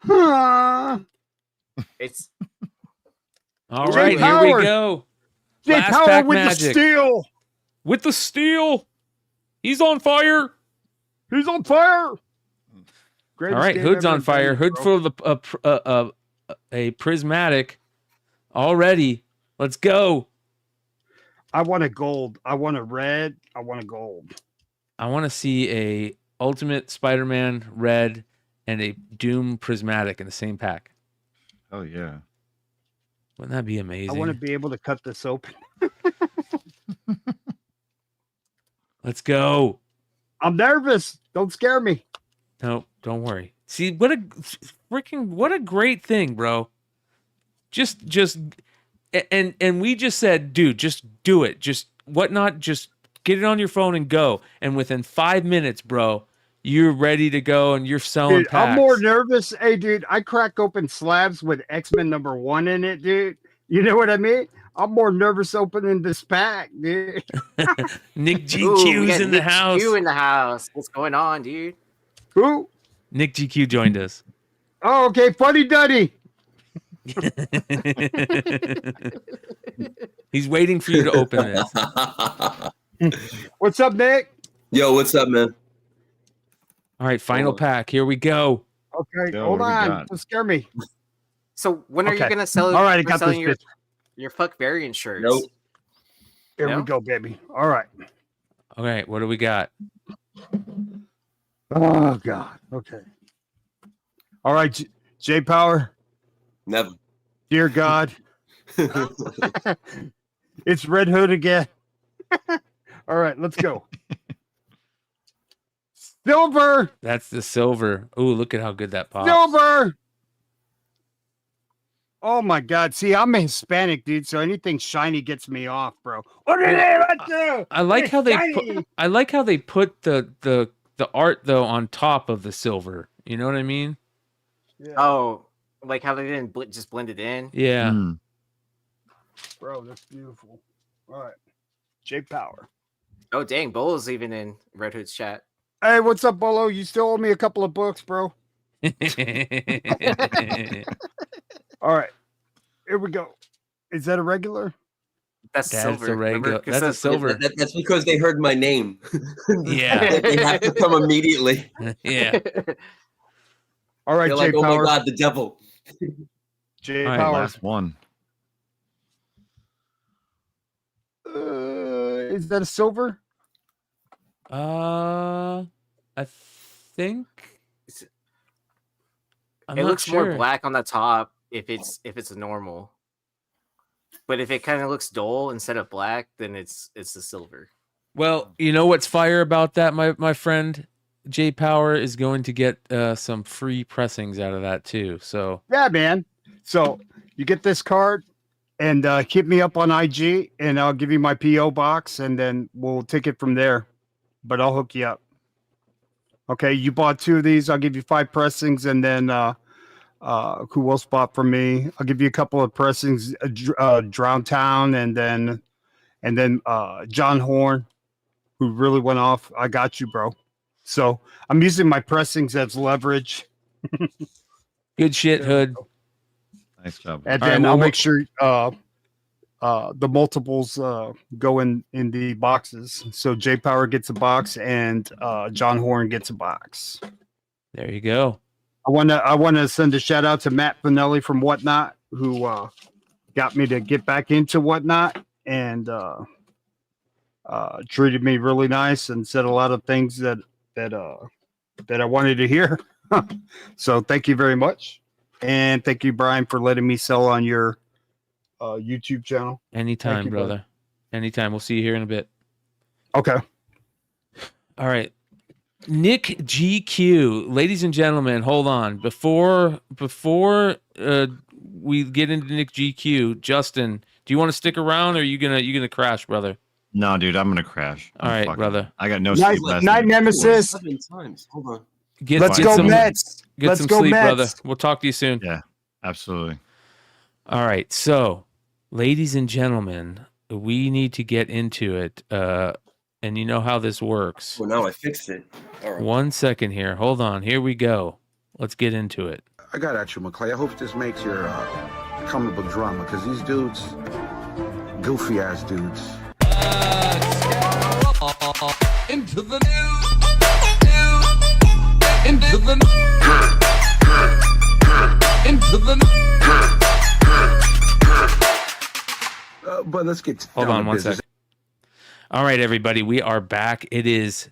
Huh. It's All Jay right, here we Power. go. Jay Last Power pack with magic. the steel. With the steel. He's on fire. He's on fire. Greatest All right, game Hood's ever on fire. invented, Hood bro. for a prismatic already. Let's go. I want a gold. I want a red. I want a gold. I want to see a Ultimate Spider-Man red and a Doom prismatic in the same pack. Oh yeah. Wouldn't that be amazing? I want to be able to cut this open. Let's go. I'm nervous. Don't scare me. No, don't worry. See, what a great thing, bro. Just and we just said, dude, just do it. Just get it on your phone and go. And within 5 minutes, bro, you're ready to go and you're selling Dude, packs. I'm more nervous. Hey, dude, I crack open slabs with X-Men #1 in it, dude. You know what I mean? I'm more nervous opening this pack, dude. Nick Ooh, we GQ's got in the Nick house. GQ in the house. What's going on, dude? Who? Nick GQ joined us. Oh, okay. Funny Duddy. He's waiting for you to open this. What's up, Nick? Yo, what's up, man? All right, final pack. Here we go. Okay, Yo, hold what do we on. got? Don't scare me. So when are you Okay. gonna sell? All right, I you're got selling this bitch. your fuck variant shirts. Nope. Here No? we go, baby. All right. All right, what do we got? Oh, God. Okay. All right, J Power. Never. Dear God. It's Red Hood again. All right, let's go. Silver. That's the silver. Ooh, look at how good that pops. Silver. Oh my God! See, I'm a Hispanic dude, so anything shiny gets me off, bro. What did they do? I like It's how they shiny. put. I like how they put the the art though on top of the silver. You know what I mean? Yeah. Oh, like how they didn't just blend it in? Yeah. Bro, that's beautiful. All right. J Power. Oh, dang. Bolo's even in Red Hood's chat. Hey, what's up, Bolo? You still owe me a couple of books, bro. All right. Here we go. Is that a regular? That's silver. A regular. That's a silver. That's because they heard my name. Yeah. They have to come immediately. Yeah. All right, They're J like, oh Power. my God, the devil. J All right, Power. Last one. Is that a silver? I think It looks more black on the top if it's a normal. But if it kind of looks dull instead of black, then it's the silver. Well, you know what's fire about that, my friend? J Power is going to get some free pressings out of that too. So Yeah, man. So you get this card and hit me up on IG and I'll give you my PO box and then we'll take it from there. But I'll hook you up. Okay, you bought 2 of these, I'll give you 5 pressings, and then who else bought from me? I'll give you a couple of pressings, Drown Town, and then John Horn, who really went off. I got you, bro. So I'm using my pressings as leverage. good shit, Hood. Nice job. And All then right, I'll well, make sure the multiples go in the boxes. So J Power gets a box and John Horn gets a box. There you go. I wanna send a shout out to Matt Finelli from Whatnot, who got me to get back into Whatnot and treated me really nice and said a lot of things that I wanted to hear. So thank you very much. And thank you, Brian, for letting me sell on your YouTube channel. Anytime, you, brother. Anytime. We'll see you here in a bit. Okay. All right. Nick GQ, ladies and gentlemen, hold on. Before we get into Nick GQ, Justin, do you want to stick around or are you gonna crash, brother? No, dude, I'm gonna crash. All right, brother. I got no sleep last Night, Nemesis. 7 times. Hold on. Let's go Mets. Get Let's some go sleep, Mets. brother. We'll talk to you soon. Yeah, absolutely. All right. So, ladies and gentlemen, we need to get into it. And you know how this works. Well, now I fixed it. All right. 1 second here. Hold on. Here we go. Let's get into it. I got at you, McClay. I hope this makes your comic book drama, because these dudes, goofy ass dudes. Into the news. Into the into the But let's get Hold down on to 1 business. second. All right, everybody, we are back. It is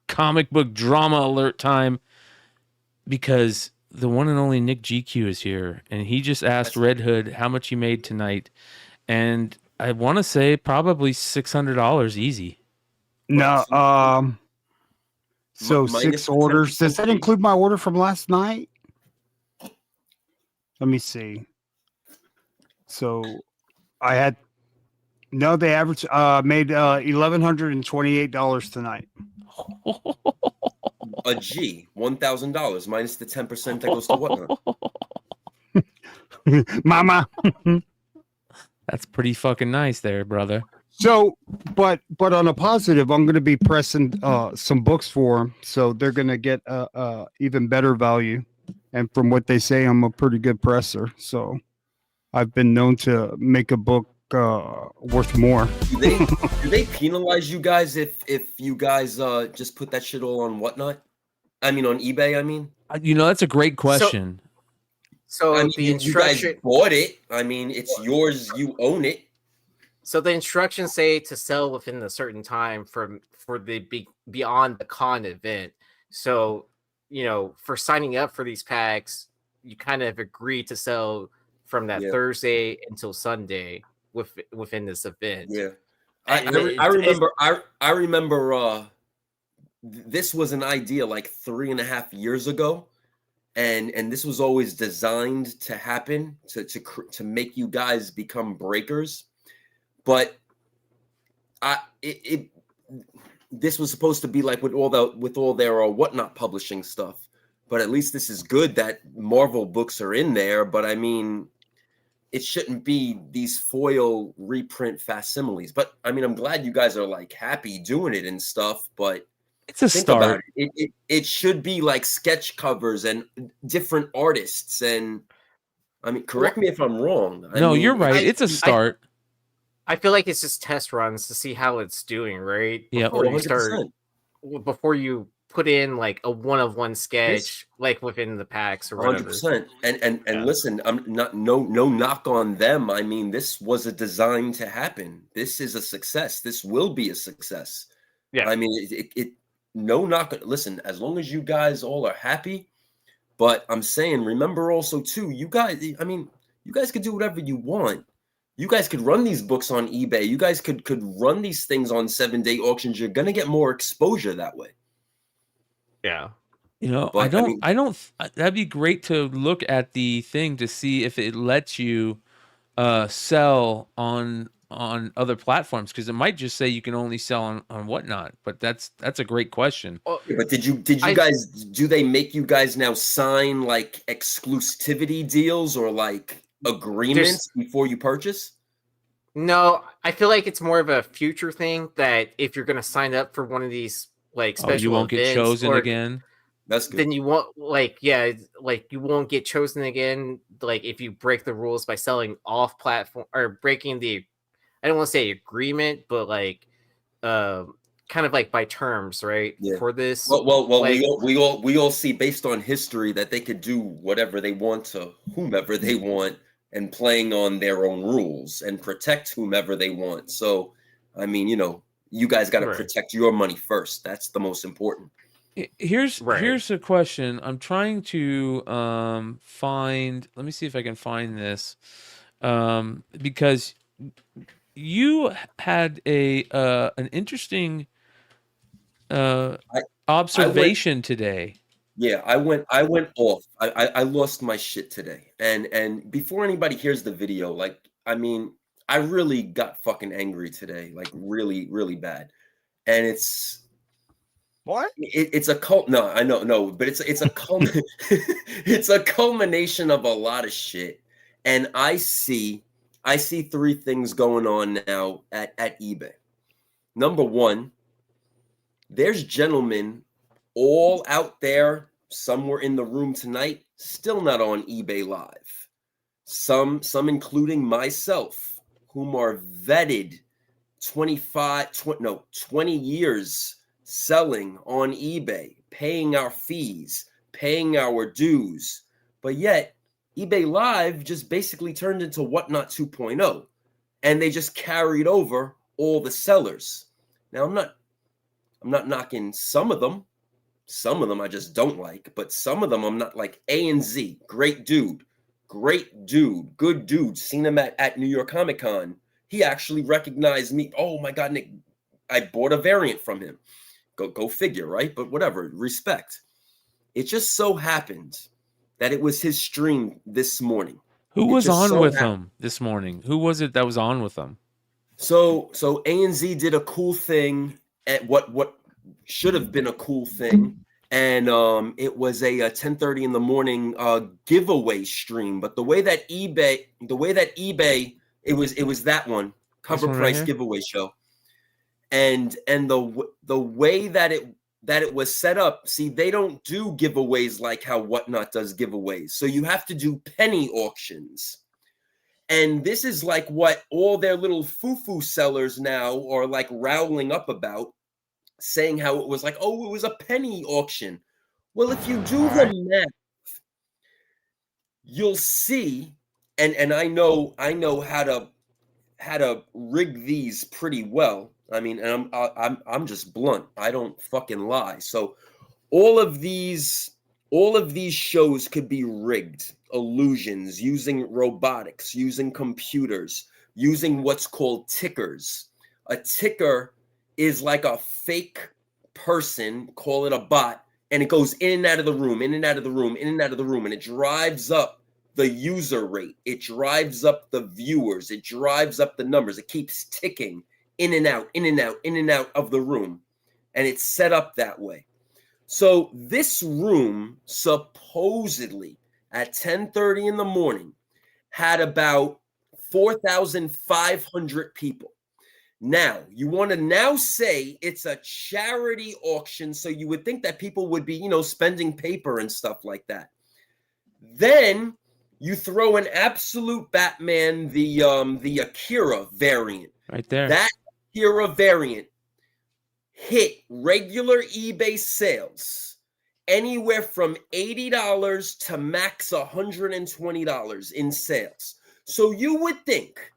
comic book drama alert time because the one and only Nick GQ is here, and he just asked Red Hood how much he made tonight, and I want to say probably $600 easy. No, so Minus 6 the orders. 10% Does that include my order from last night? Let me see. So I had the average made $1,128 tonight. A G, $1,000 minus the 10% that goes to Whatnot. Mama. That's pretty fucking nice there, brother. So, but on a positive, I'm going to be pressing some books for them, so they're going to get even better value. And from what they say, I'm a pretty good presser, so I've been known to make a book worth more. Do they penalize you guys if you guys just put that shit all on Whatnot? I mean, on eBay. I mean, You know, that's a great question. So I mean, the you guys instruction bought it. I mean, it's yours. You own it. So the instructions say to sell within a certain time for the beyond the con event. So, you know, for signing up for these packs, you kind of agree to sell from that Thursday until Sunday within this event. Yeah, I remember. This was an idea like 3.5 years ago, and this was always designed to happen to make you guys become breakers. But this was supposed to be like with all their whatnot publishing stuff. But at least this is good that Marvel books are in there. But I mean, it shouldn't be these foil reprint facsimiles. But I mean, I'm glad you guys are like happy doing it and stuff. But it's a start. It should be like sketch covers and different artists. And I mean, correct me if I'm wrong. No, you're right. It's a start. I feel like it's just test runs to see how it's doing, right? Yeah, before you put in like a one-of-one sketch, like within the packs or whatever. 100%. And listen, I'm not no knock on them. I mean, this was a design to happen. This is a success. This will be a success. Yeah. I mean, it no knock. Listen, as long as you guys all are happy. But I'm saying, remember also too, you guys. I mean, you guys could do whatever you want. You guys could run these books on eBay. You guys could run these things on 7-day auctions. You're gonna get more exposure that way. Yeah. You know, but, I don't. That'd be great to look at the thing to see if it lets you sell on other platforms, because it might just say you can only sell on whatnot. But that's a great question. Yeah, but did you guys, do they make you guys now sign like exclusivity deals or like agreements before you purchase? No, I feel like it's more of a future thing that if you're going to sign up for one of these like special you won't get chosen again. That's good. Then you won't you won't get chosen again. Like if you break the rules by selling off platform or breaking the, I don't want to say agreement, but like kind of like by terms, right? Yeah. For this. Well, like, we all see based on history that they could do whatever they want to whomever they want and playing on their own rules and protect whomever they want. So, I mean, you know, you guys got to protect your money first. That's the most important. Here's a question. I'm trying to find. Let me see if I can find this, because you had an interesting observation today. Yeah, I went off. I lost my shit today. And before anybody hears the video, like, I mean, I really got fucking angry today, like really, really bad. And it's what? It's a cult. No, I know, no, but it's a it's a culmination of a lot of shit. And I see 3 things going on now at eBay. Number one, there's gentlemen all out there somewhere in the room tonight, still not on eBay Live. Some including myself, whom are vetted 20 years selling on eBay, paying our fees, paying our dues. But yet, eBay Live just basically turned into Whatnot 2.0, and they just carried over all the sellers. Now, I'm not knocking some of them. Some of them I just don't like, but some of them I'm not like. A and Z, great dude, good dude. Seen him at New York Comic Con. He actually recognized me. Oh my God, Nick, I bought a variant from him. Go figure, right? But whatever, respect. It just so happened that it was his stream this morning. Who was on with him this morning? Who was it that was on with him? So ANZ did a cool thing at what should have been a cool thing, and it was a 10:30 in the morning giveaway stream. But the way that eBay, it was that one cover price giveaway show, and the way that it was set up. See, they don't do giveaways like how Whatnot does giveaways. So you have to do penny auctions. And this is like what all their little foo-foo sellers now are like rowling up about, saying how it was like, oh, it was a penny auction. Well, if you do the math, you'll see, and I know how to rig these pretty well. I mean, and I'm just blunt. I don't fucking lie. So all of these shows could be rigged, illusions, using robotics, using computers, using what's called tickers. A ticker is like a fake person, call it a bot, and it goes in and out of the room, in and out of the room, in and out of the room, and it drives up the user rate. It drives up the viewers. It drives up the numbers. It keeps ticking in and out, in and out, in and out of the room. and it's set up that way. So this room supposedly at 10:30 in the morning had about 4,500 people. Now, you want to now say it's a charity auction, so you would think that people would be, spending paper and stuff like that. Then you throw an absolute Batman, the Akira variant. Right there. That Akira variant hit regular eBay sales anywhere from $80 to max $120 in sales. So you would think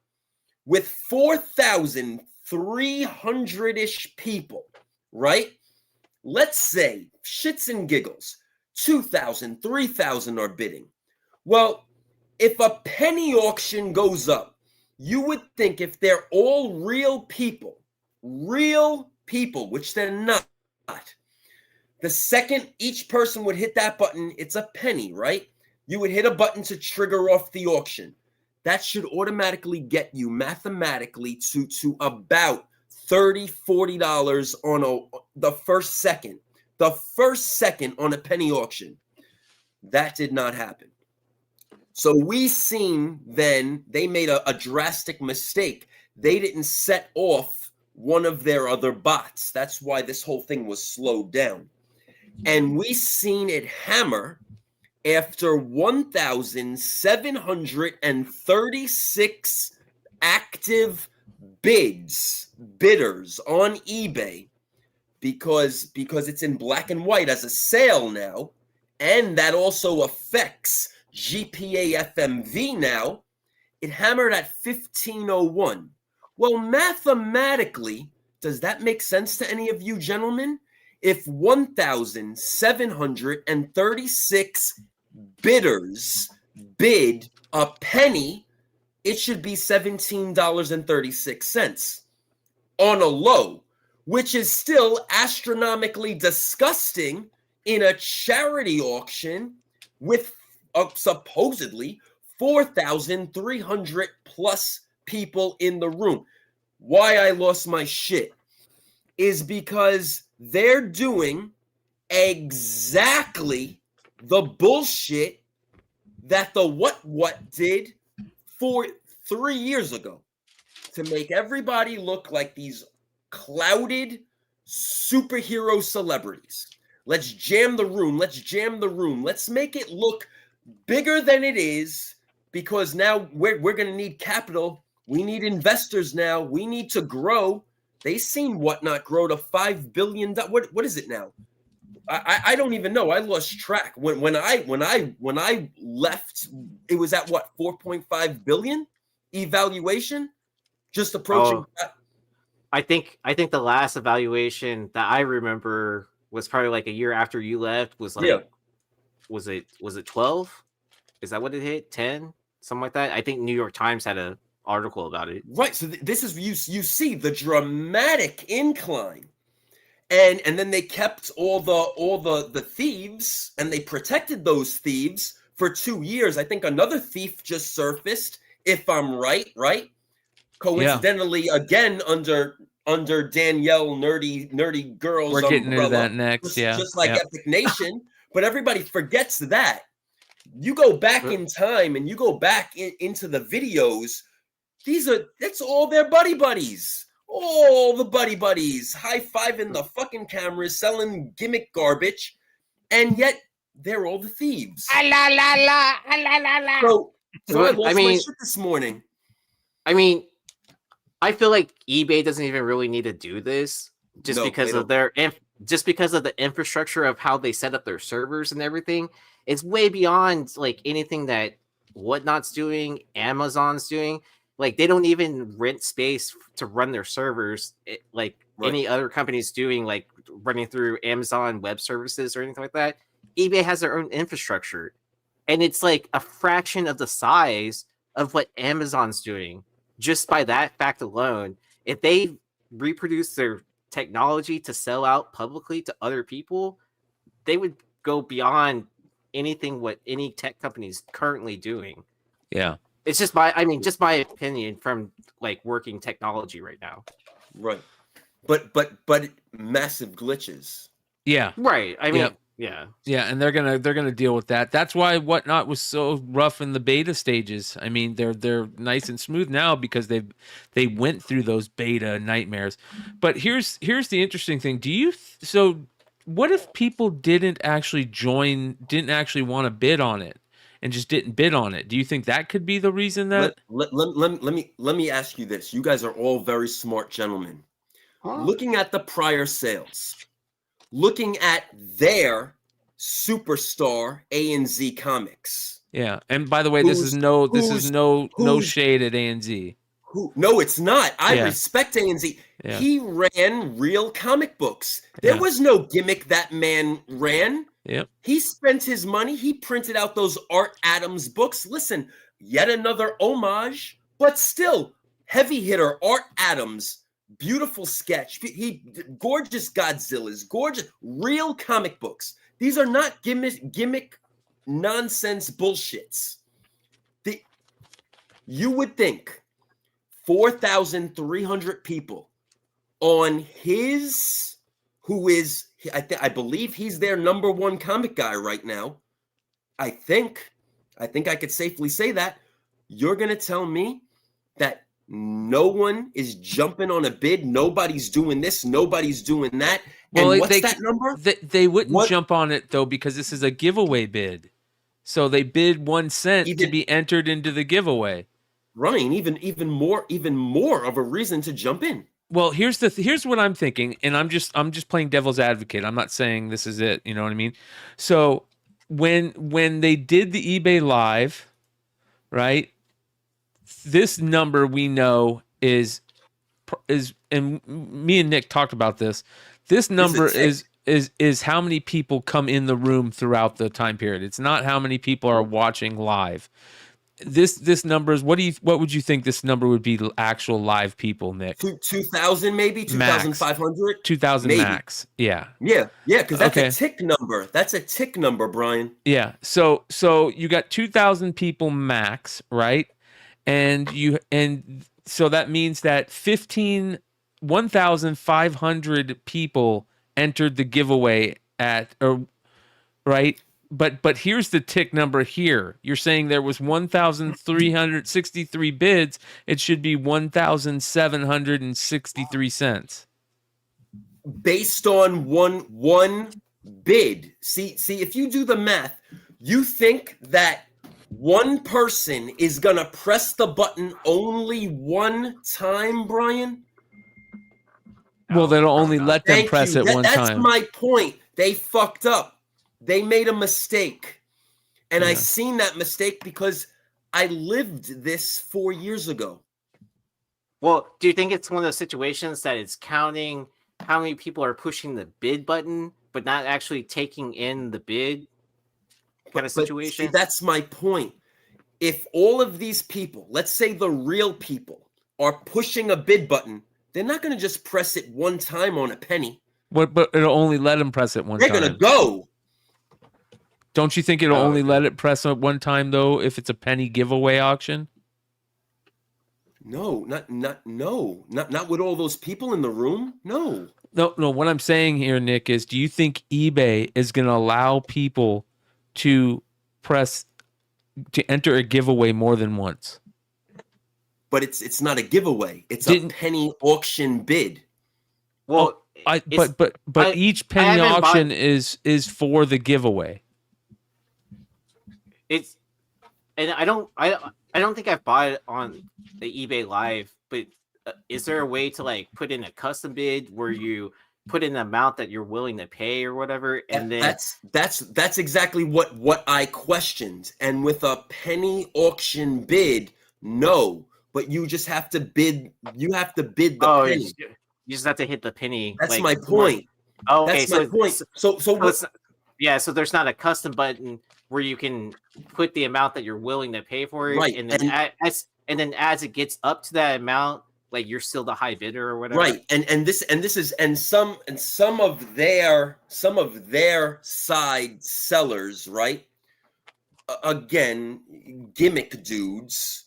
with 4,300-ish people, right? Let's say, shits and giggles, 2,000, 3,000 are bidding. Well, if a penny auction goes up, you would think if they're all real people, which they're not, the second each person would hit that button, it's a penny, right? You would hit a button to trigger off the auction. That should automatically get you mathematically to about $30, $40 on the first second. The first second on a penny auction. That did not happen. So we seen then they made a drastic mistake. They didn't set off one of their other bots. That's why this whole thing was slowed down. And we seen it hammer after 1,736 active bidders on eBay because it's in black and white as a sale now, and that also affects GPA FMV now. It hammered at 1501. Well, mathematically, does that make sense to any of you gentlemen? If 1,736 bidders bid a penny, it should be $17.36 on a low, which is still astronomically disgusting in a charity auction with supposedly 4,300 plus people in the room. Why I lost my shit is because they're doing exactly the bullshit that the what did 3 years ago to make everybody look like these clouded superhero celebrities. Let's jam the room. Let's make it look bigger than it is, because now we're going to need capital. We need investors now. We need to grow. They seen Whatnot grow to $5 billion. What is it now? I don't even know. I lost track. When I left, it was at what, 4.5 billion evaluation, just approaching. I think the last evaluation that I remember was probably like a year after you left. Was like, was it 12? Is that what it hit? 10, something like that. I think New York Times had an article about it. Right. So this is you see the dramatic incline. And then they kept all the thieves, and they protected those thieves for 2 years. I think another thief just surfaced, if I'm right. Coincidentally, again under Danielle, nerdy girls. We're getting umbrella, into that next, just like Epic Nation. But everybody forgets that. You go back in time and you go back into the videos. That's all their buddies. All the buddies high-fiving the fucking cameras, selling gimmick garbage, and yet they're all the thieves. So I lost my shit this morning. I mean, I feel like eBay doesn't even really need to do this just because of the infrastructure of how they set up their servers and everything. It's way beyond like anything that Whatnot's doing, Amazon's doing. Like, they don't even rent space to run their servers any other companies doing, like running through Amazon Web Services or anything like that. eBay has their own infrastructure, and it's like a fraction of the size of what Amazon's doing. Just by that fact alone, if they reproduce their technology to sell out publicly to other people, they would go beyond anything what any tech company is currently doing. Yeah. It's just my opinion from like working technology right now. Right. but massive glitches. Yeah. Right. I mean, Yep. Yeah, and they're gonna deal with that. That's why Whatnot was so rough in the beta stages. I mean, they're nice and smooth now because they went through those beta nightmares. But here's the interesting thing. So what if people didn't actually want to bid on it and just didn't bid on it? Do you think that could be the reason that? Let me ask you this. You guys are all very smart gentlemen. Looking at the prior sales, looking at their superstar A&Z Comics. Yeah, and by the way, this is no shade at A&Z. No, it's not. I respect A&Z. Yeah. He ran real comic books. There was no gimmick that man ran. Yep. He spent his money. He printed out those Art Adams books. Listen, yet another homage, but still heavy hitter Art Adams. Beautiful sketch. Gorgeous Godzillas, gorgeous real comic books. These are not gimmick nonsense bullshits. You would think 4,300 people on his, who is, I believe he's their number one comic guy right now. I think I could safely say that. You're going to tell me that no one is jumping on a bid. Nobody's doing this. Nobody's doing that. And Well, what's that number? They wouldn't jump on it though because this is a giveaway bid. So they bid 1 cent to be entered into the giveaway. Ryan, even more of a reason to jump in. Well, here's what I'm thinking, and I'm just playing devil's advocate. I'm not saying this is it. You know what I mean? So when they did the eBay Live, right? This number we know is, and me and Nick talked about this. This number is how many people come in the room throughout the time period. It's not how many people are watching live. This number is what would you think this number would be? Actual live people, Nick? 2,000 maybe 2,500. 2,000 max. Yeah. Because that's a tick number. That's a tick number, Brian. Yeah. So you got 2,000 people max, right? And so that means that 1,500 people entered the giveaway right? But here's the tick number here. You're saying there was 1,363 bids. It should be 1,763 cents. Based on one bid. See, if you do the math, you think that one person is gonna press the button only one time, Brian? Well, they'll only let them press it one time. That's my point. They fucked up. They made a mistake. And I seen that mistake because I lived this 4 years ago. Well, do you think it's one of those situations that it's counting how many people are pushing the bid button, but not actually taking in the bid kind of situation? See, that's my point. If all of these people, let's say the real people, are pushing a bid button, they're not going to just press it one time on a penny. But it'll only let them press it one time. They're going to go. Don't you think it'll only let it press it one time though if it's a penny giveaway auction? No, not with all those people in the room. No. What I'm saying here, Nick, is do you think eBay is going to allow people to enter a giveaway more than once? But it's not a giveaway. It's a penny auction bid. Well, but each penny auction is for the giveaway. And I don't think I've bought it on the eBay Live, but is there a way to like put in a custom bid where you put in the amount that you're willing to pay or whatever, and then that's exactly what I questioned. And with a penny auction bid, no, but you just have to bid. You have to bid the penny. You just have to hit the penny. That's my point. Oh, okay. That's my point. So so there's not a custom button where you can put the amount that you're willing to pay for it, right? And then as it gets up to that amount, like you're still the high bidder or whatever, right? And some of their side sellers, right? Again, gimmick dudes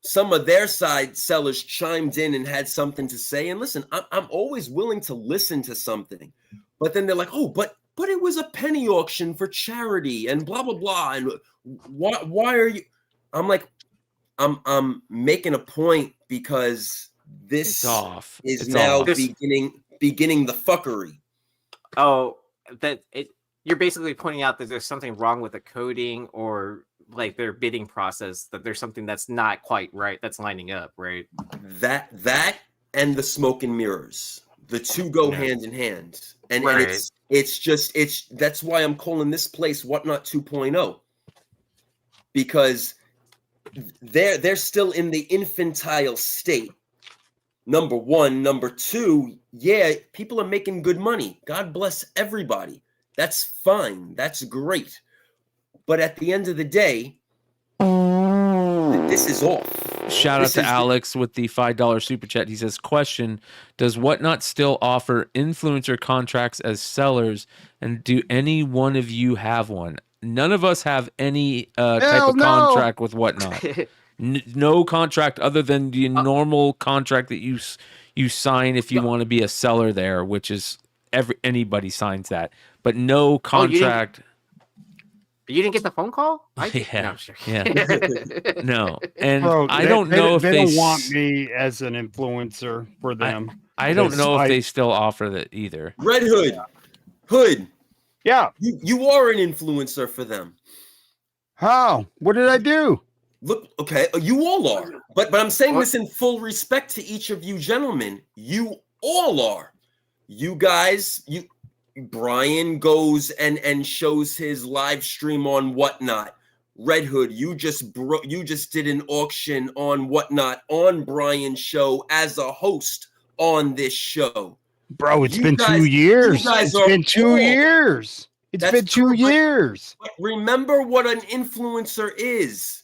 some of their side sellers chimed in and had something to say. And listen, I'm always willing to listen to something, but then they're like, oh, but it was a penny auction for charity and blah blah blah. And why are you? I'm like, I'm making a point because this is now beginning the fuckery. Oh, you're basically pointing out that there's something wrong with the coding or like their bidding process, that there's something that's not quite right that's lining up, right? That and the smoke and mirrors, the two go hand in hand, and it's that's why I'm calling this place Whatnot 2.0, because they're still in the infantile state. Number one. Number two, yeah, people are making good money. God bless everybody. That's fine. That's great. But at the end of the day, this is off. Shout out to Alex with the $5 super chat. He says, question, does Whatnot still offer influencer contracts as sellers? And do any one of you have one? None of us have any type of contract with Whatnot. No contract other than the normal contract that you sign if you want to be a seller there, which is anybody signs that. But no contract. You didn't get the phone call? Yeah. No. And Bro, I don't know if they don't want me as an influencer for them. I don't know if they still offer that either. Red Hood. Yeah. You are an influencer for them. How? What did I do? Look, okay, you all are. But I'm saying this in full respect to each of you gentlemen. You all are. You guys, Brian goes and shows his live stream on Whatnot. Red Hood, you just did an auction on Whatnot on Brian's show as a host on this show. Bro, it's been 2 years. It's been 2 years. It's been 2 years. But remember what an influencer is.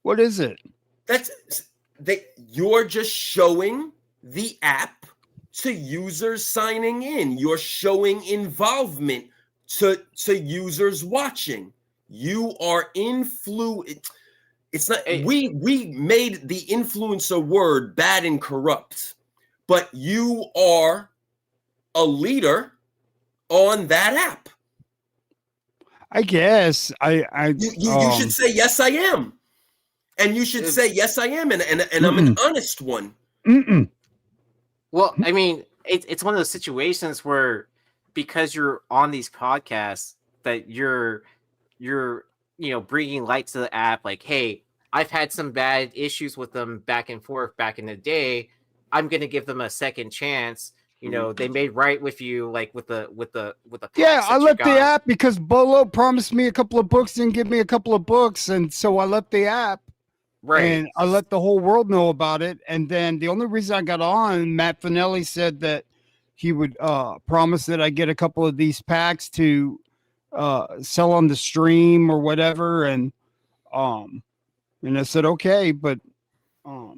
What is it? You're just showing the app to users signing in. You're showing involvement to users watching. You are it's not we made the influencer word bad and corrupt, but you are a leader on that app. I guess you should say yes I am. And you should say, yes, I am, and I'm an honest one. Well, I mean, it's one of those situations where because you're on these podcasts that you're bringing light to the app. Like, hey, I've had some bad issues with them back and forth back in the day. I'm going to give them a second chance. They made right with you, like with the yeah. I left the app because Bolo promised me a couple of books and give me a couple of books, and so I left the app. Right. And I let the whole world know about it. And then the only reason I got on, Matt Finelli said that he would promise that I get a couple of these packs to sell on the stream or whatever. And I said, okay, but I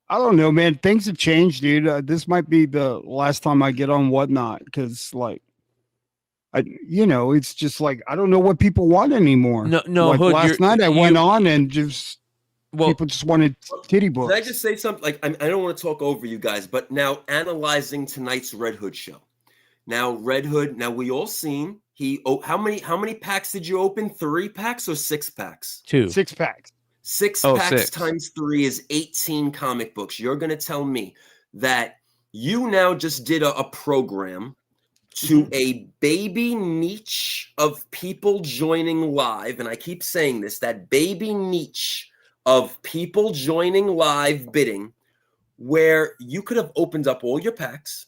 don't know, man. Things have changed, dude. This might be the last time I get on Whatnot because, like, it's just like I don't know what people want anymore. No. Like Hood, last night I went on and just. Well, people just wanted titty books. Can I just say something? Like, I don't want to talk over you guys, but now analyzing tonight's Red Hood show. Now, Red Hood. Now we all seen how many packs did you open? 3 packs or 6 packs? 2. 6 packs. 6 packs times 3 is 18 comic books. You're gonna tell me that you now just did a program to a baby niche of people joining live, and I keep saying this, that baby niche of people joining live bidding, where you could have opened up all your packs,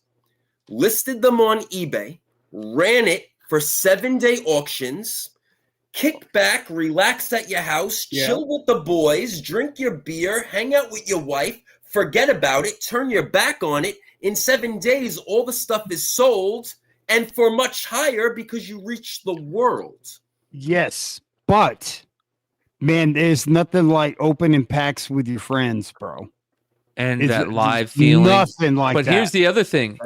listed them on eBay, ran it for 7-day auctions, kick back, relax at your house, chill with the boys, drink your beer, hang out with your wife, forget about it, turn your back on it. In 7 days, all the stuff is sold and for much higher because you reach the world. Yes, but man, there's nothing like opening packs with your friends, bro. And that live feeling. Nothing like that. But here's the other thing.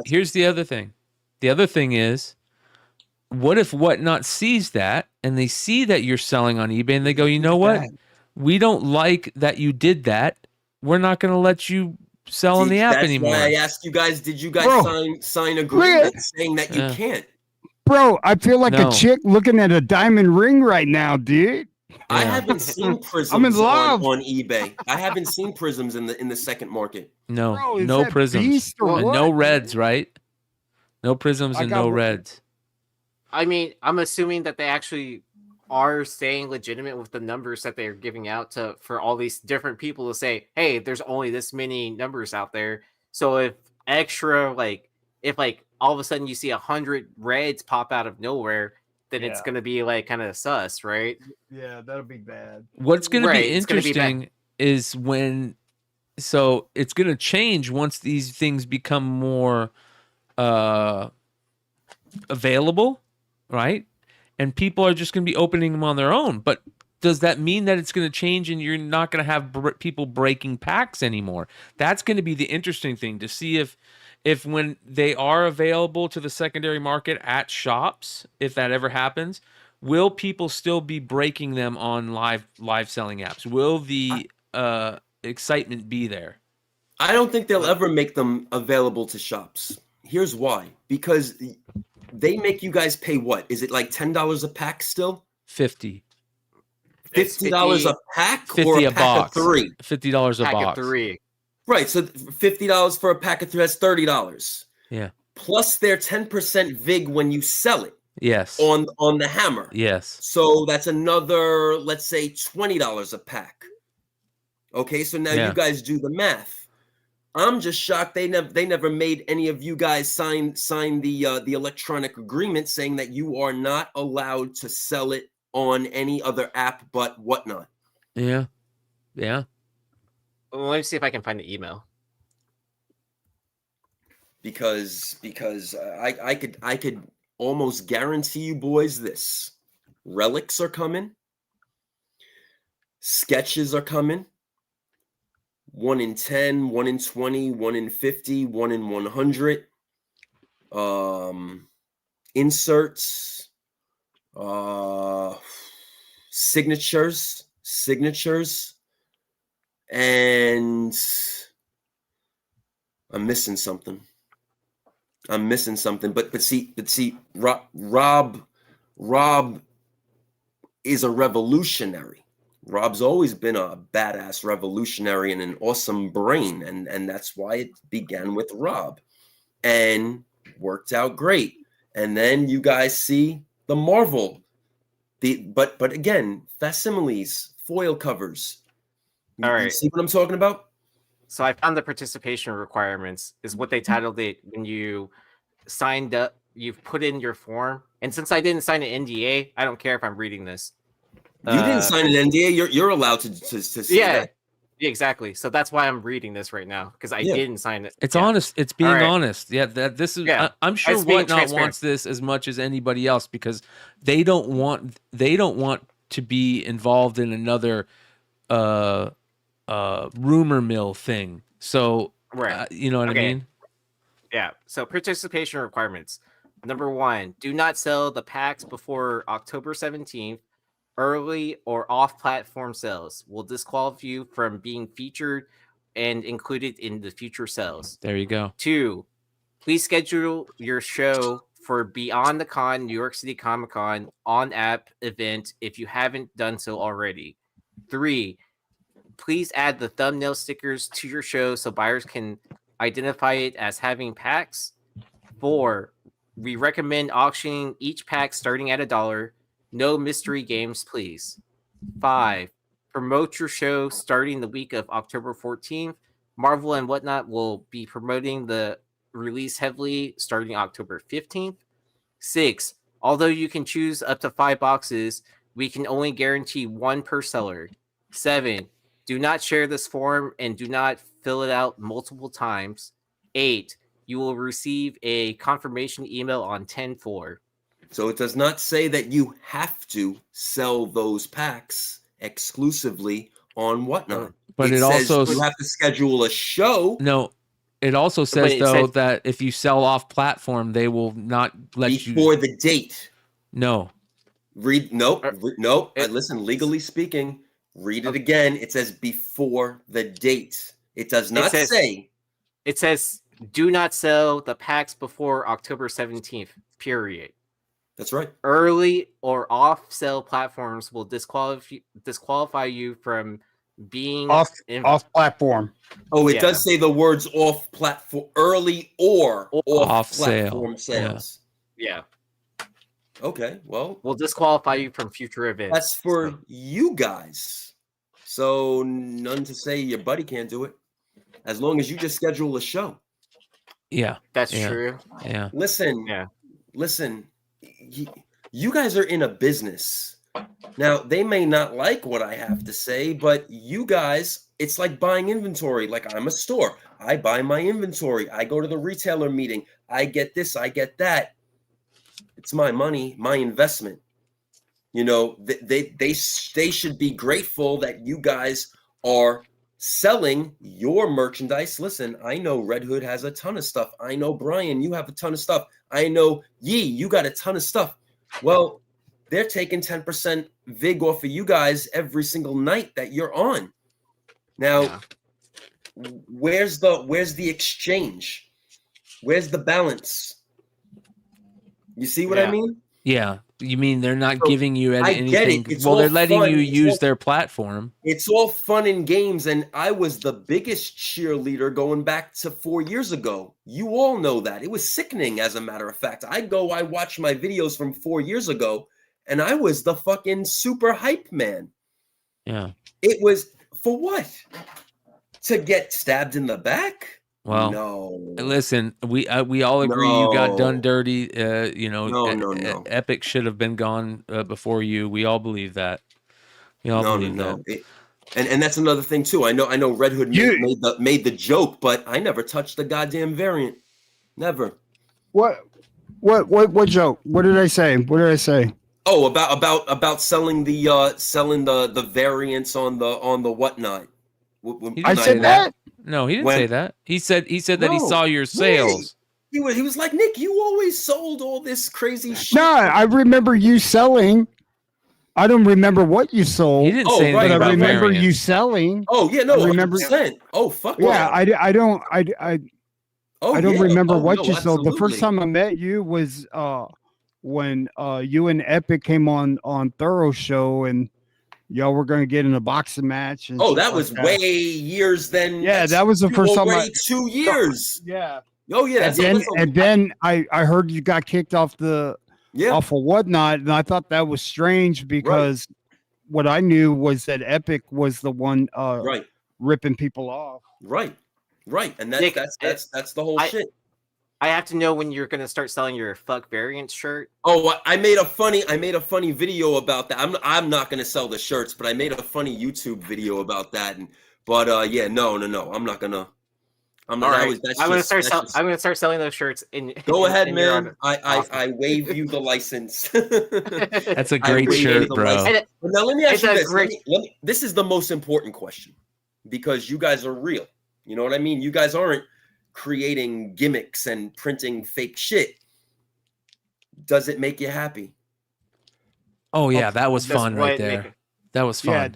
The other thing is, what if Whatnot sees that and they see that you're selling on eBay and they go, you know what? We don't like that you did that. we're not going to let you sell on the app anymore. That's why I asked you guys, did you guys sign agreements saying that you can't? Bro, I feel like a chick looking at a diamond ring right now, dude. I haven't seen prisms I'm in love. on eBay. I haven't seen prisms in the second market. No, Bro, is no that prisms. beast or And what? no reds, right? No prisms and no reds. I mean, I'm assuming that they actually are staying legitimate with the numbers that they're giving out for all these different people to say, hey, there's only this many numbers out there. So if all of a sudden you see 100 reds pop out of nowhere, then it's going to be like kind of sus, right? Yeah, that'll be bad. What's going to be interesting is when, so it's going to change once these things become more available, right? And people are just going to be opening them on their own. But does that mean that it's going to change and you're not going to have people breaking packs anymore? That's going to be the interesting thing to see if when they are available to the secondary market at shops, if that ever happens, will people still be breaking them on live selling apps? Will the excitement be there? I don't think they'll ever make them available to shops. Here's why. Because they make you guys pay what? Is it like $10 a pack still? $50 a pack $50 or a a pack box. of 3? $50 a Pack box. of 3. Right, so $50 for a pack of 3, that's $30. Yeah. Plus their 10% VIG when you sell it. Yes. On the hammer. Yes. So that's another, let's say, $20 a pack. Okay, so now you guys do the math. I'm just shocked they never made any of you guys sign the electronic agreement saying that you are not allowed to sell it on any other app but whatnot. Yeah. Yeah. Well, let me see if I can find the email. Because I could almost guarantee you boys this. Relics are coming. Sketches are coming. 1 in 10, 1 in 20, 1 in 50, 1 in 100. Inserts. Signatures. And I'm missing something. But see, Rob is a revolutionary. Rob's always been a badass revolutionary and an awesome brain, and that's why it began with Rob, and worked out great. And then you guys see the Marvel, but again, facsimiles, foil covers. All right, you see what I'm talking about? So I found the participation requirements is what they titled it when you signed up. You've put in your form, and since I didn't sign an NDA, I don't care if I'm reading this. You didn't sign an NDA. You're allowed to say that. Yeah, exactly. So that's why I'm reading this right now because I didn't sign it. It's honest. It's being honest. Yeah, this is. Yeah, I'm sure Whatnot wants this as much as anybody else because they don't want to be involved in another rumor mill thing. So you know what I mean? Yeah. So participation requirements. Number 1, do not sell the packs before October 17th. Early or off-platform sales will disqualify you from being featured and included in the future sales. There you go. 2, please schedule your show for Beyond the Con New York City Comic Con on-app event if you haven't done so already. 3, please add the thumbnail stickers to your show so buyers can identify it as having packs. 4, we recommend auctioning each pack starting at $1. No mystery games, please. 5, promote your show starting the week of October 14th. Marvel and Whatnot will be promoting the release heavily starting October 15th. 6, although you can choose up to 5 boxes, we can only guarantee 1 per seller. 7, do not share this form and do not fill it out multiple times. 8, you will receive a confirmation email on 10/4. So it does not say that you have to sell those packs exclusively on Whatnot. But it says also you have to schedule a show. No, it also says that if you sell off platform, they will not let you before the date. No. Listen, legally speaking, read it again. It says before the date. It does not say. It says do not sell the packs before October 17th, period. That's right. Early or off-sale platforms will disqualify you from being off platform. Oh, it does say the words off platform, early or off platform sale. sales. Yeah. Okay, well, we'll disqualify you from future events. That's for you guys. So none to say your buddy can't do it, as long as you just schedule a show. Yeah, that's true. Yeah. Listen. You guys are in a business. Now, they may not like what I have to say, but you guys, it's like buying inventory. Like I'm a store. I buy my inventory. I go to the retailer meeting. I get this, I get that. It's my money, my investment. You know, they should be grateful that you guys are selling your merchandise. Listen, I know Red Hood has a ton of stuff. I know Brian, you have a ton of stuff. I know Yee, you got a ton of stuff. Well, they're taking 10% vig off of you guys every single night that you're on. Now, where's the exchange? Where's the balance? You see what I mean? Yeah. You mean they're not giving you anything? I get it. Well, they're letting you use their platform. It's all fun and games, and I was the biggest cheerleader going back to 4 years ago. You all know that. It was sickening, as a matter of fact. I watch my videos from 4 years ago, and I was the fucking super hype man. Yeah. It was for what? To get stabbed in the back? Well, no. Listen, we all agree you got done dirty. No. Epic should have been gone before you. We all believe that. We all believe that. And that's another thing too. I know Red Hood made the joke, but I never touched the goddamn variant. Never. What joke? What did I say? What did I say? Oh, about selling the variants on the whatnot. I said that. No, he didn't say that. He said that he saw your sales. He was like, Nick, you always sold all this crazy shit. No, I remember you selling. I don't remember what you sold. He didn't say anything but about I remember variants. you selling. Oh yeah, no, I remember. 100%. Oh fuck yeah. I don't remember what you sold. Absolutely. The first time I met you was when you and Epic came on Thorough Show and y'all were going to get in a boxing match. And that was way years then. Yeah, that was the first time. 2 years. Yeah. Oh yeah. And then I heard you got kicked off off of Whatnot, and I thought that was strange because what I knew was that Epic was the one ripping people off. Right. And Nick, that's the whole shit. I have to know when you're going to start selling your fuck variant shirt. Oh, I made a funny video about that. I'm not going to sell the shirts, but I made a funny YouTube video about that. No, I'm not going to. I'm not. Right. I'm going to start selling those shirts. Go ahead, man. I waive you the license. That's a great shirt, bro. But now let me ask you this. This is the most important question because you guys are real. You know what I mean? You guys aren't creating gimmicks and printing fake shit. Does it make you happy? Oh yeah, that was fun right there. That was fun. Yeah,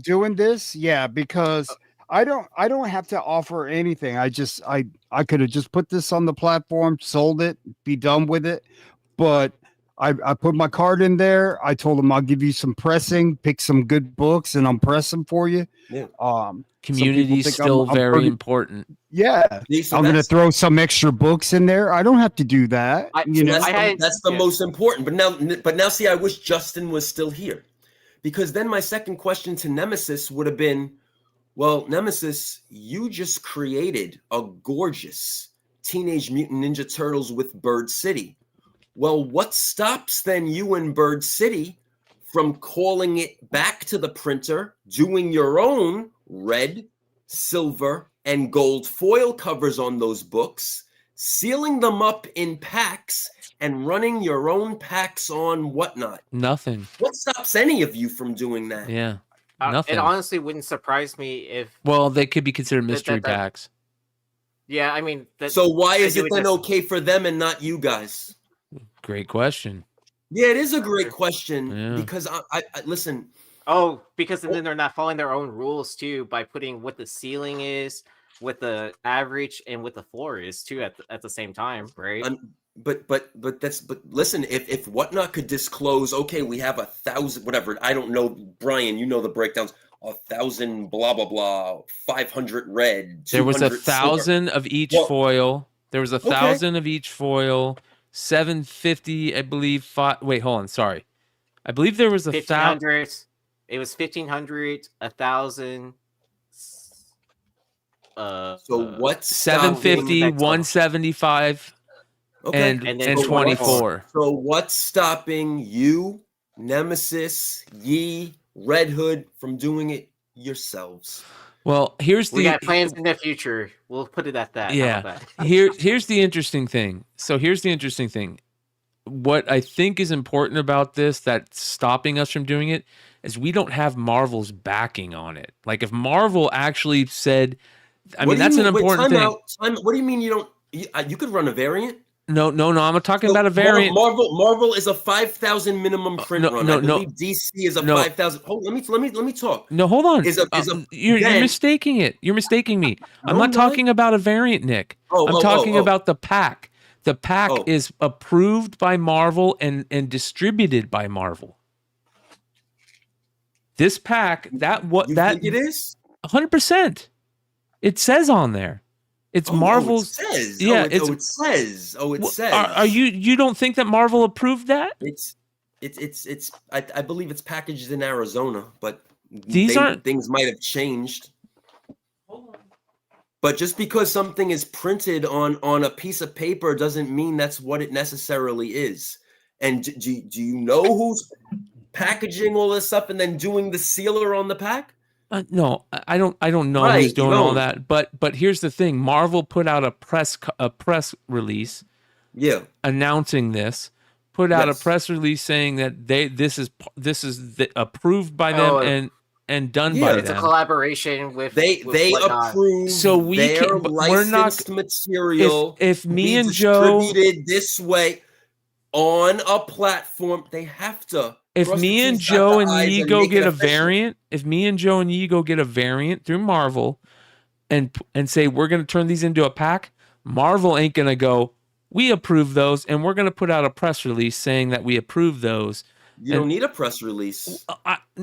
doing this, because I don't have to offer anything. I could have just put this on the platform, sold it, be done with it. But I put my card in there. I told them I'll give you some pressing, pick some good books, and I'm pressing for you. Yeah. Community is still very important. Yeah, I'm going to throw some extra books in there. I don't have to do that. That's the most important. But now, see, I wish Justin was still here, because then my second question to Nemesis would have been, well, Nemesis, you just created a gorgeous Teenage Mutant Ninja Turtles with Bird City. Well, what stops then you and Bird City from calling it back to the printer, doing your own red, silver, and gold foil covers on those books, sealing them up in packs, and running your own packs on Whatnot? Nothing. What stops any of you from doing that? Yeah. Nothing. It honestly wouldn't surprise me if. Well, they could be considered mystery packs. Yeah, I mean. So why is it then okay for them and not you guys? Great question. Yeah, it is a great question because I listen. Oh, because then they're not following their own rules too by putting what the ceiling is, what the average and what the floor is too at the same time, right? But listen, if Whatnot could disclose, okay, we have 1,000, whatever, I don't know, Brian, you know the breakdowns, 1,000 blah blah blah, 500 red. There was 1,000 of each foil. There was 1,000 of each foil. 750, I believe. Wait, hold on. Sorry, I believe there was 1,500. It was 1,500, 1,000. So what's 750, 175, and 24. So what's stopping you, Nemesis, Yi, Red Hood from doing it yourselves? Well, we got plans in the future. We'll put it at that. Yeah. Here's the interesting thing. So here's the interesting thing. What I think is important about this that's stopping us from doing it is we don't have Marvel's backing on it. Like if Marvel actually said, I mean, that's an important thing. What do you mean you don't? You could run a variant. No. I'm talking about a variant. Marvel is a 5,000 minimum print run. I believe DC is a 5,000. Let me talk. No, hold on. You're mistaking it. You're mistaking me. I'm not talking about a variant, Nick. I'm talking about the pack. The pack is approved by Marvel and distributed by Marvel. This pack, think it is 100%. It says on there. It's Marvel's. It says. Yeah, it says. It says. Are you don't think that Marvel approved that? It's. I believe it's packaged in Arizona, but things might have changed. But just because something is printed on a piece of paper doesn't mean that's what it necessarily is. And do you know who's packaging all this stuff and then doing the sealer on the pack? No, I don't know who's doing all that. But here's the thing: Marvel put out a press release, announcing this. Put out a press release saying that this is approved by them and done by them. It's a collaboration with they approve. So we're not material. If me and Joe distributed this way on a platform, they have to. If me and Joe and Yi go get a variant, through Marvel and say we're going to turn these into a pack, Marvel ain't going to go, we approve those, and we're going to put out a press release saying that we approve those. You don't need a press release.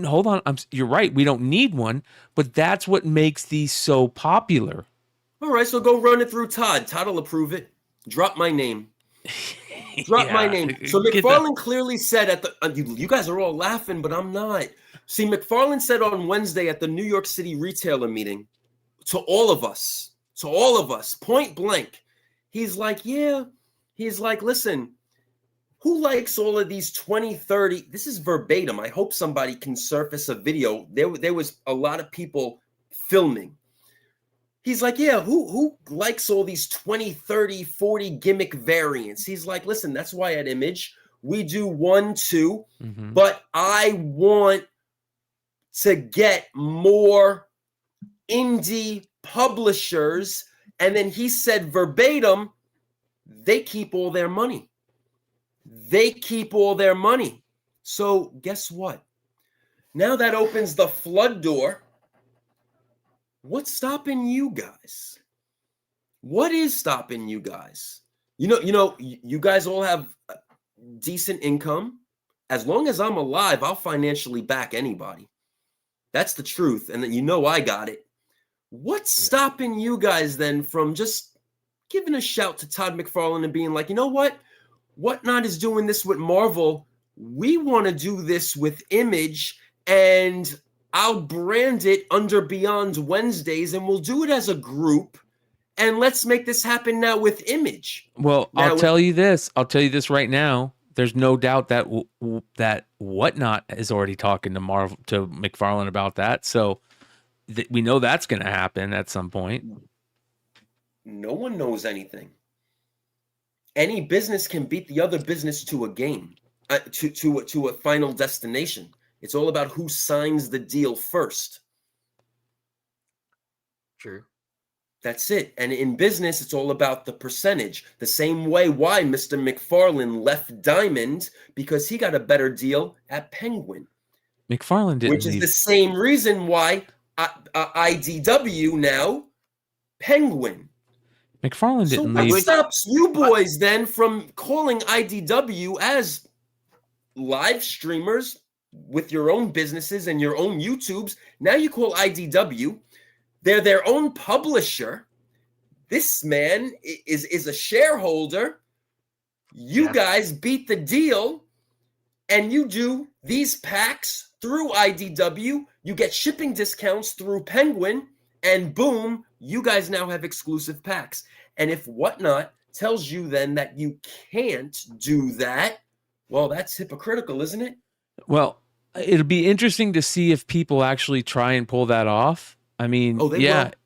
Hold on. You're right. We don't need one, but that's what makes these so popular. All right, so go run it through Todd. Todd will approve it. Drop my name. My name. So McFarlane clearly said at the you guys are all laughing, but I'm not. See, McFarlane said on Wednesday at the New York City retailer meeting to all of us, point blank, he's like, listen, who likes all of these 2030? This is verbatim. I hope somebody can surface a video. There was a lot of people filming. He's like, who likes all these 20, 30, 40 gimmick variants? He's like, listen, that's why at Image we do 1, 2, but I want to get more indie publishers. And then he said verbatim, they keep all their money. So guess what? Now that opens the flood door. What's stopping you guys? What is stopping you guys? You guys all have decent income. As long as I'm alive, I'll financially back anybody. That's the truth. And I got it. What's stopping you guys then from just giving a shout to Todd McFarlane and being like, you know what? Whatnot is doing this with Marvel. We want to do this with Image, and I'll brand it under Beyond Wednesdays, and we'll do it as a group. And let's make this happen now with Image. Well, I'll tell you this right now. There's no doubt that that Whatnot is already talking to McFarlane about that. So we know that's going to happen at some point. No one knows anything. Any business can beat the other business to a game, to a final destination. It's all about who signs the deal first. True. That's it. And in business, it's all about the percentage. The same way why Mr. McFarlane left Diamond, because he got a better deal at Penguin. McFarlane didn't Which is the same reason why IDW now Penguin. McFarlane So didn't what leave. stops you boys then from calling IDW as live streamers with your own businesses and your own YouTubes? Now you call IDW. They're their own publisher. This man is a shareholder. You guys beat the deal, and you do these packs through IDW. You get shipping discounts through Penguin, and boom, you guys now have exclusive packs. And if Whatnot tells you then that you can't do that, well, that's hypocritical, isn't it? Well, it'll be interesting to see if people actually try and pull that off. I mean,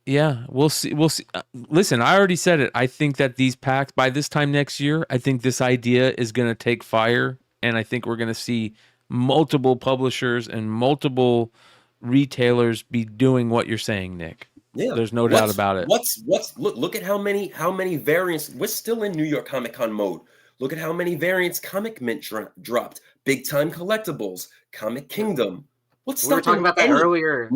yeah, we'll see. We'll see. Listen, I already said it. I think that these packs by this time next year, I think this idea is going to take fire, and I think we're going to see multiple publishers and multiple retailers be doing what you're saying, Nick. Yeah, there's no doubt about it. Look at how many variants. We're still in New York Comic Con mode. Look at how many variants Comic Mint dropped. Big time collectibles, Comic Kingdom. What's we were talking about that earlier.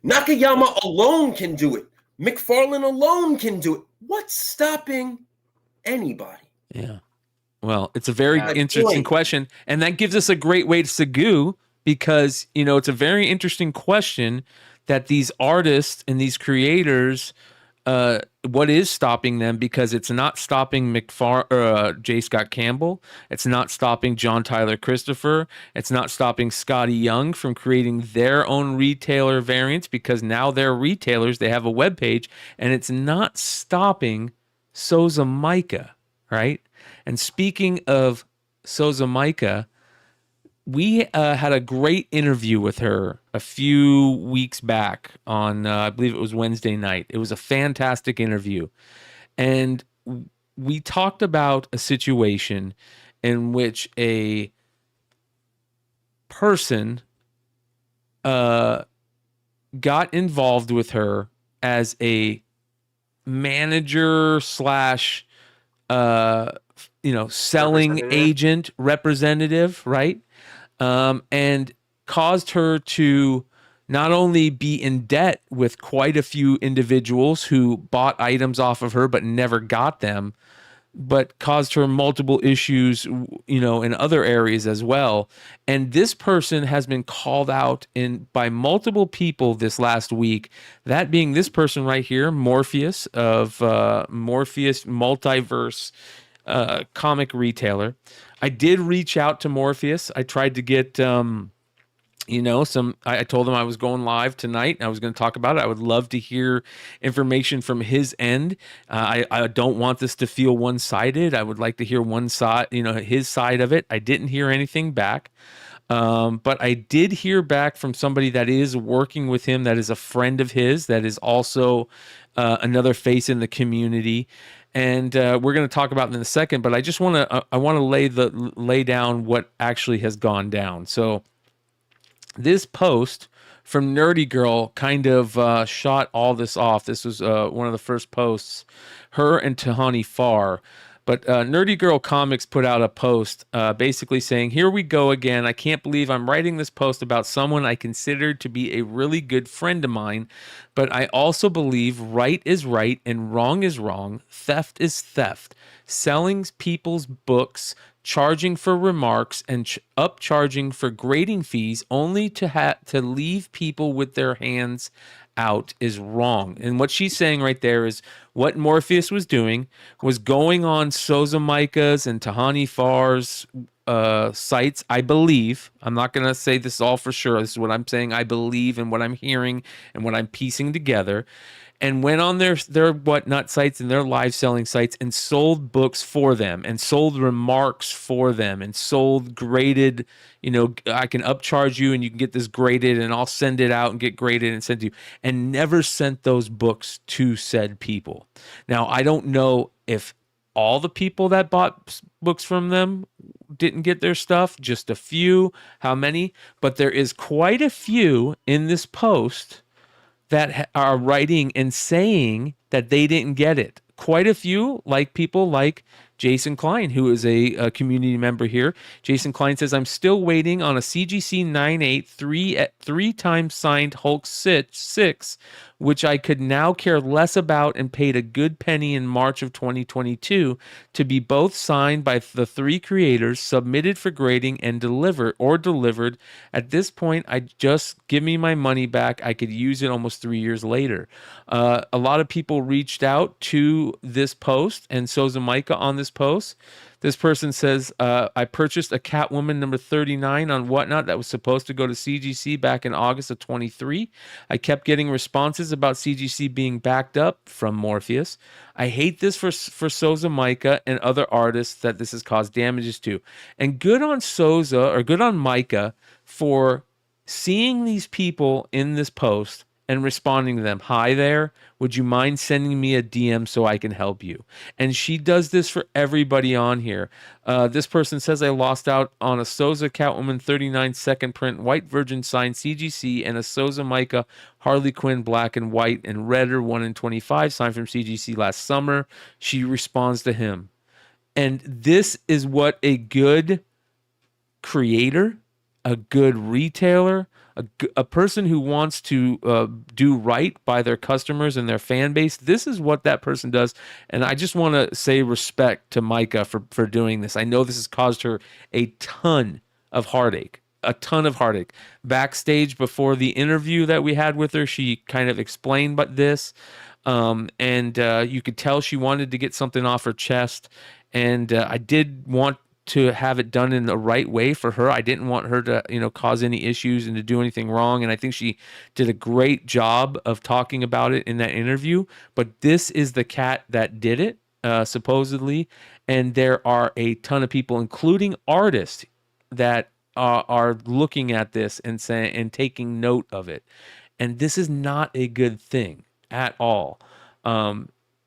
Nakayama alone can do it. McFarlane alone can do it. What's stopping anybody? Yeah. Well, it's a very interesting question, and that gives us a great way to segue, because it's a very interesting question that these artists and these creators, what is stopping them? Because it's not stopping J. Scott Campbell. It's not stopping John Tyler Christopher. It's not stopping Scotty Young from creating their own retailer variants, because now they're retailers. They have a webpage, and it's not stopping Souza Micah, right? And speaking of Souza Micah, we had a great interview with her a few weeks back on, I believe it was Wednesday night. It was a fantastic interview. And we talked about a situation in which a person got involved with her as a manager slash selling agent representative, right? And caused her to not only be in debt with quite a few individuals who bought items off of her but never got them, but caused her multiple issues, in other areas as well. And this person has been called out by multiple people this last week, that being this person right here, Morpheus of Morpheus Multiverse comic retailer. I did reach out to Morpheus. I tried to get, I told him I was going live tonight and I was going to talk about it. I would love to hear information from his end. I don't want this to feel one-sided. I would like to hear one side, his side of it. I didn't hear anything back. But I did hear back from somebody that is working with him, that is a friend of his, that is also another face in the community. And we're going to talk about it in a second, but I just want to lay down what actually has gone down. So this post from Nerdy Girl kind of shot all this off. This was one of the first posts, her and Tahani Farr. But Nerdy Girl Comics put out a post basically saying, "Here we go again. I can't believe I'm writing this post about someone I considered to be a really good friend of mine, but I also believe right is right and wrong is wrong. Theft is theft. Selling people's books, charging for remarks, and upcharging for grading fees only to leave people with their hands out is wrong." And what she's saying right there is what Morpheus was doing was going on Souza Micah's and Tahani Farr's sites, I believe. I'm not going to say this all for sure. This is what I'm saying. I believe in what I'm hearing and what I'm piecing together. And went on their Whatnot sites and their live selling sites and sold books for them and sold remarks for them and sold graded, I can upcharge you and you can get this graded and I'll send it out and get graded and send to you, and never sent those books to said people. Now, I don't know if all the people that bought books from them didn't get their stuff, just a few, how many, but there is quite a few in this post that are writing and saying that they didn't get it. Quite a few, like people like Jason Klein, who is a community member here. Jason Klein says, "I'm still waiting on a CGC 9.8 three times signed Hulk 6 which I could now care less about and paid a good penny in March of 2022 to be both signed by the 3 creators, submitted for grading, and delivered. At this point, I just give me my money back. I could use it almost 3 years later. A lot of people reached out to this post and Souza Micah on this post. This person says, I purchased a Catwoman number 39 on Whatnot that was supposed to go to CGC back in August of 23. I kept getting responses about CGC being backed up from Morpheus. I hate this for Souza Micah and other artists that this has caused damages to. And good on Souza, or good on Micah, for seeing these people in this post and responding to them. Hi there. Would you mind sending me a DM so I can help you? And she does this for everybody on here. This person says, I lost out on a Souza Catwoman 39 second print White Virgin signed CGC and a Souza Micah Harley Quinn black and white and redder 1 in 25 signed from CGC last summer. She responds to him. And this is what a good creator, a good retailer, a person who wants to do right by their customers and their fan base, this is what that person does. And I just want to say respect to Micah for doing this. I know this has caused her a ton of heartache. Backstage before the interview that we had with her, she kind of explained this. And you could tell she wanted to get something off her chest. And I did want to have it done in the right way for her. I didn't want her to, cause any issues and to do anything wrong. And I think she did a great job of talking about it in that interview. But this is the cat that did it, supposedly. And there are a ton of people, including artists, that are looking at this and saying and taking note of it. And this is not a good thing at all.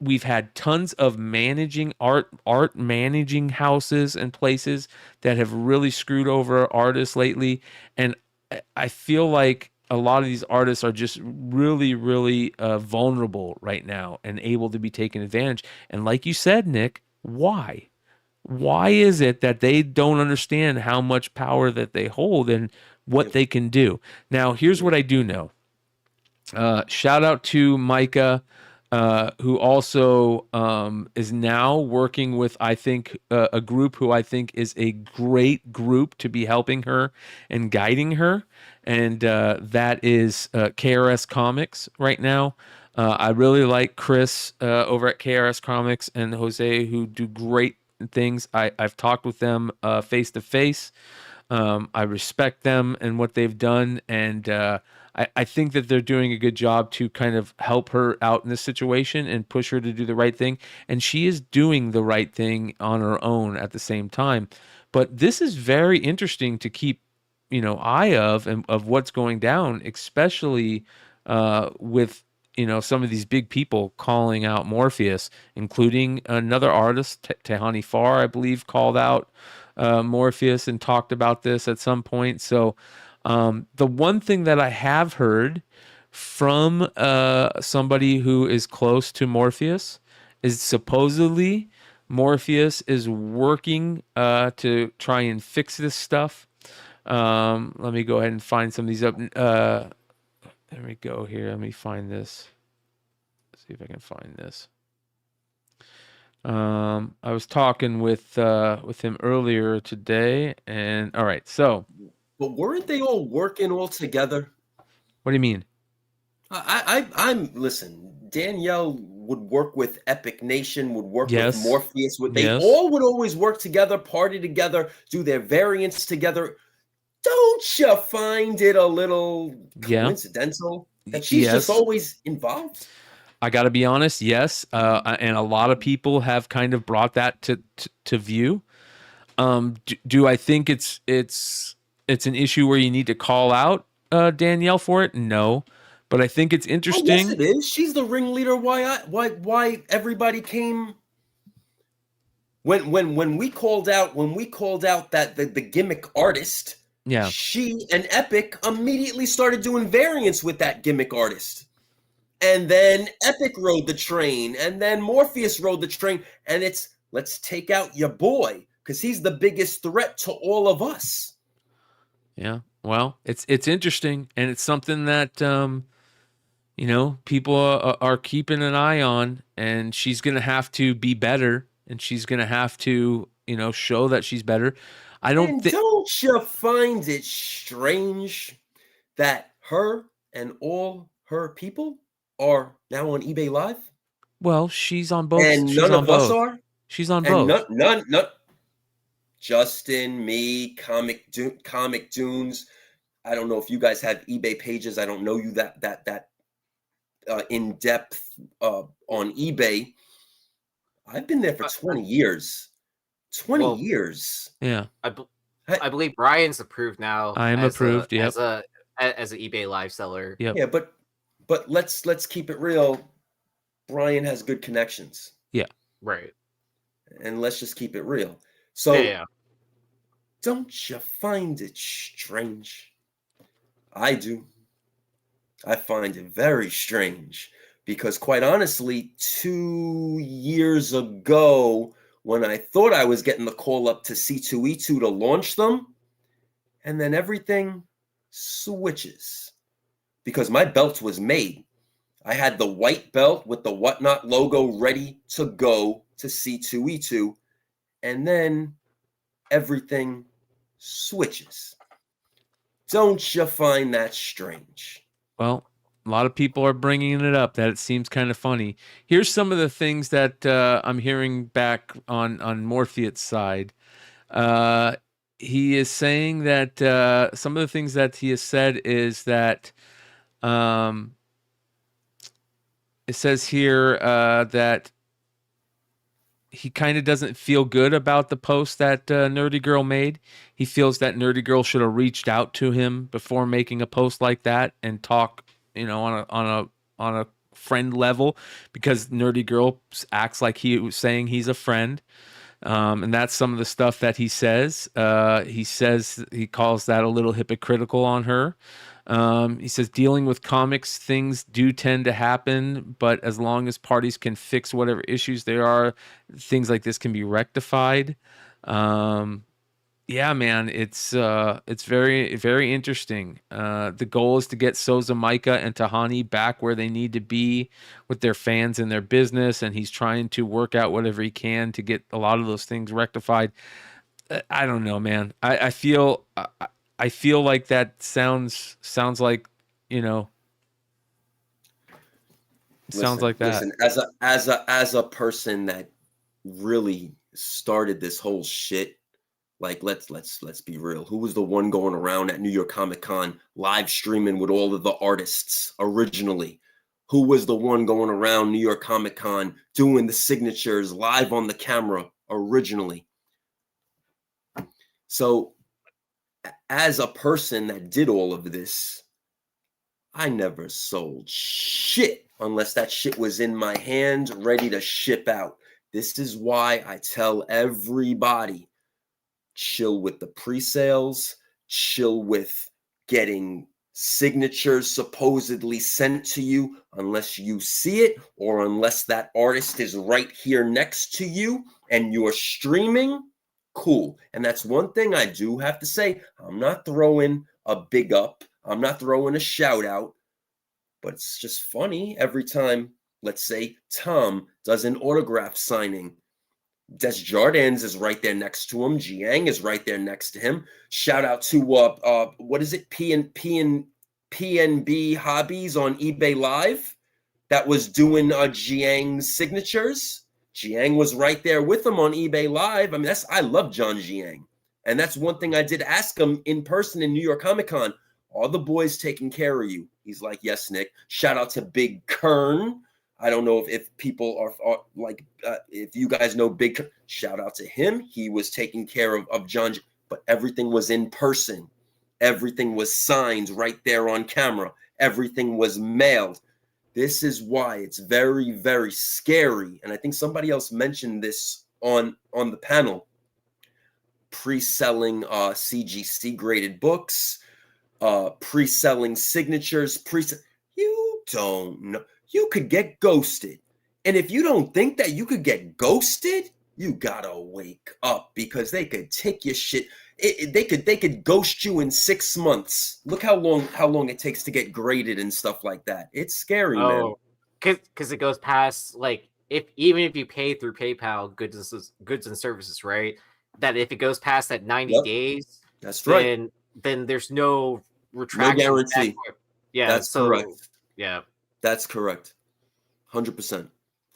We've had tons of art managing houses and places that have really screwed over artists lately. And I feel like a lot of these artists are just really, really vulnerable right now and able to be taken advantage. And like you said, Nick, why? Why is it that they don't understand how much power that they hold and what they can do? Now, here's what I do know. Shout out to Micah, who also is now working with, I think, a group who I think is a great group to be helping her and guiding her. And that is KRS Comics right now. I really like Chris over at KRS Comics and Jose, who do great things. I've talked with them face to face. I respect them and what they've done. And I think that they're doing a good job to kind of help her out in this situation and push her to do the right thing. And she is doing the right thing on her own at the same time. But this is very interesting to keep, eye of what's going down, especially with, some of these big people calling out Morpheus, including another artist, Tehani Farr, I believe, called out Morpheus and talked about this at some point. So the one thing that I have heard from somebody who is close to Morpheus is supposedly Morpheus is working to try and fix this stuff. Let me go ahead and find some of these up. There we go here. Let me find this. Let's see if I can find this. I was talking with him earlier today, and all right, so. But weren't they all working all together? What do you mean? I'm listen. Danielle would work with Epic Nation, would work with Morpheus. They all would always work together, party together, do their variants together. Don't you find it a little coincidental that she's just always involved? I got to be honest, yes, and a lot of people have kind of brought that to view. Do I think it's an issue where you need to call out Danielle for it? No, but I think it's interesting. Oh, yes, it is. She's the ringleader. Why everybody came when we called out that the gimmick artist. Yeah, she and Epic immediately started doing variants with that gimmick artist, and then Epic rode the train, and then Morpheus rode the train, and it's let's take out your boy because he's the biggest threat to all of us. Yeah, well, it's interesting, and it's something that you know, people are keeping an eye on, and she's going to have to be better, and she's going to have to, you know, show that she's better. I don't think. Don't you find it strange that her and all her people are now on eBay Live? Well, she's on both. And She's none on of us both. are? She's on And both. none. Justin, me, Comic Dunes. I don't know if you guys have eBay pages. I don't know you that in depth on eBay. I've been there for 20 years. 20 years. Yeah. I believe Brian's approved now. I am approved. Yep. As an eBay live seller. Yep. Yeah, but let's keep it real. Brian has good connections. Yeah. Right. And let's just keep it real. So yeah. Don't you find it strange? I do. I find it very strange because, quite honestly, 2 years ago, when I thought I was getting the call up to C2E2 to launch them, and then everything switches because my belt was made. I had the white belt with the Whatnot logo ready to go to C2E2, and then everything switches. Don't you find that strange? Well, a lot of people are bringing it up that it seems kind of funny. Here's some of the things that I'm hearing back on Morpheus' side. He is saying that some of the things that he has said is that it says here that he kind of doesn't feel good about the post that Nerdy Girl made. He feels that Nerdy Girl should have reached out to him before making a post like that and talk, you know, on a friend level, because Nerdy Girl acts like he was saying he's a friend. And that's some of the stuff that he says. He calls that a little hypocritical on her. He says dealing with comics, things do tend to happen, but as long as parties can fix whatever issues there are, things like this can be rectified. Yeah, man, it's very, very interesting. The goal is to get Souza, Micah, and Tahani back where they need to be with their fans and their business, and he's trying to work out whatever he can to get a lot of those things rectified. I don't know, man. I feel like that sounds like, you know, sounds like that. Listen, as a person that really started this whole shit, like let's be real. Who was the one going around at New York Comic Con live streaming with all of the artists originally? Who was the one going around New York Comic Con doing the signatures live on the camera originally? So as a person that did all of this, I never sold shit unless that shit was in my hands ready to ship out. This is why I tell everybody, chill with the pre-sales, chill with getting signatures supposedly sent to you unless you see it or unless that artist is right here next to you and you're streaming. Cool. And that's one thing I do have to say. I'm not throwing a big up. I'm not throwing a shout out, but it's just funny every time, let's say, Tom does an autograph signing. Des Jardins is right there next to him. Jiang is right there next to him. Shout out to what is it? PNB Hobbies on eBay Live that was doing Jiang's signatures. Jiang was right there with him on eBay Live. I mean, I love John Jiang. And that's one thing I did ask him in person in New York Comic Con. Are the boys taking care of you? He's like, yes, Nick. Shout out to Big Kern. I don't know if people are like, if you guys know Big Kern. Shout out to him. He was taking care of John, but everything was in person. Everything was signed right there on camera. Everything was mailed. This is why it's very, very scary. And I think somebody else mentioned this on the panel. Pre-selling CGC graded books, pre-selling signatures, you don't know. You could get ghosted. And if you don't think that you could get ghosted, you gotta wake up because they could take your shit. They could ghost you in 6 months. Look how long it takes to get graded and stuff like that. It's scary, man. Because it goes past like even if you pay through PayPal goods and services, right? That if it goes past that 90 days, that's right. Then there's no retraction. No guarantee. Yeah, that's correct. Yeah, that's correct. 100%.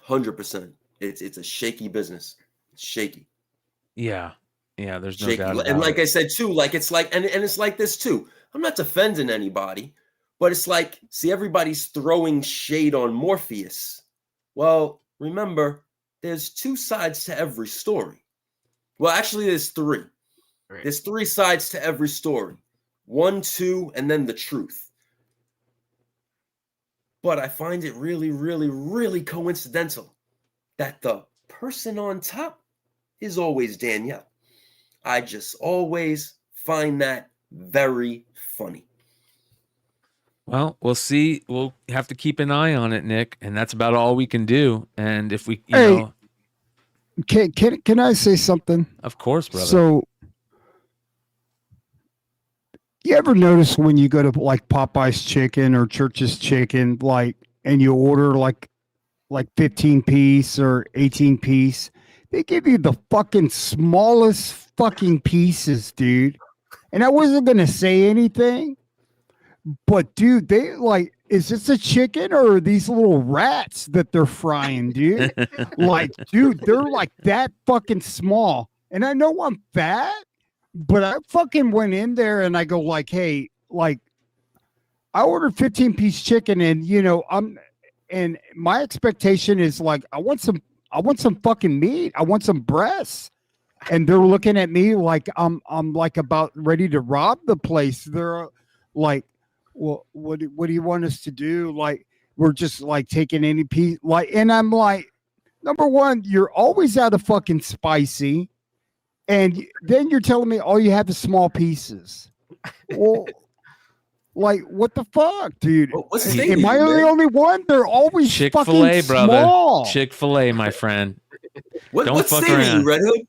100%. It's a shaky business. It's shaky. Yeah. Yeah, there's no shaky. doubt about and like it. I said too, like it's like and it's like this too. I'm not defending anybody, but it's like, see, everybody's throwing shade on Morpheus. Well, remember, there's 2 sides to every story. Well, actually, there's 3. Right. There's 3 sides to every story. 1, 2, and then the truth. But I find it really, really, really coincidental that the person on top is always Danielle. I just always find that very funny. Well, we'll see. We'll have to keep an eye on it, Nick, and that's about all we can do. And if we, you know, can I say something? Of course, brother. So, you ever notice when you go to like Popeye's Chicken or Church's Chicken, like, and you order like 15 piece or 18 piece, they give you the fucking smallest fucking pieces, dude. And I wasn't gonna say anything, but dude, they like, is this a chicken or are these little rats that they're frying, dude? Like, dude, they're like that fucking small. And I know I'm fat, but I fucking went in there and I go like, hey, like, I ordered 15-piece chicken, and you know, and my expectation is like, I want some fucking meat. I want some breasts. And they're looking at me like I'm like about ready to rob the place. They're like, well, what do you want us to do? Like, we're just like taking any piece. Like, and I'm like, number one, you're always out of fucking spicy. And then you're telling me all you have is small pieces. Well, like, what the fuck, dude? Am I the only one? They're always Chick-fil-A, fucking brother. small. Chick-fil-A, my friend. What state are you, Red Hood?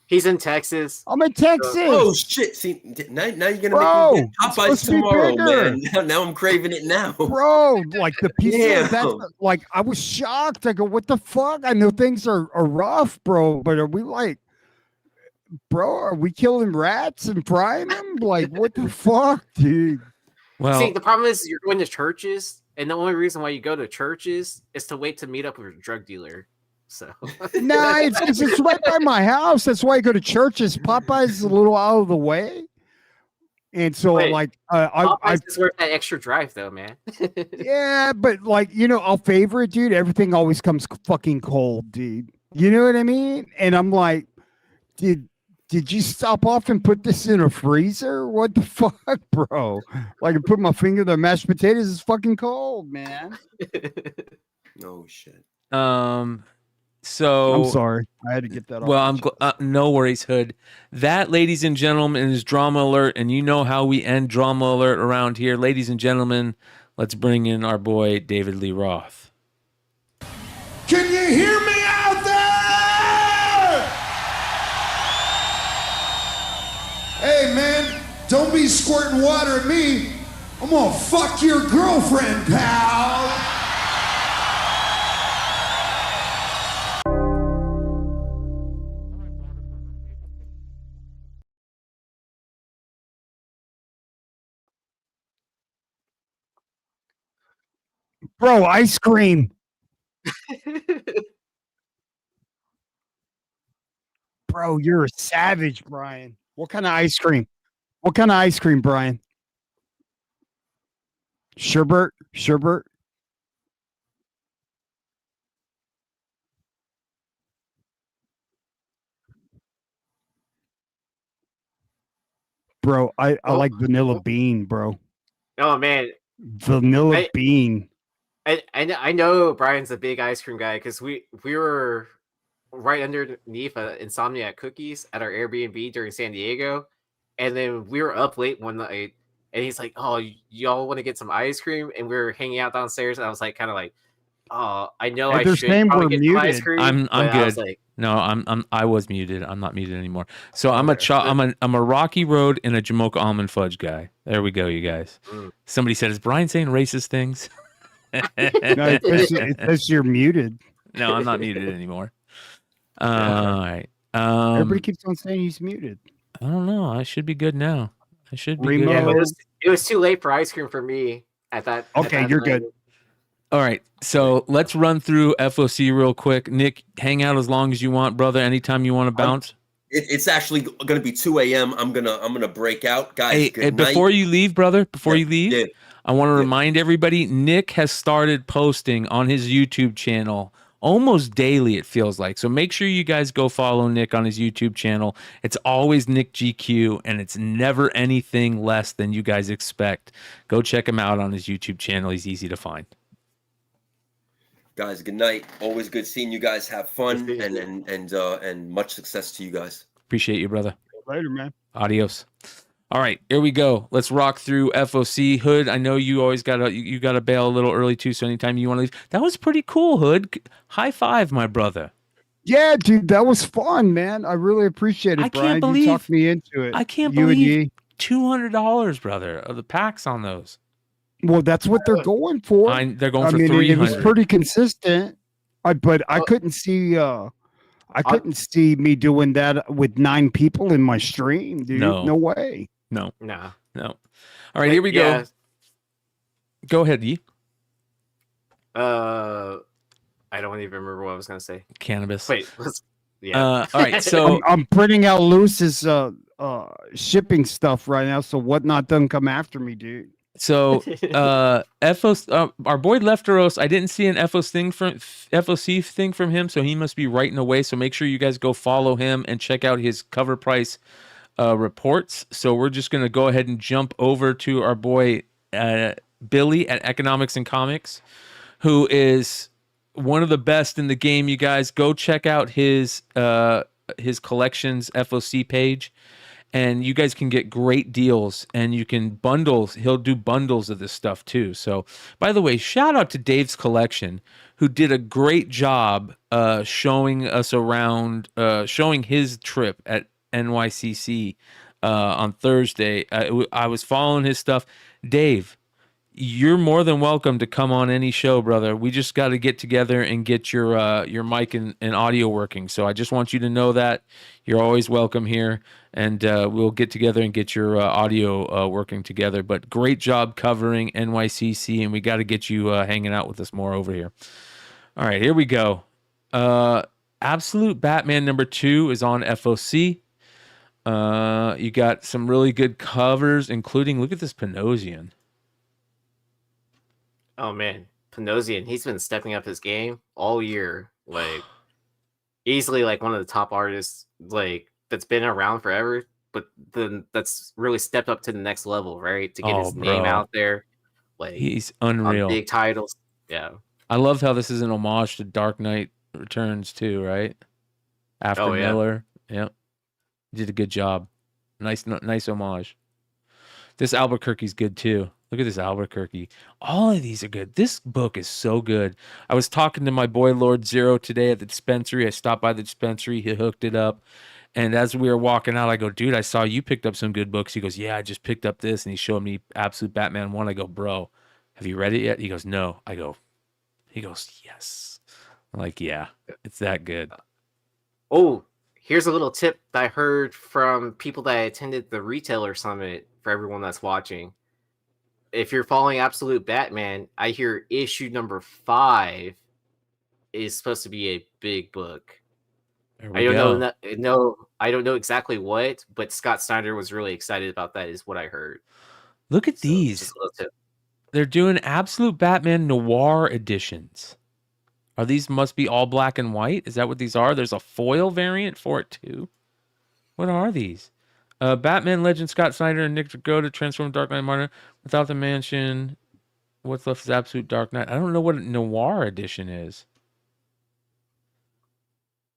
He's in Texas. I'm in Texas. Oh shit! See, now you're gonna make me get Popeyes tomorrow, man. Now I'm craving it now, bro. Like the pizza, that's like, I was shocked. I go, what the fuck? I know things are rough, bro, but are we like, bro? Are we killing rats and frying them? Like, what the fuck, dude? Well, see, the problem is you're going to churches, and the only reason why you go to churches is to wait to meet up with a drug dealer. So nah, it's right by my house. That's why I go to churches. Popeye's is a little out of the way, and so like I just work that extra drive though, man. Yeah, but like, you know, I'll favor it, dude. Everything always comes fucking cold, dude. You know what I mean? And I'm like, did you stop off and put this in a freezer? What the fuck, bro? Like, I put my finger in the mashed potatoes. It's fucking cold, man. No shit. So I'm sorry, I had to get that off. Well, no worries, Hood. That, ladies and gentlemen, is Drama Alert, and you know how we end Drama Alert around here. Ladies and gentlemen, let's bring in our boy David Lee Roth. Can you hear me out there? Hey man, don't be squirting water at me. I'm gonna fuck your girlfriend, pal. Bro, ice cream. Bro, you're a savage, Brian. What kind of ice cream? What kind of ice cream, Brian? Sherbet? Bro, I like vanilla bean, bro. Oh man, vanilla bean. I know Brian's a big ice cream guy because we were right underneath Insomniac Cookies at our Airbnb during San Diego, and then we were up late one night, and he's like, "Oh, y'all want to get some ice cream?" And we were hanging out downstairs, and I was like, kind of like, I know If I they're should saying probably we're get some ice muted. cream. I'm but I good. was like, No, I was muted. I'm not muted anymore. So I'm a Rocky Road and a Jamocha almond fudge guy. There we go, you guys. Somebody said, "Is Brian saying racist things?" No, it says you're muted. No, I'm not muted anymore. All right. Everybody keeps on saying he's muted. I don't know. I should be good now. I should be Remo. good. yeah, now. but it was too late for ice cream for me at that. Okay, you're good. All right, so let's run through FOC real quick. Nick, hang out as long as you want, brother. Anytime you want to bounce. It's actually going to be 2 a.m. I'm gonna break out, guys. Hey, good before night. you leave, brother, I want to remind everybody, Nick has started posting on his YouTube channel almost daily, it feels like. So make sure you guys go follow Nick on his YouTube channel. It's always Nick GQ, and it's never anything less than you guys expect. Go check him out on his YouTube channel. He's easy to find. Guys, good night. Always good seeing you guys. Have fun and much success to you guys. Appreciate you, brother. Later, man. Adios. All right, here we go. Let's rock through FOC. Hood, I know you always you got to bail a little early too, so anytime you want to leave. That was pretty cool, Hood. High five, my brother. Yeah, dude, that was fun, man. I really appreciate it, Brian. Can't believe you talked me into it. I can't You and believe Yee. $200, brother, of the packs on those. Well, that's what they're going for. They're going for It was 300. pretty consistent. But I couldn't see. I couldn't see me doing that with 9 people in my stream, dude. No way. No. No. All right, here we go. Go ahead, Yee. I don't even remember what I was gonna say. Cannabis. Wait. All right. So I'm printing out Luce's shipping stuff right now, so Whatnot doesn't come after me, dude. So FOC, our boy Lefteros, I didn't see an FOC thing from him, so he must be writing away. So make sure you guys go follow him and check out his cover price reports. So we're just gonna go ahead and jump over to our boy Billy at Economics and Comics, who is one of the best in the game. You guys go check out his collections FOC page. And you guys can get great deals, and you can bundles. He'll do bundles of this stuff too. So, by the way, shout out to Dave's Collection, who did a great job showing us around, showing his trip at NYCC on Thursday. I was following his stuff. Dave, you're more than welcome to come on any show, brother. We just got to get together and get your mic and audio working. So I just want you to know that you're always welcome here, and we'll get together and get your audio working together. But great job covering NYCC, and we got to get you hanging out with us more over here. All right, here we go. Absolute Batman #2 is on FOC. You got some really good covers, including, look at this Panosian. Oh man, Panosian, he's been stepping up his game all year. Like easily like one of the top artists like that's been around forever, but then that's really stepped up to the next level, right? To get his name out there. Like he's unreal. Big titles. Yeah. I love how this is an homage to Dark Knight Returns too, right? After Miller. Yep. Did a good job. Nice homage. This Albuquerque's good too. Look at this Albuquerque. All of these are good. This book is so good. I was talking to my boy Lord Zero today at the dispensary. I stopped by the dispensary. He hooked it up. And as we were walking out, I go, dude, I saw you picked up some good books. He goes, yeah, I just picked up this. And he showed me Absolute Batman 1. I go, bro, have you read it yet? He goes, no. He goes, yes. I'm like, yeah, it's that good. Oh, here's a little tip that I heard from people that attended the Retailer Summit for everyone that's watching. If you're following Absolute Batman, I hear issue #5 is supposed to be a big book. I don't know exactly what, but Scott Snyder was really excited about that, is what I heard. Look at these. They're doing Absolute Batman Noir editions. Are these must be all black and white? Is that what these are? There's a foil variant for it too. What are these? Batman Legend, Scott Snyder and Nick Dragotta transform Dark Knight Martyr. Without the Mansion, what's left is Absolute Dark Knight. I don't know what a Noir edition is.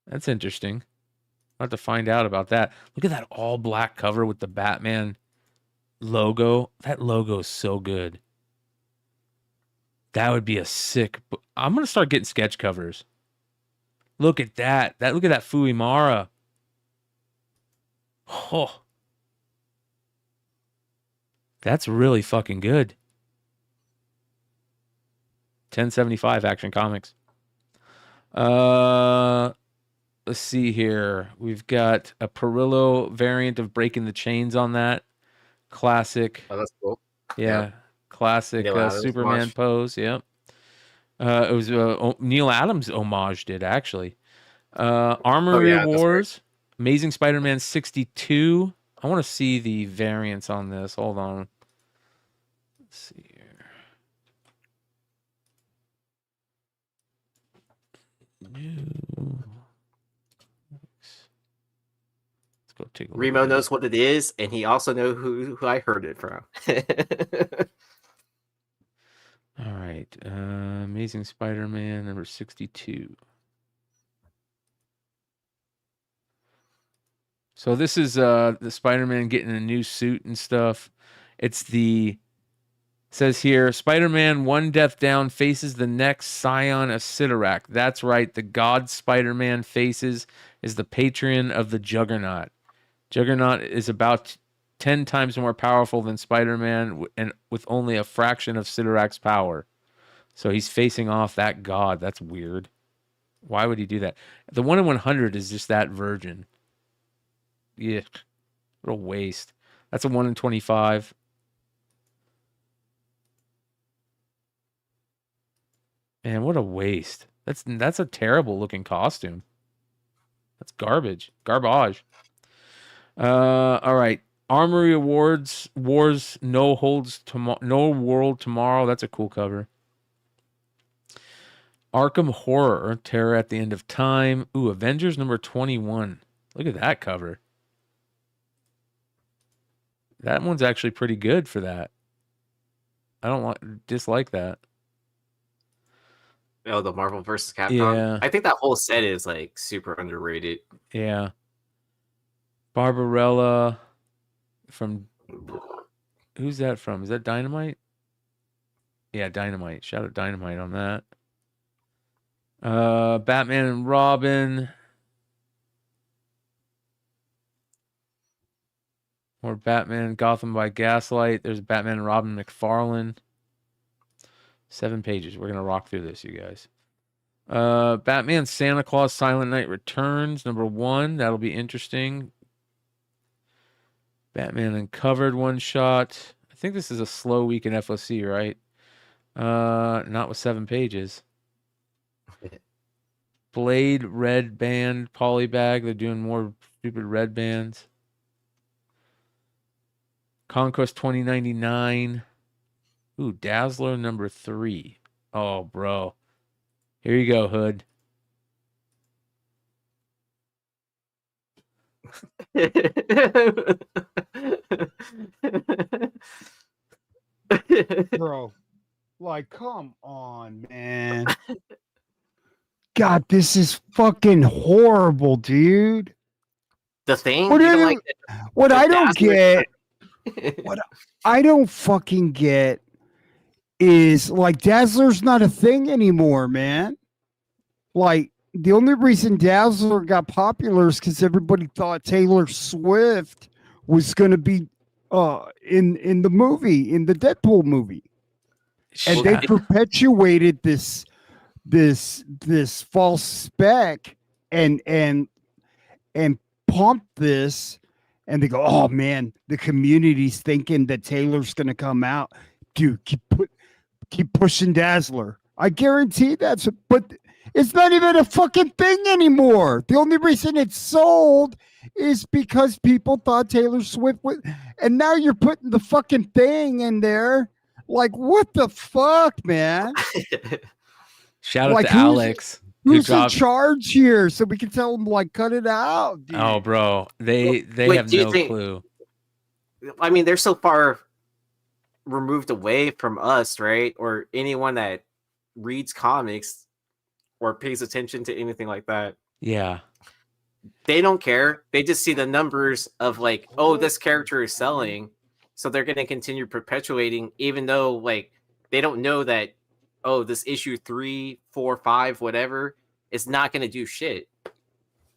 That's interesting. I'll have to find out about that. Look at that all black cover with the Batman logo. That logo is so good. That would be a sick. I'm gonna start getting sketch covers. Look at that. Look at that Fuimara. Oh, that's really fucking good. 1075 Action Comics. Let's see here. We've got a Perillo variant of Breaking the Chains on that. Classic. Oh, that's cool. Yeah. Yep. Classic Superman homage. pose. Yep. It was Neil Adams homaged it, actually. Armory Wars. Amazing Spider-Man 62. I want to see the variants on this. Hold on. Let's see here. New. Let's go take a look. Remo knows what it is, and he also knows who I heard it from. All right. Amazing Spider-Man number 62. So this is the Spider-Man getting a new suit and stuff. Says here, Spider-Man one death down faces the next scion of Sidorak. That's right, the god Spider-Man faces is the patron of the Juggernaut. Juggernaut is about 10 times more powerful than Spider-Man and with only a fraction of Sidorak's power. So he's facing off that god. That's weird. Why would he do that? The 1 in 100 is just that virgin. Yeah, what a waste. That's a 1 in 25. Man, what a waste. That's a terrible looking costume. That's garbage. Garbage. All right. Armory Awards Wars No World Tomorrow. That's a cool cover. Arkham Horror Terror at the End of Time. Ooh, Avengers number 21. Look at that cover. That one's actually pretty good for that. I don't dislike that. Oh, the Marvel vs. Capcom. Yeah. I think that whole set is like super underrated. Yeah. Barbarella from who's that from? Is that Dynamite? Yeah, Dynamite. Shout out Dynamite on that. Batman and Robin. More Batman Gotham by Gaslight. There's Batman and Robin McFarlane. 7 pages. We're going to rock through this, you guys. Batman Santa Claus Silent Night Returns, number 1. That'll be interesting. Batman Uncovered one shot. I think this is a slow week in FOC, right? Not with 7 pages. Blade Red Band Polybag. They're doing more stupid red bands. Conquest 2099. Ooh, Dazzler number 3. Oh, bro. Here you go, Hood. Bro, like, come on, man. God, this is fucking horrible, dude. The Thing? What I don't get, Dazzler? what I don't fucking get is like Dazzler's not a thing anymore, man. Like the only reason Dazzler got popular is because everybody thought Taylor Swift was going to be in the movie, in the Deadpool movie, and they perpetuated this false spec and pumped this, and they go, oh man, the community's thinking that Taylor's going to come out. Dude, keep pushing Dazzler. I guarantee but it's not even a fucking thing anymore. The only reason it's sold is because people thought Taylor Swift would, and now you're putting the fucking Thing in there. Like, what the fuck, man? Shout out to Alex. Who's in charge here? So we can tell them, like, cut it out, dude. Oh, bro. They have no clue. I mean, they're so far removed away from us, right? Or anyone that reads comics or pays attention to anything like that. Yeah. They don't care. They just see the numbers of like, oh, this character is selling. So they're going to continue perpetuating, even though like they don't know that oh, this issue 3, 4, 5, whatever, it's not going to do shit.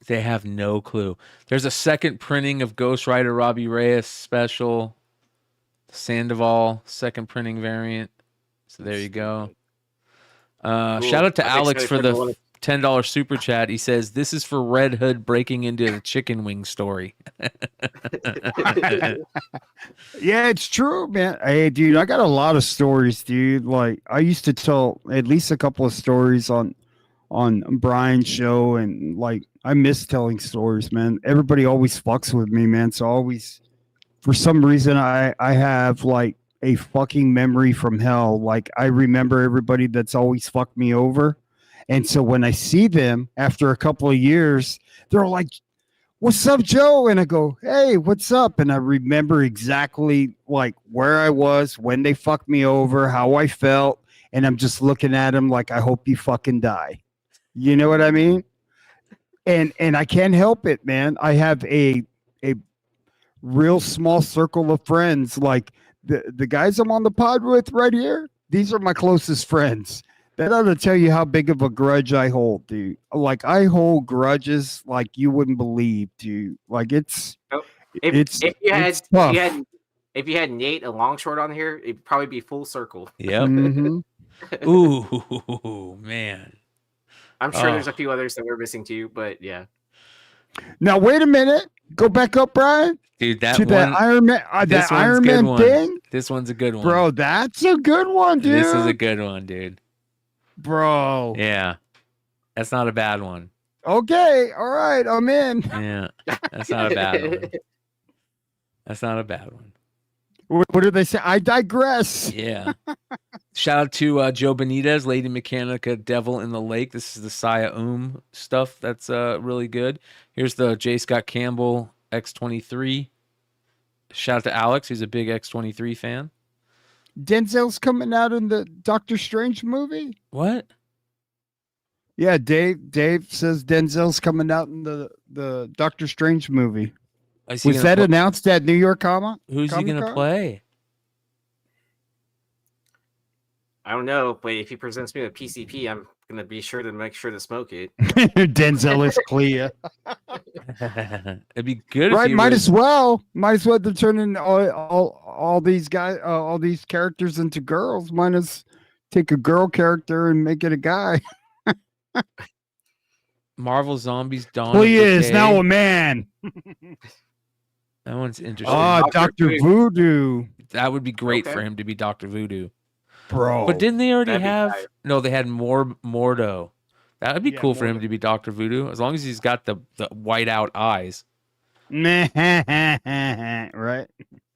They have no clue. There's a second printing of Ghost Rider Robbie Reyes special. Sandoval second printing variant. So there you go. Cool. Shout out to I'm Alex excited for for the $10 super chat. He says, this is for Red Hood breaking into the chicken wing story. Yeah, it's true, man. Hey, dude, I got a lot of stories, dude. Like, I used to tell at least a couple of stories on Brian's show, and like, I miss telling stories, man. Everybody always fucks with me, man. So always, for some reason, I have like a fucking memory from hell. Like, I remember everybody that's always fucked me over. And so when I see them after a couple of years, they're like, what's up, Joe? And I go, hey, what's up? And I remember exactly like where I was, when they fucked me over, how I felt. And I'm just looking at them like, I hope you fucking die. You know what I mean? And I can't help it, man. I have a real small circle of friends. Like the guys I'm on the pod with right here, these are my closest friends. That ought to tell you how big of a grudge I hold, dude. Like, I hold grudges like you wouldn't believe, dude. Like, it's tough. If you had Nate and Longshort on here, it'd probably be full circle. Yep. Mm-hmm. Ooh, man. I'm sure there's a few others that we're missing too, but yeah. Now wait a minute. Go back up, Brian. Dude, that to one, that Iron Man, that Iron Man thing. This one's a good one, bro. That's a good one, dude. This is a good one, dude. Bro. Yeah, that's not a bad one. Okay, all right, I'm in. Yeah, that's not a bad one. That's not a bad one. What do they say? I digress. Yeah. Shout out to Joe Benitez, Lady Mechanica, Devil in the Lake. This is the Saya stuff. That's really good. Here's the J. Scott Campbell X-23. Shout out to Alex, who's a big X-23 fan. Denzel's coming out in the Doctor Strange movie. What? Yeah, Dave says Denzel's coming out in the Doctor Strange movie. Was that announced at New York Comic? Who's he going to play? I don't know, but if he presents me with PCP, I'm going to be sure to make sure to smoke it. Denzel is clear. It'd be good. Right, if might as well. They're turning all these guys, all these characters into girls. Might as take a girl character and make it a guy. Marvel Zombies Dawn. Well, he is now a man. That one's interesting. Oh, Dr. Voodoo. That would be great for him to be Dr. Voodoo. Bro. But didn't they already have... No, they had Mordo. That would be cool for him to be Dr. Voodoo, as long as he's got the white out eyes. Right.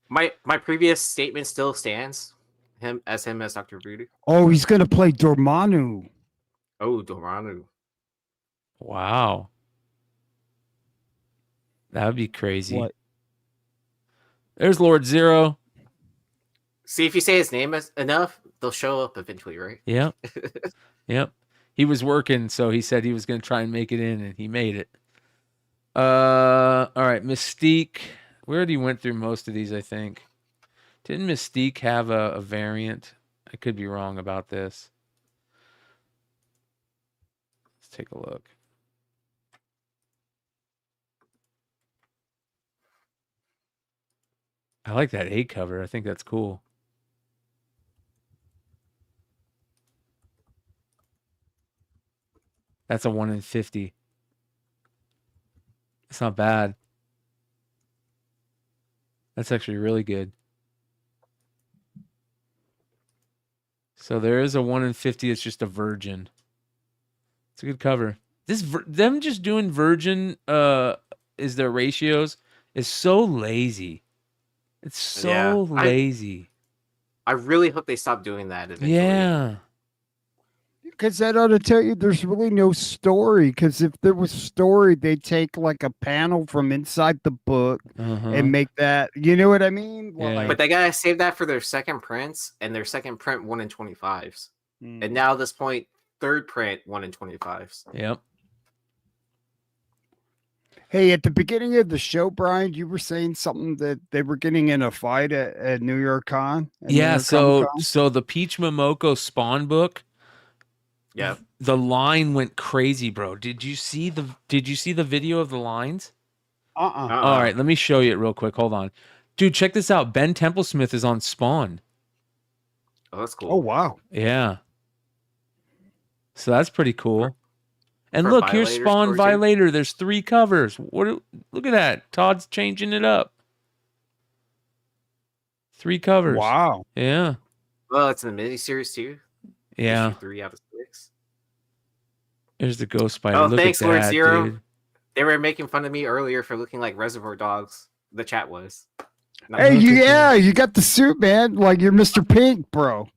My previous statement still stands. Him as Dr. Voodoo. Oh, he's going to play Dormammu. Oh, Dormammu. Wow. That would be crazy. What? There's Lord Zero. See, if you say his name enough, they'll show up eventually, right? Yep. Yep. He was working, so he said he was going to try and make it in, and he made it. All right, Mystique. We already went through most of these, I think. Didn't Mystique have a variant? I could be wrong about this. Let's take a look. I like that A cover. I think that's cool. That's a 1 in 50. It's not bad. That's actually really good. So there is a 1 in 50. It's just a virgin. It's a good cover. Them just doing virgin is their ratios is so lazy. It's so lazy. I really hope they stop doing that eventually. Yeah. Because that ought to tell you there's really no story. Because if there was story, they'd take like a panel from inside the book and make that. You know what I mean? Yeah. Like, but they gotta save that for their second prints, and their second print 1 in 25s. And now at this point, third print 1 in 25s. Yep. Hey, at the beginning of the show, Brian, you were saying something that they were getting in a fight at New York Con. Yeah, so the Peach Momoko Spawn book, Yeah. The line went crazy, bro. Did you see the video of the lines? All right, let me show you it real quick. Hold on. Dude, check this out. Ben Templesmith is on Spawn. Oh, that's cool. Oh wow. Yeah. So that's pretty cool. And for look, here's Violator Spawn story too? Violator. There's 3 covers. Look at that. Todd's changing it up. 3 covers. Wow. Yeah. Well, it's in the miniseries too. Yeah. Issue 3 out of 6. There's the Ghost Spider. Oh, Look thanks, at Lord that, Zero. dude. They were making fun of me earlier for looking like Reservoir Dogs. The chat was. Hey, you got the suit, man. Like you're Mr. Pink, bro.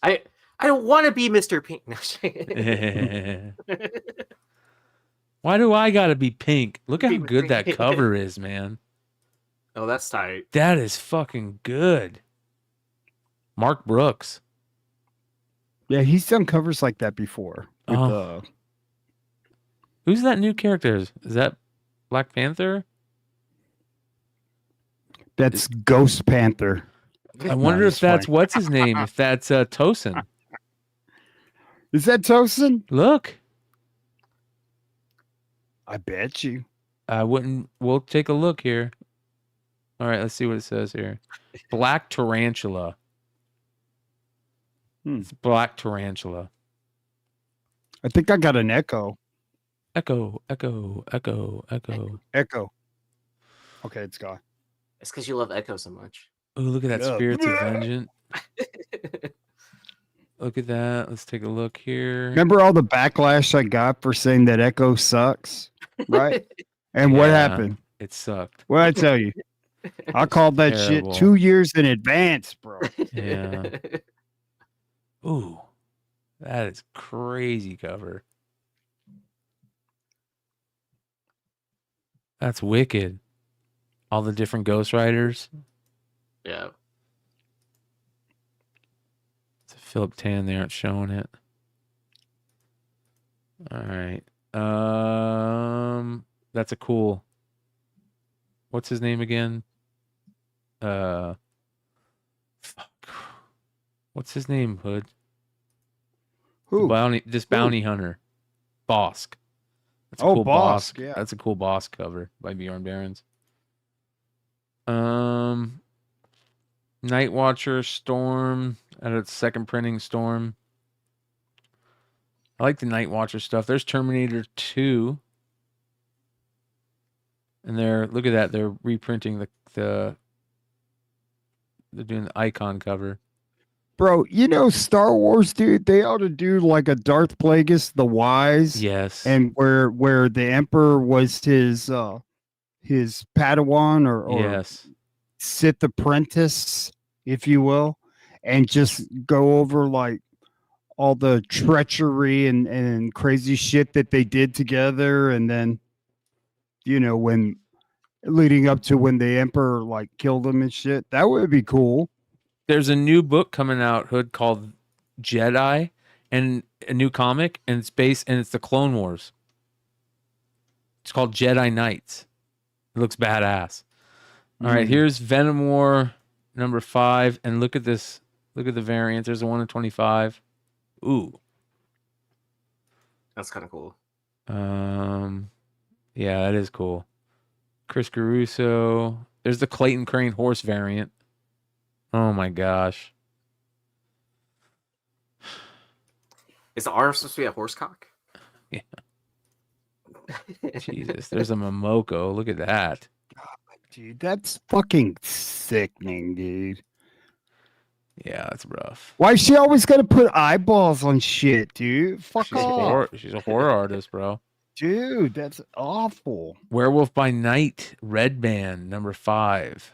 I don't want to be Mr. Pink. No, Why do I gotta be pink? Look how good that cover is, man. Oh, that's tight. That is fucking good. Mark Brooks. Yeah, he's done covers like that before. With, Who's that new character? Is that Black Panther? That's Ghost Panther. I wonder if that's what's his name. If that's Tosin. Is that Tosin? Look. I bet you. I wouldn't. We'll take a look here. All right, let's see what it says here. Black Tarantula. It's Black Tarantula. I think I got an echo. Echo. Echo. Okay, it's gone. It's because you love Echo so much. Oh, look at that Yeah. Spirits of Vengeance. Look at that. Let's take a look here. Remember all the backlash I got for saying that Echo sucks, right? And what Yeah, happened? It sucked. What I tell you? I called that Terrible. shit 2 years in advance, bro. Yeah. Ooh, that is crazy cover. That's wicked. All the different Ghost Riders. Yeah. It's a Philip Tan. They aren't showing it. All right. That's a cool. What's his name again? Fuck. What's his name, Hood? Who? Bounty hunter. Bosk. That's a Oh, cool Bosk, Bosk. yeah. That's a cool Bosk cover by Bjorn Barons. Night Watcher, Storm, at its second printing, Storm. I like the Night Watcher stuff. There's Terminator 2. And look at that, they're reprinting they're doing the icon cover. Bro, you know Star Wars, dude, they ought to do like a Darth Plagueis the Wise. Yes. And where the Emperor was his Padawan or Yes. Sith apprentice, if you will, and just go over like all the treachery and crazy shit that they did together, and then when leading up to when the Emperor like killed him and shit. That would be cool. There's a new book coming out, Hood, called Jedi, and a new comic, and it's the Clone Wars. It's called Jedi Knights. It looks badass. All right, here's Venom War number 5, and look at this. Look at the variants. There's a 1 in 25. Ooh. That's kind of cool. Yeah, that is cool. Chris Caruso. There's the Clayton Crane horse variant. Oh my gosh. Is the arm supposed to be a horse cock? Yeah. Jesus, there's a Momoko. Look at that. Dude, that's fucking sickening, dude. Yeah, that's rough. Why is she always got to put eyeballs on shit, dude? Fuck off. She's a horror artist, bro. Dude, that's awful. Werewolf by Night, Red Band, number 5.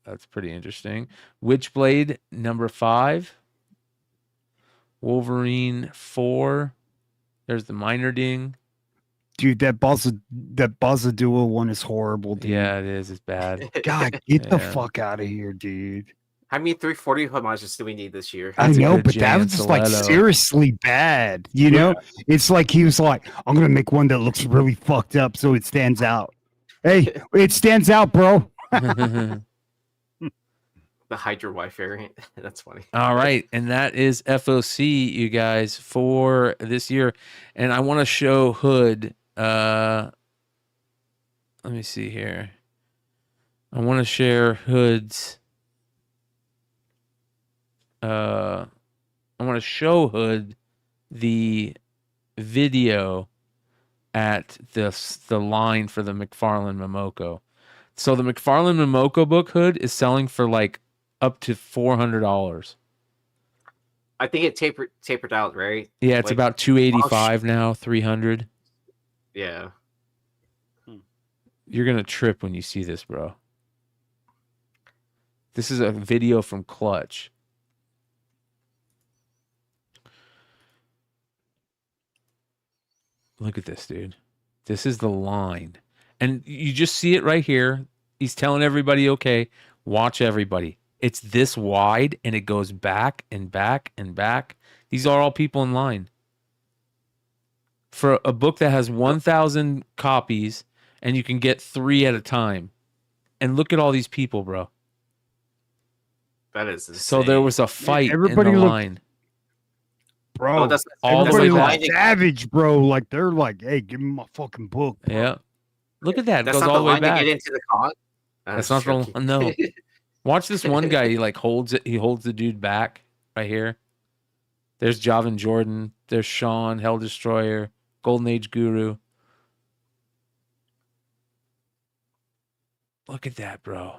That's pretty interesting. Witchblade, number 5. Wolverine 4. There's the Minor Ding. Dude, that Bozzadua one is horrible, dude. Yeah, it is. It's bad. God, get the fuck out of here, dude. How many 340 homages do we need this year? I know, but that was just like seriously bad. You know, it's like he was like, I'm going to make one that looks really fucked up so it stands out. Hey, it stands out, bro. The Hydra wife variant. That's funny. All right, and that is FOC, you guys, for this year. And I want to show Hood. Let me see here. I want to share Hood's. I want to show Hood the video at the line for the McFarlane Momoko. So the McFarlane Momoko book, Hood, is selling for like up to $400. I think it tapered out, right? Yeah, it's like, about $285 now, $300. Yeah. You're gonna trip when you see this, bro. This is a video from Clutch. Look at this, dude. This is the line. And you just see it right here. He's telling everybody, okay, watch everybody. It's this wide, and it goes back and back and back. These are all people in line. For a book that has 1,000 copies, and you can get 3 at a time. And look at all these people, bro. That is insane. So there was a fight in the line. Bro, all the everybody way looks savage, bro. Like they're like, "Hey, give me my fucking book." Bro. Yeah, look at that. It That's goes not all the way line back. to get into the con. That's not the no. Watch this one guy. He like holds it. He holds the dude back right here. There's Javin Jordan. There's Sean, Hell Destroyer, Golden Age Guru. Look at that, bro.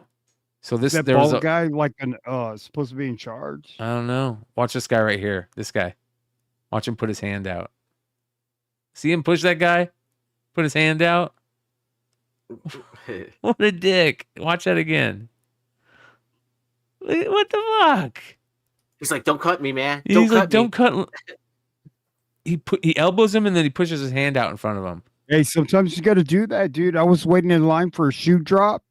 So this that there was bald guy like an supposed to be in charge. I don't know. Watch this guy right here. This guy. Watch him put his hand out. See him push that guy? Put his hand out? What a dick. Watch that again. What the fuck? He's like, don't cut me, man. He's like, don't cut. He elbows him and then he pushes his hand out in front of him. Hey, sometimes you got to do that, dude. I was waiting in line for a shoe drop,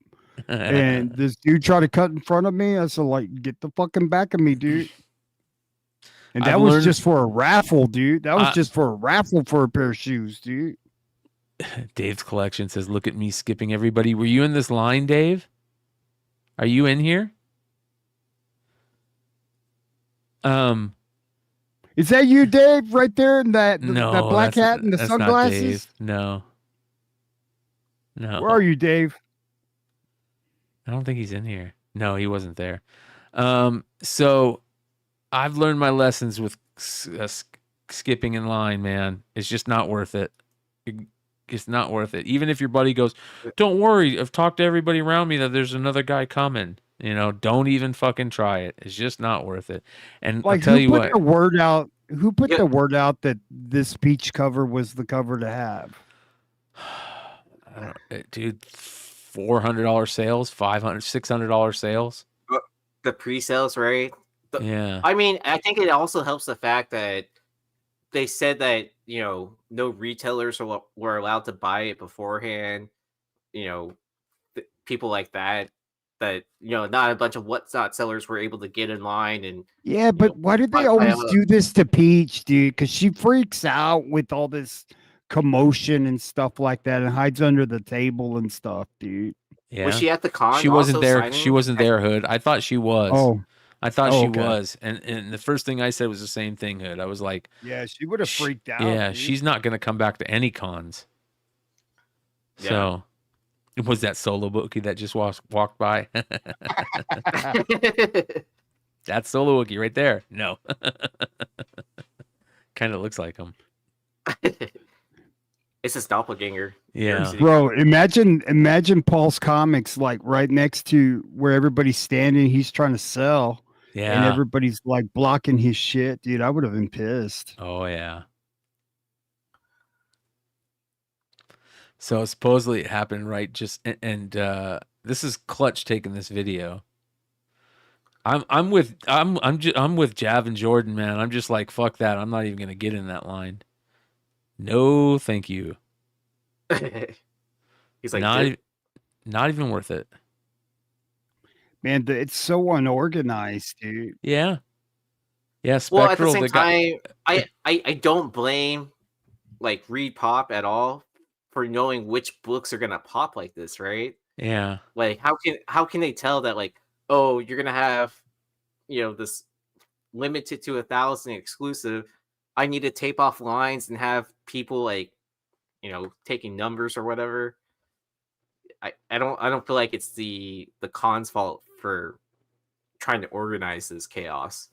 and this dude tried to cut in front of me. I said, like, get the fucking back of me, dude. And that was just for a raffle, dude. That was just for a raffle for a pair of shoes, dude. Dave's Collection says, look at me skipping everybody. Were you in this line, Dave? Are you in here? Is that you, Dave, right there in that No, that black hat and the that's not sunglasses? Dave. No. Where are you, Dave? I don't think he's in here. No, he wasn't there. So I've learned my lessons with skipping in line, man. It's just not worth it. It's not worth it. Even if your buddy goes, don't worry, I've talked to everybody around me that there's another guy coming. You know, don't even fucking try it. It's just not worth it. And Like, I'll tell you who what. put the word out? Who put the word out that this Peach cover was the cover to have? I don't, dude, $400 sales, $500, $600 sales. The pre-sales, right? Yeah. I mean, I think it also helps the fact that they said that, you know, no retailers were allowed to buy it beforehand. You know, people like that, you know, not a bunch of whatnot sellers were able to get in line. And Yeah, but why do they always do this to Peach, dude? Because she freaks out with all this commotion and stuff like that and hides under the table and stuff, dude. Yeah. Was she at the con? She wasn't also there. signing? She wasn't there, Hood. I thought she was. Oh. I thought she okay. was. And the first thing I said was the same thing, Hood. I was like, Yeah, she would have freaked out. yeah, dude. she's not going to come back to any cons. So it was that solo bookie that just walked by. That's solo bookie right there. No. Kind of looks like him. It's his doppelganger. Yeah. Bro, imagine Paul's Comics like right next to where everybody's standing. He's trying to sell. Yeah. And everybody's like blocking his shit, dude. I would have been pissed. Oh, yeah. So supposedly it happened right just and this is Clutch taking this video. I'm with Jav and Jordan, man. I'm just like, fuck that. I'm not even gonna get in that line. No, thank you. He's like, not even worth it. Man, it's so unorganized, dude. Yeah. Yeah, well, at the Spectral. same time, I don't blame like Reed Pop at all for knowing which books are gonna pop like this, right? Yeah. Like, how can they tell that, like, oh, you're gonna have, this limited to 1,000 exclusive. I need to tape off lines and have people like, taking numbers or whatever. I don't feel like it's the con's fault for trying to organize this chaos.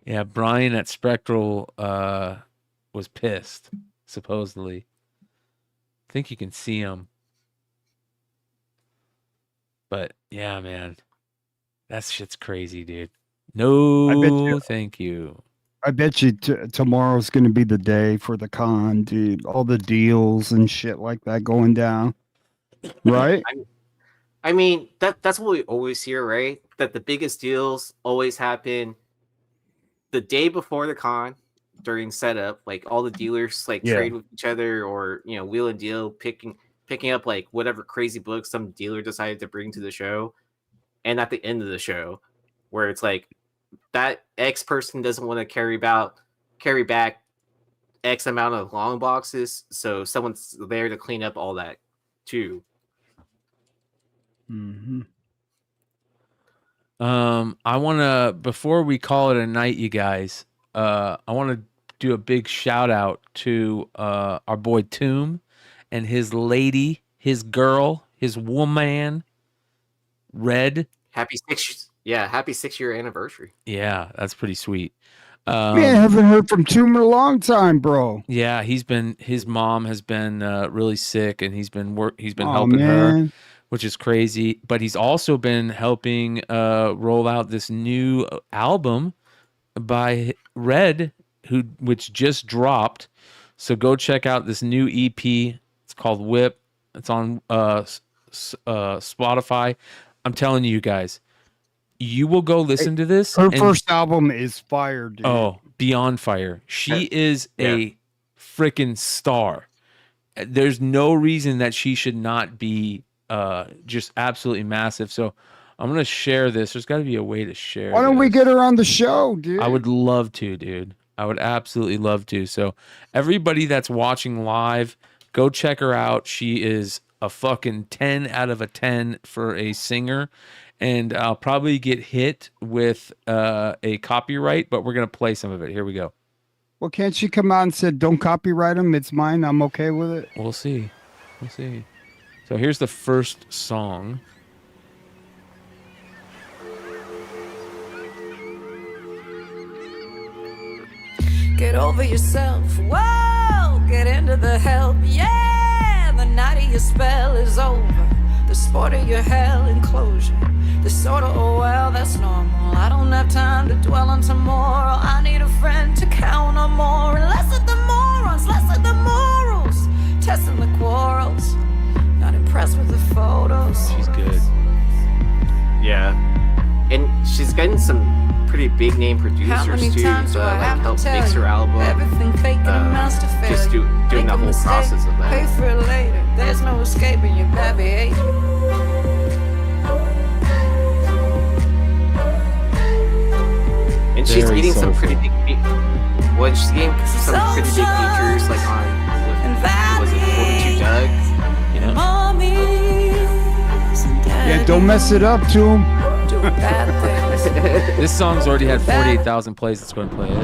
Yeah, Brian at Spectral was pissed, supposedly. I think you can see him. But yeah, man, that shit's crazy, dude. No, thank you. I bet you tomorrow's going to be the day for the con, dude. All the deals and shit like that going down, right? I mean, that's what we always hear, right? That the biggest deals always happen the day before the con during setup. Like all the dealers trade with each other, or wheel and deal, picking up like whatever crazy book some dealer decided to bring to the show, and at the end of the show, where it's like that X person doesn't want to carry back X amount of long boxes, so someone's there to clean up all that too. Mm-hmm. I want to, before we call it a night, you guys, I want to do a big shout out to our boy Tomb and his lady, his girl, his woman, Red. Happy 6-year anniversary. Yeah, that's pretty sweet. Man, I haven't heard from Tomb in a long time, bro. Yeah, his mom has been really sick, and he's been helping her, which is crazy. But he's also been helping roll out this new album by Red, which just dropped. So go check out this new EP. It's called Whip. It's on Spotify. I'm telling you guys, you will go listen to this. Her first album is fire, dude. Oh, beyond fire. She is a freaking star. There's no reason that she should not be just absolutely massive. So I'm going to share this. There's got to be a way to share. Why don't we get her on the show, dude? I would love to, dude. I would absolutely love to. So everybody that's watching live, go check her out. She is a fucking 10 out of a 10 for a singer. And I'll probably get hit with a copyright, but we're going to play some of it. Here we go. Well, can't she come out and say, don't copyright them? It's mine. I'm okay with it. We'll see. We'll see. So here's the first song. Get over yourself. Whoa, get into the help. Yeah, the night of your spell is over. The sport of your hell enclosure. The sort of, oh well, that's normal. I don't have time to dwell on tomorrow. I need a friend to count on more. And less of the morons, less of the morals. Testing the quarrels. Not impressed with the photos. She's good. Yeah. And she's getting some pretty big name producers too, to like help mix her album. Everything fake and amounts to failure. Just doing the whole process of that. Pay for it later. There's no escaping your baby. And she's getting some pretty big she's getting some pretty big features like on was it 42 Doug? You know? Yeah, don't mess it up, Tomb. This song's already had 48,000 plays. Let's go and play it.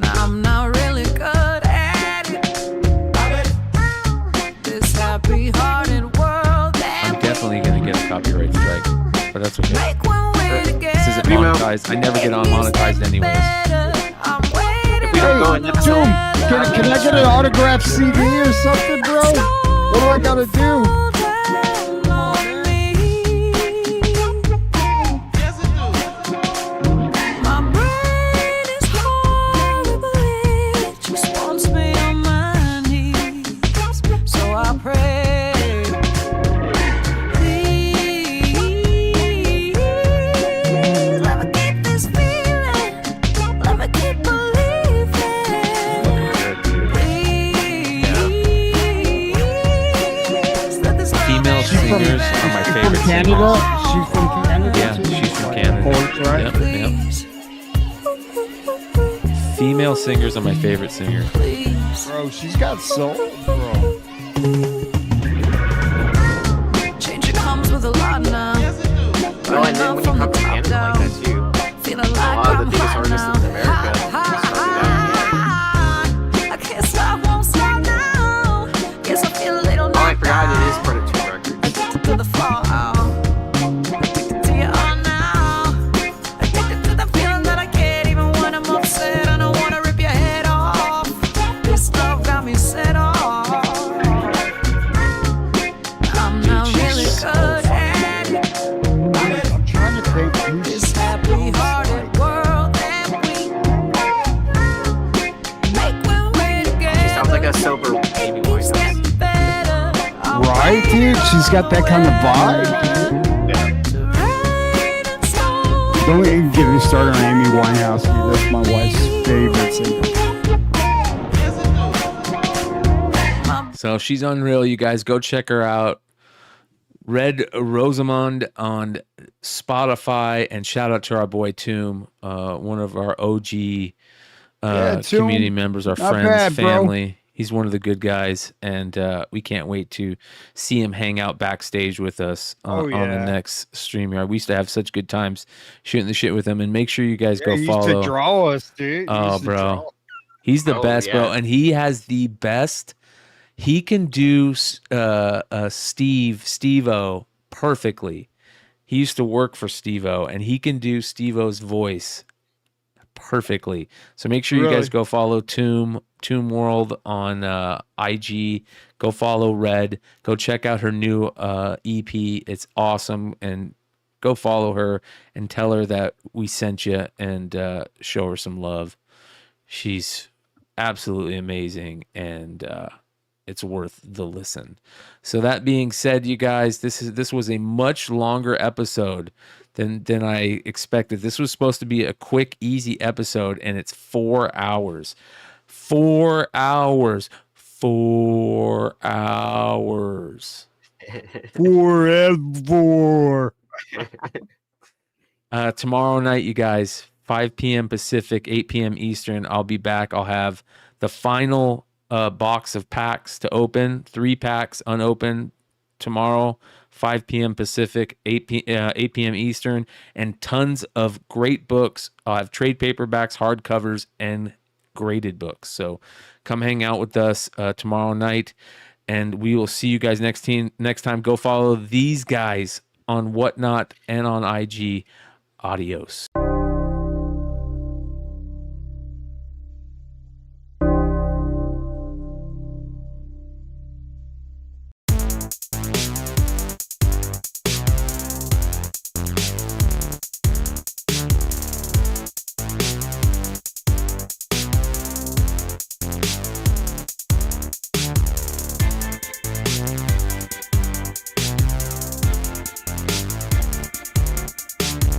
I'm not really good at it. This happy-hearted world. I'm definitely gonna get a copyright strike, but that's okay. This isn't monetized. I never get on monetized anyways. Hey, Tomb, can I get an autographed CD or something, bro? What do I gotta do? Singers are my favorite. Canada? She's from Canada? Yeah, she's from Canada. Of course, right? Yep. Female singers are my favorite singer. Bro, she's got soul, bro. Change comes with a lot now. Oh, and then when you come to Canada like that too. Feeling like a lot of the biggest artists in America started I can't stop, won't stop now. Guess I feel a little. Oh, I forgot it is part of 2 records. Addicted to the fall. Addicted to you all now. Addicted to the feeling that I get even when I'm upset. I don't wanna rip your head off. This love got me set off. I'm not really good at I'm trying to think. this happy-hearted world that we make when we're together. She sounds like a sober baby voice. Right, dude? She's got that kind of vibe. Don't even get me started on Amy Winehouse, dude. That's my wife's favorite singer. So she's unreal. You guys go check her out. Red Rosamond on Spotify, and shout out to our boy Tomb, one of our OG Tomb. community members, our Not friends, bad, bro. family. He's one of the good guys, and we can't wait to see him hang out backstage with us on the next StreamYard. We used to have such good times shooting the shit with him, and make sure you guys go he follow. used to draw us, dude. He Oh, used to bro. draw. He's the best, bro. And he has the best. He can do Steve-O perfectly. He used to work for Steve-O, and he can do Steve-O's voice perfectly. So make sure you guys go follow Tomb World on IG. Go follow Red. Go check out her new EP. It's awesome. And go follow her and tell her that we sent you, and show her some love. She's absolutely amazing, and it's worth the listen. So that being said, you guys, this was a much longer episode than I expected. This was supposed to be a quick, easy episode, and it's 4 hours. 4 hours. 4 hours. Forever. Tomorrow night, you guys, 5 p.m. Pacific, 8 p.m. Eastern, I'll be back. I'll have the final box of packs to open, 3 packs unopened tomorrow, 5 p.m. Pacific, 8 p.m. Eastern, and tons of great books. I'll have trade paperbacks, hardcovers, and graded books. So come hang out with us tomorrow night, and we will see you guys next time. Go follow these guys on Whatnot and on IG. Adios.